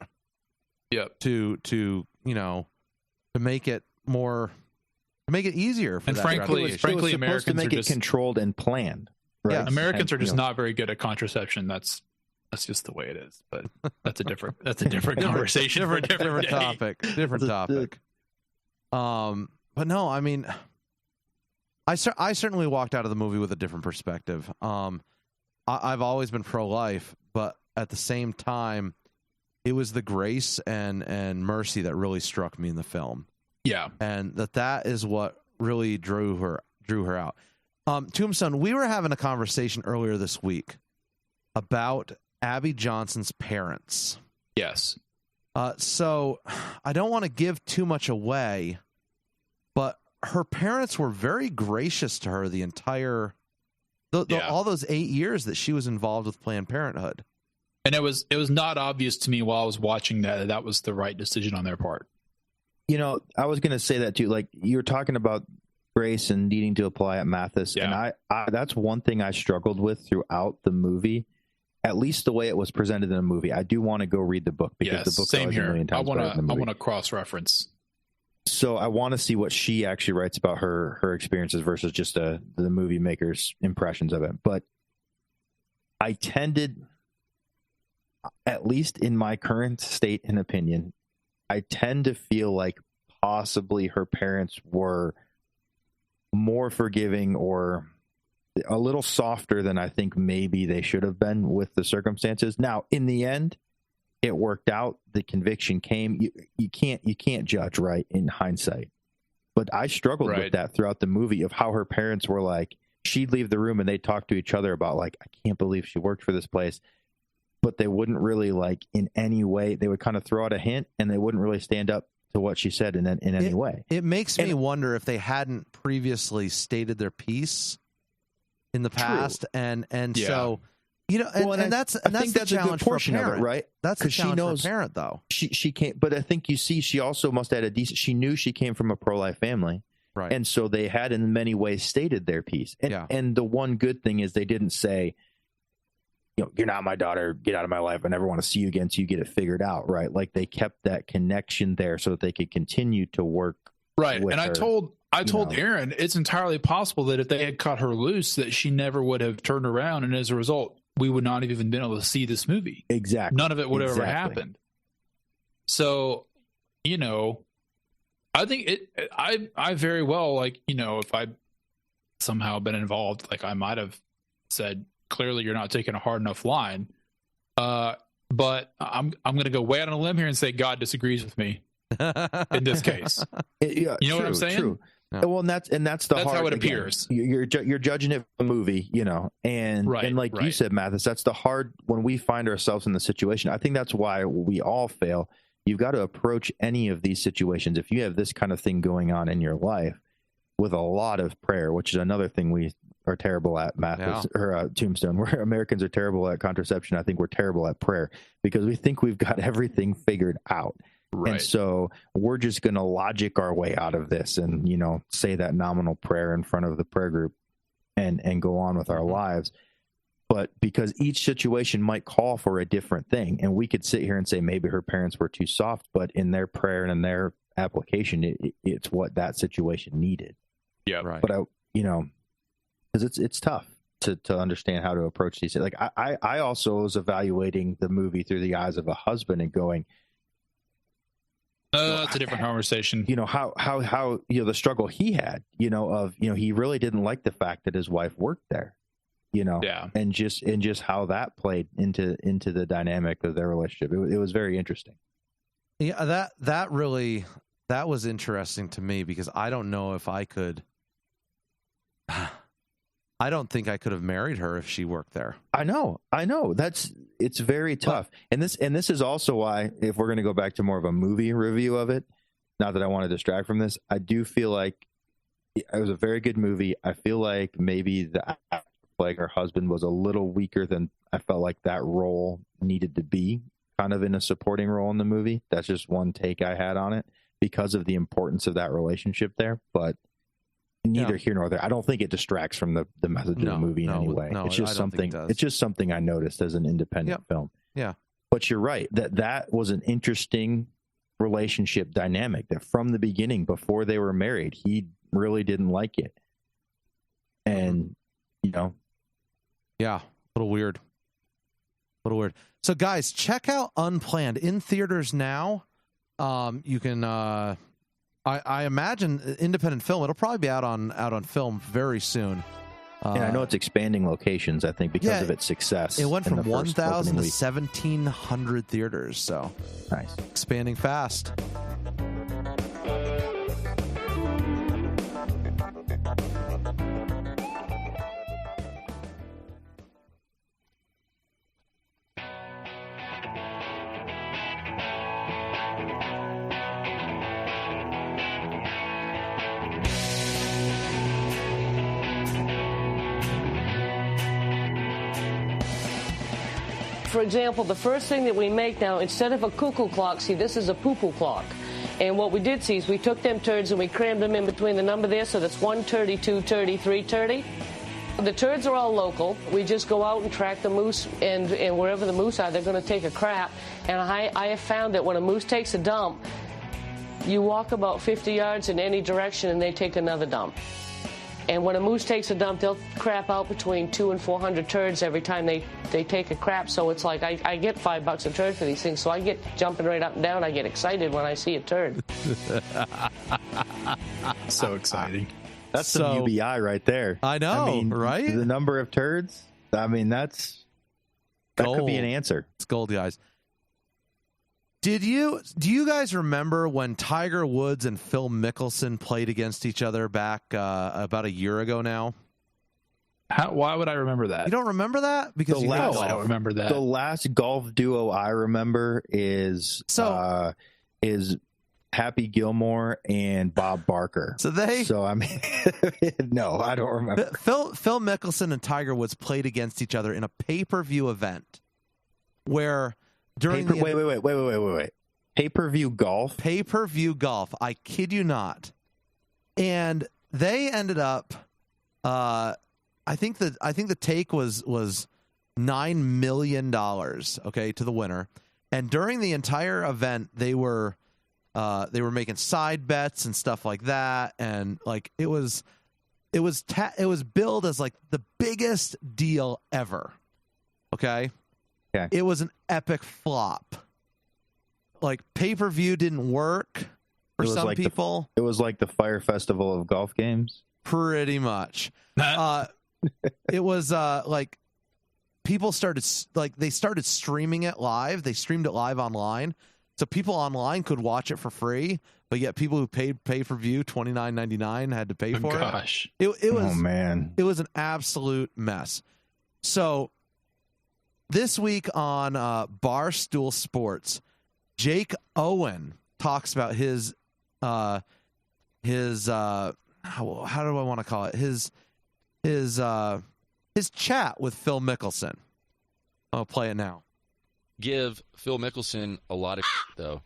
make it more, to make it easier for and that. Frankly, Americans to make it controlled and planned. Right? Yeah, Americans are just not very good at contraception. That's just the way it is. But that's a different conversation for a different topic. Different topic. But no, I mean, I certainly walked out of the movie with a different perspective. I've always been pro-life, but at the same time, it was the grace and mercy that really struck me in the film. Yeah, and that is what really drew her out. Tombstone, we were having a conversation earlier this week about Abby Johnson's parents. Yes. So I don't want to give too much away, but her parents were very gracious to her the entire, all those 8 years that she was involved with Planned Parenthood. And it was not obvious to me while I was watching that was the right decision on their part. I was going to say that too. Like, you were talking about grace and needing to apply at Mathis. And I that's one thing I struggled with throughout the movie. At least the way it was presented in the movie. I do want to go read the book, because the book same is here. a million times better than the movie. I want to cross-reference. So I want to see what she actually writes about her experiences versus just the movie maker's impressions of it. But I tended, at least in my current state and opinion, I tend to feel like possibly her parents were more forgiving or a little softer than I think maybe they should have been with the circumstances. Now, in the end, it worked out. The conviction came. You can't judge, right, in hindsight. But I struggled with that throughout the movie of how her parents were like, she'd leave the room and they'd talk to each other about like, I can't believe she worked for this place. But they wouldn't really like in any way, they would kind of throw out a hint and they wouldn't really stand up to what she said in any way. It makes me wonder if they hadn't previously stated their piece in the past. And so, you know, and that's the challenge for a parent, right? That's the challenge for a parent, though. She can't, but I think you see, she also must have had a decent, she knew she came from a pro-life family. Right. And so they had in many ways stated their piece. And the one good thing is they didn't say, you know, you're not my daughter, get out of my life. I never want to see you again until you get it figured out. Right. Like they kept that connection there so that they could continue to work. Right. And her, I told Aaron, it's entirely possible that if they had cut her loose, that she never would have turned around. And as a result, we would not have even been able to see this movie. Exactly. None of it would have ever happened. So, you know, I think I very well, like, you know, if I somehow been involved, like I might have said, clearly you're not taking a hard enough line. But I'm going to go way out on a limb here and say God disagrees with me in this case. You know what I'm saying? True. Yeah. Well, that's hard, how it again, appears. You're judging it from a movie, you know, and like you said, Mathis, that's the hard when we find ourselves in the situation. I think that's why we all fail. You've got to approach any of these situations if you have this kind of thing going on in your life with a lot of prayer, which is another thing we are terrible at, Mathis or Tombstone. Where Americans are terrible at contraception, I think we're terrible at prayer because we think we've got everything figured out. Right. And so we're just going to logic our way out of this and, you know, say that nominal prayer in front of the prayer group and go on with our lives. But because each situation might call for a different thing, and we could sit here and say maybe her parents were too soft, but in their prayer and in their application, it's what that situation needed. Yeah, right. But you know, because it's tough to understand how to approach these. Like I also was evaluating the movie through the eyes of a husband and going, that's a different conversation. You know, how you know the struggle he had. You know, of you know he really didn't like the fact that his wife worked there. You know, and just how that played into the dynamic of their relationship. It was very interesting. Yeah, that was interesting to me because I don't know if I could. I don't think I could have married her if she worked there. I know. It's very tough. And this is also why, if we're going to go back to more of a movie review of it, not that I want to distract from this, I do feel like it was a very good movie. I feel like maybe like her husband was a little weaker than I felt like that role needed to be, kind of in a supporting role in the movie. That's just one take I had on it because of the importance of that relationship there. But neither here nor there. I don't think it distracts from the message of the movie in any way. It's just something. It's just something I noticed as an independent film. Yeah. But you're right that was an interesting relationship dynamic. That from the beginning, before they were married, he really didn't like it, and you know. Yeah, a little weird. So, guys, check out Unplanned in theaters now. You can, I imagine, independent film. It'll probably be out on film very soon. And I know it's expanding locations. I think because of its success. It went from 1,000 to 1,700 theaters. So nice, expanding fast. For example, the first thing that we make now, instead of a cuckoo clock, see, this is a poo-poo clock. And what we did see is we took them turds and we crammed them in between the number there, so that's 130, 230, 330. The turds are all local. We just go out and track the moose, and wherever the moose are, they're going to take a crap. And I have found that when a moose takes a dump, you walk about 50 yards in any direction and they take another dump. And when a moose takes a dump, they'll crap out between 200 and 400 turds every time they take a crap. So it's like I get $5 a turd for these things. So I get jumping right up and down. I get excited when I see a turd. So exciting. That's some UBI right there. I know, right? The number of turds. I mean, that could be an answer. It's gold, guys. Do you guys remember when Tiger Woods and Phil Mickelson played against each other back about a year ago now? Why would I remember that? You don't remember that? Because I don't remember that. The last golf duo I remember is Happy Gilmore and Bob Barker. So I mean, no, I don't remember. Phil Mickelson and Tiger Woods played against each other in a pay-per-view event where during wait. Pay-per-view golf? Pay-per-view golf. I kid you not. And they ended up I think the take was $9 million, okay, to the winner. And during the entire event, they were making side bets and stuff like that, and like it was billed as like the biggest deal ever. Okay? Okay. It was an epic flop. Like pay-per-view didn't work for some people. It was like the Fire Festival of golf games. Pretty much. It was like people started streaming it live. They streamed it live online, so people online could watch it for free. But yet people who paid pay-per-view $29.99 had to pay for it. Gosh, it was, oh man, it was an absolute mess. So this week on Barstool Sports, Jake Owen talks about his how do I want to call it, his chat with Phil Mickelson. I'll play it now. Give Phil Mickelson a lot of though.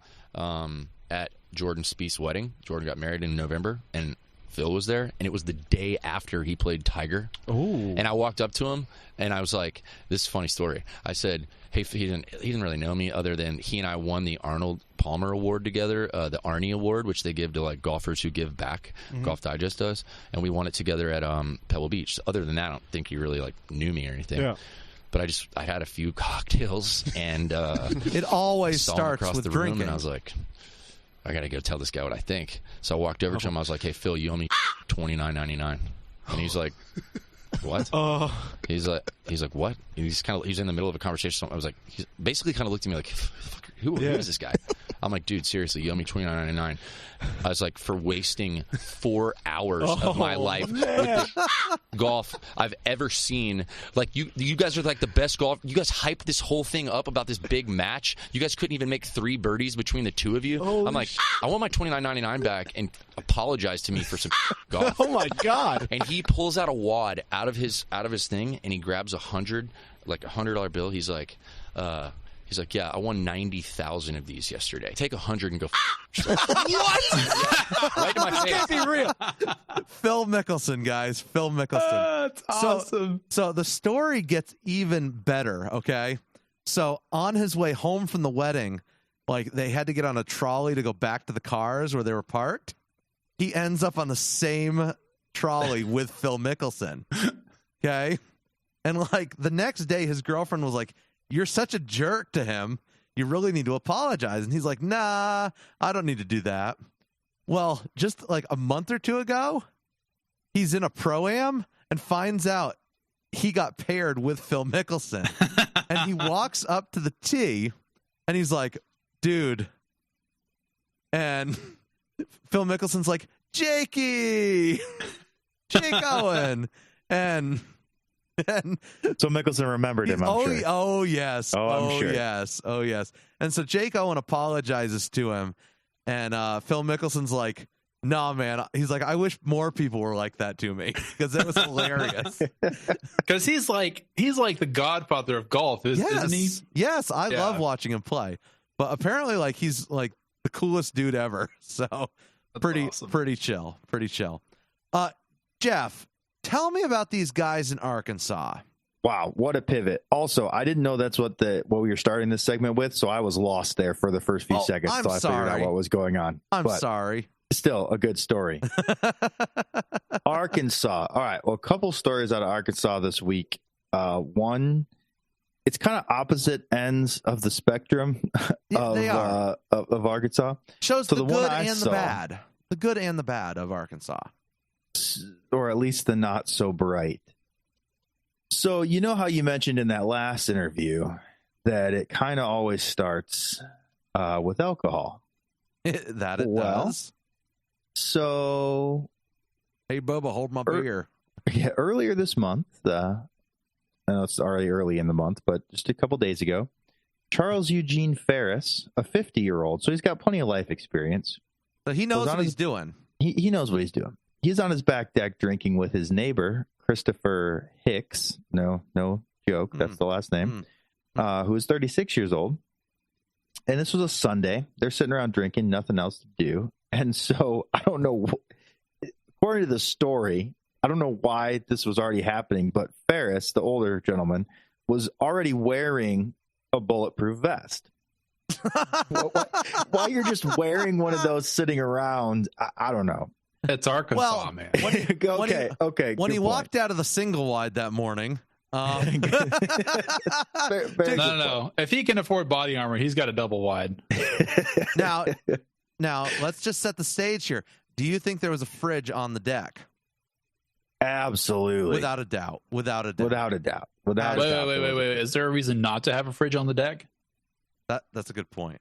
At Jordan Spieth's wedding, Jordan got married in November, and Phil was there, and it was the day after he played Tiger. Oh! And I walked up to him, and I was like, "This is a funny story." I said, "Hey," he didn't really know me, other than he and I won the Arnold Palmer Award together, the Arnie Award, which they give to like golfers who give back. Mm-hmm. Golf Digest does, and we won it together at Pebble Beach. So other than that, I don't think he really like knew me or anything. Yeah. But I had a few cocktails, and it always saw him starts across with the room, drinking. and I was like, I got to go tell this guy what I think. So I walked over to him. I was like, "Hey, Phil, you owe me $29.99." And he's like, "What?" He's like, "What?" And he's in the middle of a conversation. I was like, he basically kind of looked at me like, who is this guy? I'm like, "Dude, seriously, you owe me $29.99." I was like, for wasting 4 hours of my life with the golf I've ever seen. Like, you guys are like the best golf. You guys hyped this whole thing up about this big match. You guys couldn't even make 3 birdies between the two of you. I'm like, I want my $29.99 back, and apologize to me for some golf. Oh my God! And he pulls out a wad out of his thing, and he grabs $100 bill. He's like, "Yeah, I won 90,000 of these yesterday. Take 100 and go." What? Yeah, right in my face. Can't be real. Phil Mickelson, guys. Phil Mickelson. That's awesome. So the story gets even better. Okay. So on his way home from the wedding, like they had to get on a trolley to go back to the cars where they were parked. He ends up on the same trolley with Phil Mickelson. Okay. And like the next day, his girlfriend was like, "You're such a jerk to him. You really need to apologize." And he's like, "Nah, I don't need to do that." Well, just like a month or two ago, he's in a pro-am and finds out he got paired with Phil Mickelson. And he walks up to the tee and he's like, "Dude." And Phil Mickelson's like, "Jakey, Jake Owen." And so Mickelson remembered him, I'm sure. Oh, yes. I'm sure. Yes. Oh, yes. And so Jake Owen apologizes to him. And Phil Mickelson's like, "Nah, man." He's like, "I wish more people were like that to me," because it was hilarious. Because he's like the godfather of golf, isn't he? Yes, I love watching him play. But apparently, like, he's like the coolest dude ever. So That's awesome. pretty chill. Jeff, tell me about these guys in Arkansas. Wow, what a pivot. Also, I didn't know that's what we were starting this segment with, so I was lost there for the first few seconds until I figured out what was going on. I'm sorry. Still a good story. Arkansas. All right, well, a couple stories out of Arkansas this week. One, it's kind of opposite ends of the spectrum of Arkansas. Shows so the one good I and saw, the bad. The good and the bad of Arkansas. Or at least the not so bright. So you know how you mentioned in that last interview that it kind of always starts with alcohol. That it does. So, hey, Bubba, hold my beer. Yeah, earlier this month, I know it's already early in the month, but just a couple days ago, Charles Eugene Ferris, a 50-year-old, so he's got plenty of life experience. So he knows what he's doing. He knows what he's doing. He's on his back deck drinking with his neighbor, Christopher Hicks. No joke. That's the last name. Who is 36 years old. And this was a Sunday. They're sitting around drinking, nothing else to do. And so I don't know. According to the story, I don't know why this was already happening, but Ferris, the older gentleman, was already wearing a bulletproof vest. Why you're just wearing one of those sitting around, I don't know. It's Arkansas, man. When he walked out of the single wide that morning. No. If he can afford body armor, he's got a double wide. Now, let's just set the stage here. Do you think there was a fridge on the deck? Absolutely. Without a doubt. Wait. Is there a reason not to have a fridge on the deck? That's a good point.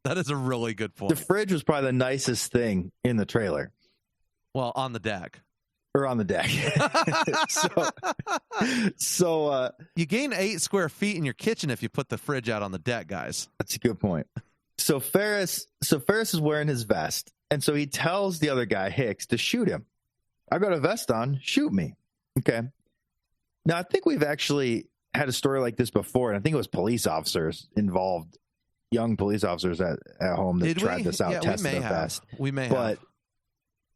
That is a really good point. The fridge was probably the nicest thing in the trailer. Well, on the deck. Or on the deck. so you gain 8 square feet in your kitchen if you put the fridge out on the deck, guys. That's a good point. So Ferris is wearing his vest, and so he tells the other guy, Hicks, to shoot him. I got a vest on, shoot me. Okay. Now I think we've actually had a story like this before, and I think it was police officers involved, young police officers at home that tried this out, tested the vest. We may have. But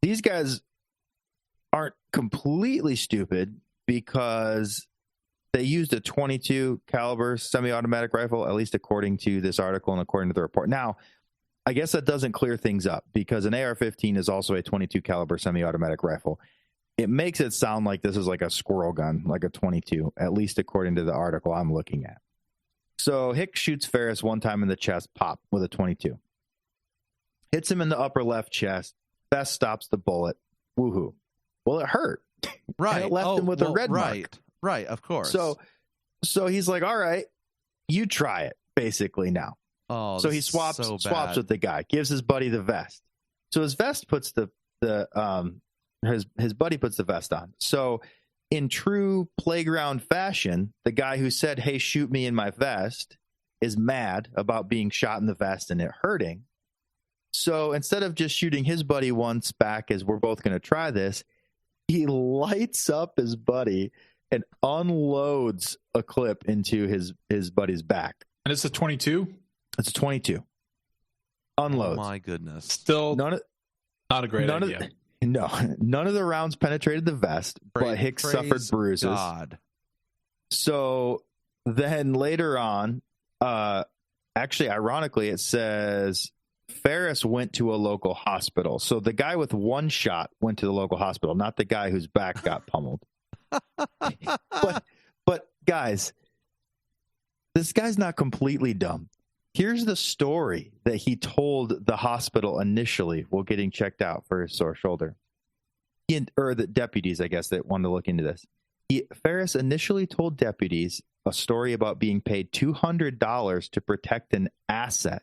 these guys aren't completely stupid because they used a .22 caliber semi-automatic rifle, at least according to this article and according to the report. Now, I guess that doesn't clear things up because an AR-15 is also a .22 caliber semi-automatic rifle. It makes it sound like this is like a squirrel gun, like a .22, at least according to the article I'm looking at. So Hicks shoots Ferris one time in the chest, pop, with a .22. Hits him in the upper left chest. Vest stops the bullet. Woohoo. Well, it hurt. Right. And it left him with a red mark. Right, of course. So he's like, all right, you try it, basically now. Oh, so he swaps with the guy, gives his buddy the vest. So his vest puts his buddy puts the vest on. So in true playground fashion, the guy who said, hey, shoot me in my vest is mad about being shot in the vest and it hurting. So instead of just shooting his buddy once back as we're both going to try this, he lights up his buddy and unloads a clip into his buddy's back. And it's a .22? It's a .22. Unloads. Oh my goodness. Still not a great idea. None of the rounds penetrated the vest, but Hicks suffered bruises. God. So then later on, actually, ironically, it says Ferris went to a local hospital. So the guy with one shot went to the local hospital, not the guy whose back got pummeled. But guys, this guy's not completely dumb. Here's the story that he told the hospital initially while getting checked out for his sore shoulder. Or the deputies, I guess, that wanted to look into this. Ferris initially told deputies a story about being paid $200 to protect an asset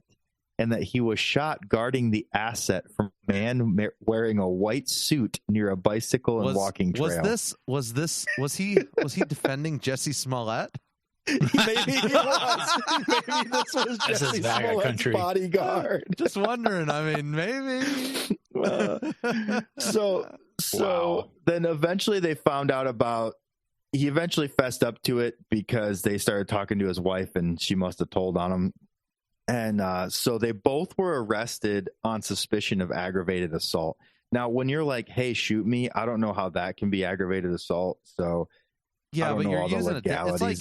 and that he was shot guarding the asset from a man wearing a white suit near a bicycle and walking trail. Was he defending Jesse Smollett? Maybe he was. Maybe this was Jesse Smollett's bodyguard. Just wondering. I mean, maybe. So then eventually they found out about. He eventually fessed up to it because they started talking to his wife, and she must have told on him. And so they both were arrested on suspicion of aggravated assault. Now, when you're like, "Hey, shoot me," I don't know how that can be aggravated assault. So. Yeah, but you're using it.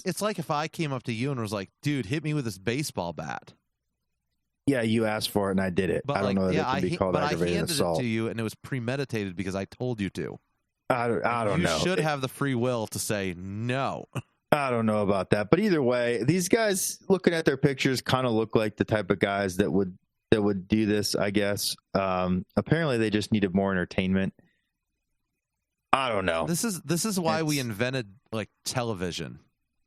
It's like if I came up to you and was like, "Dude, hit me with this baseball bat." Yeah, you asked for it and I did it. But I don't know that it can be called aggravated assault. I handed it to you and it was premeditated because I told you to. I don't know. You should have the free will to say no. I don't know about that, but either way, these guys looking at their pictures kind of look like the type of guys that would do this. I guess. Apparently, they just needed more entertainment. I don't know. This is why we invented like television,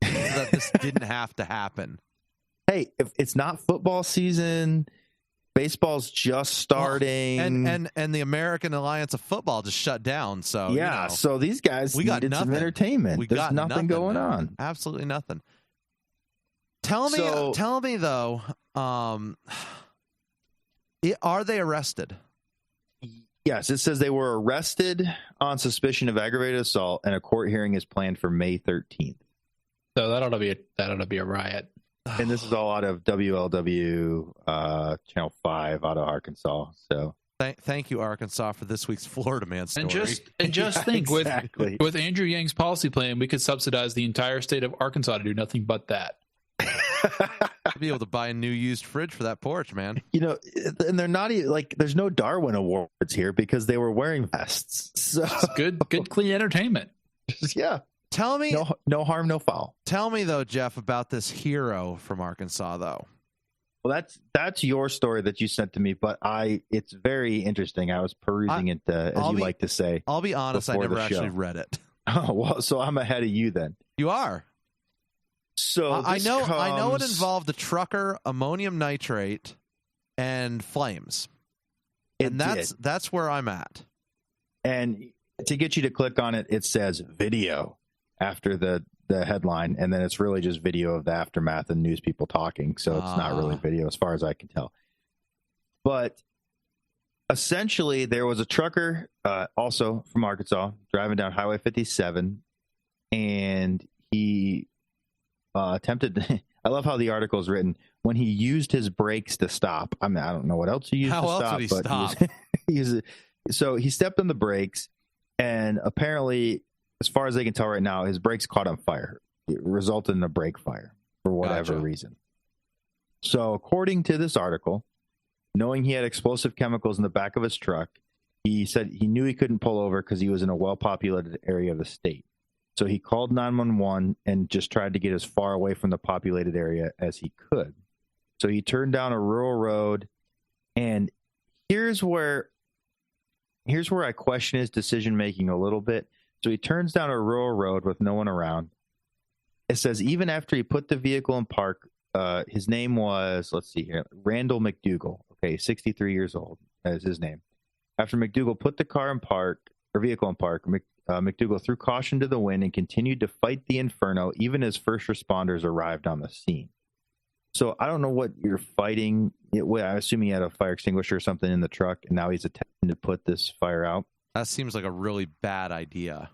so that this didn't have to happen. hey, if it's not football season, baseball's just starting, well, and the American Alliance of Football just shut down. So yeah, so these guys needed some entertainment. There's nothing going on. Absolutely nothing. Tell me though, are they arrested? Yes, it says they were arrested on suspicion of aggravated assault, and a court hearing is planned for May 13th. So that ought to be a riot. And this is all out of WLW Channel 5 out of Arkansas. So thank you, Arkansas, for this week's Florida man story. And just think, exactly. with Andrew Yang's policy plan, we could subsidize the entire state of Arkansas to do nothing but that. I'll be able to buy a new used fridge for that porch, man. And they're not even like, there's no Darwin Awards here because they were wearing vests. So it's good, clean entertainment. Yeah. Tell me, no harm, no foul. Tell me though, Jeff, about this hero from Arkansas, though. Well, that's your story that you sent to me, but it's very interesting. I was perusing it, as you like to say. I'll be honest, I never actually read it. Oh well, so I'm ahead of you then. You are. So I know it involved a trucker, ammonium nitrate, and flames. That's where I'm at. And to get you to click on it, it says video after the headline, and then it's really just video of the aftermath and news people talking. So it's not really video as far as I can tell. But essentially, there was a trucker, also from Arkansas, driving down Highway 57, and he attempted. I love how the article is written. When he used his brakes to stop. I mean, I don't know what else he used to stop. How else would he stop? So he stepped on the brakes, and apparently, as far as they can tell right now, his brakes caught on fire. It resulted in a brake fire for whatever reason. So according to this article, knowing he had explosive chemicals in the back of his truck, he said he knew he couldn't pull over because he was in a well-populated area of the state. So he called 911 and just tried to get as far away from the populated area as he could. So he turned down a rural road, and here's where I question his decision-making a little bit. So he turns down a rural road with no one around. It says even after he put the vehicle in park, his name was, let's see here, Randall McDougal. Okay, 63 years old is his name. After McDougal put the vehicle in park, McDougal threw caution to the wind and continued to fight the inferno even as first responders arrived on the scene. So I don't know what you're fighting. I assume he had a fire extinguisher or something in the truck, and now he's attempting to put this fire out. That seems like a really bad idea.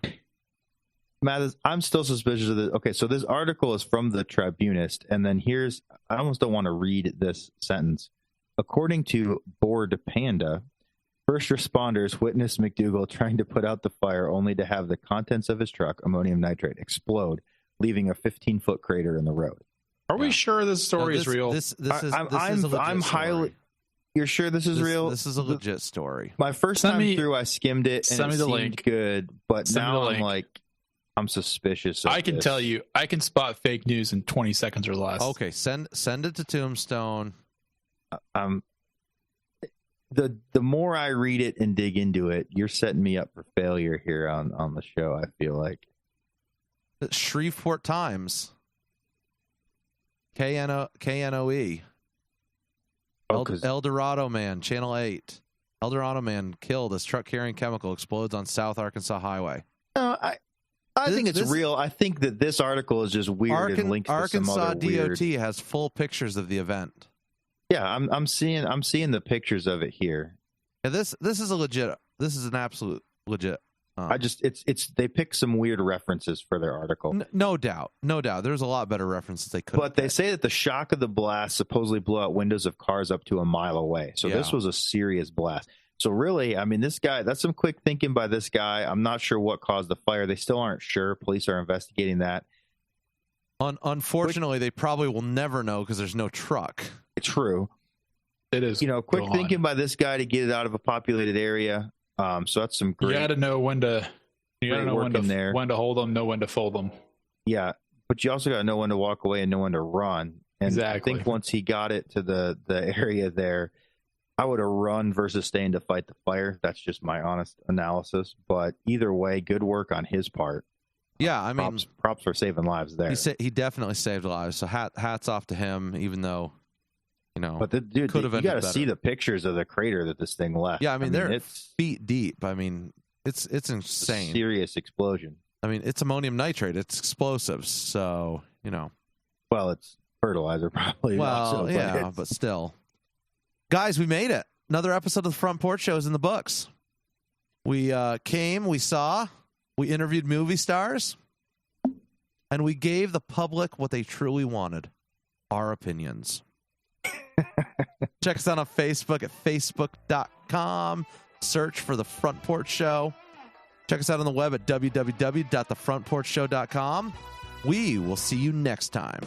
Matt, I'm still suspicious of this. Okay, so this article is from the Tribunist, and then I almost don't want to read this sentence. According to Board Panda, first responders witnessed McDougal trying to put out the fire only to have the contents of his truck, ammonium nitrate, explode, leaving a 15-foot crater in the road. Are we sure this story is real? I'm highly. You're sure this is real? This is a legit story. My first time through, I skimmed it and it seemed good, but now I'm suspicious. I can tell you, I can spot fake news in 20 seconds or less. Okay, send it to Tombstone. The more I read it and dig into it, you're setting me up for failure here on the show. I feel like Shreveport Times, KNOE. El Dorado man, Channel 8. El Dorado man killed as truck carrying chemical explodes on South Arkansas Highway. I think it's real. I think that this article is just weird and linked to some other weird. Arkansas DOT has full pictures of the event. Yeah, I'm seeing the pictures of it here. Yeah, this is a legit. This is an absolute legit. They pick some weird references for their article. No doubt. There's a lot better references they could. But they say that the shock of the blast supposedly blew out windows of cars up to a mile away. So this was a serious blast. So really, I mean, this guy, that's some quick thinking by this guy. I'm not sure what caused the fire. They still aren't sure. Police are investigating that. Unfortunately, they probably will never know because there's no truck. True. It is. Quick thinking by this guy to get it out of a populated area. So that's some great. You got to know when to when to hold them, know when to fold them. Yeah, but you also got to know when to walk away and know when to run. And exactly. I think once he got it to the area there, I would have run versus staying to fight the fire. That's just my honest analysis. But either way, good work on his part. Yeah, I mean, props for saving lives there. He definitely saved lives. So hats off to him, even though, But dude, you got to see the pictures of the crater that this thing left. Yeah, I mean they're feet deep. I mean, it's insane. A serious explosion. I mean, it's ammonium nitrate. It's explosives. So Well, it's fertilizer probably. Well, yeah, but still, guys, we made it. Another episode of the Front Porch Show is in the books. We came, we saw, we interviewed movie stars, and we gave the public what they truly wanted: our opinions. Check us out on Facebook at facebook.com. Search for The Front Porch Show. Check us out on the web at www.thefrontporchshow.com. We will see you next time.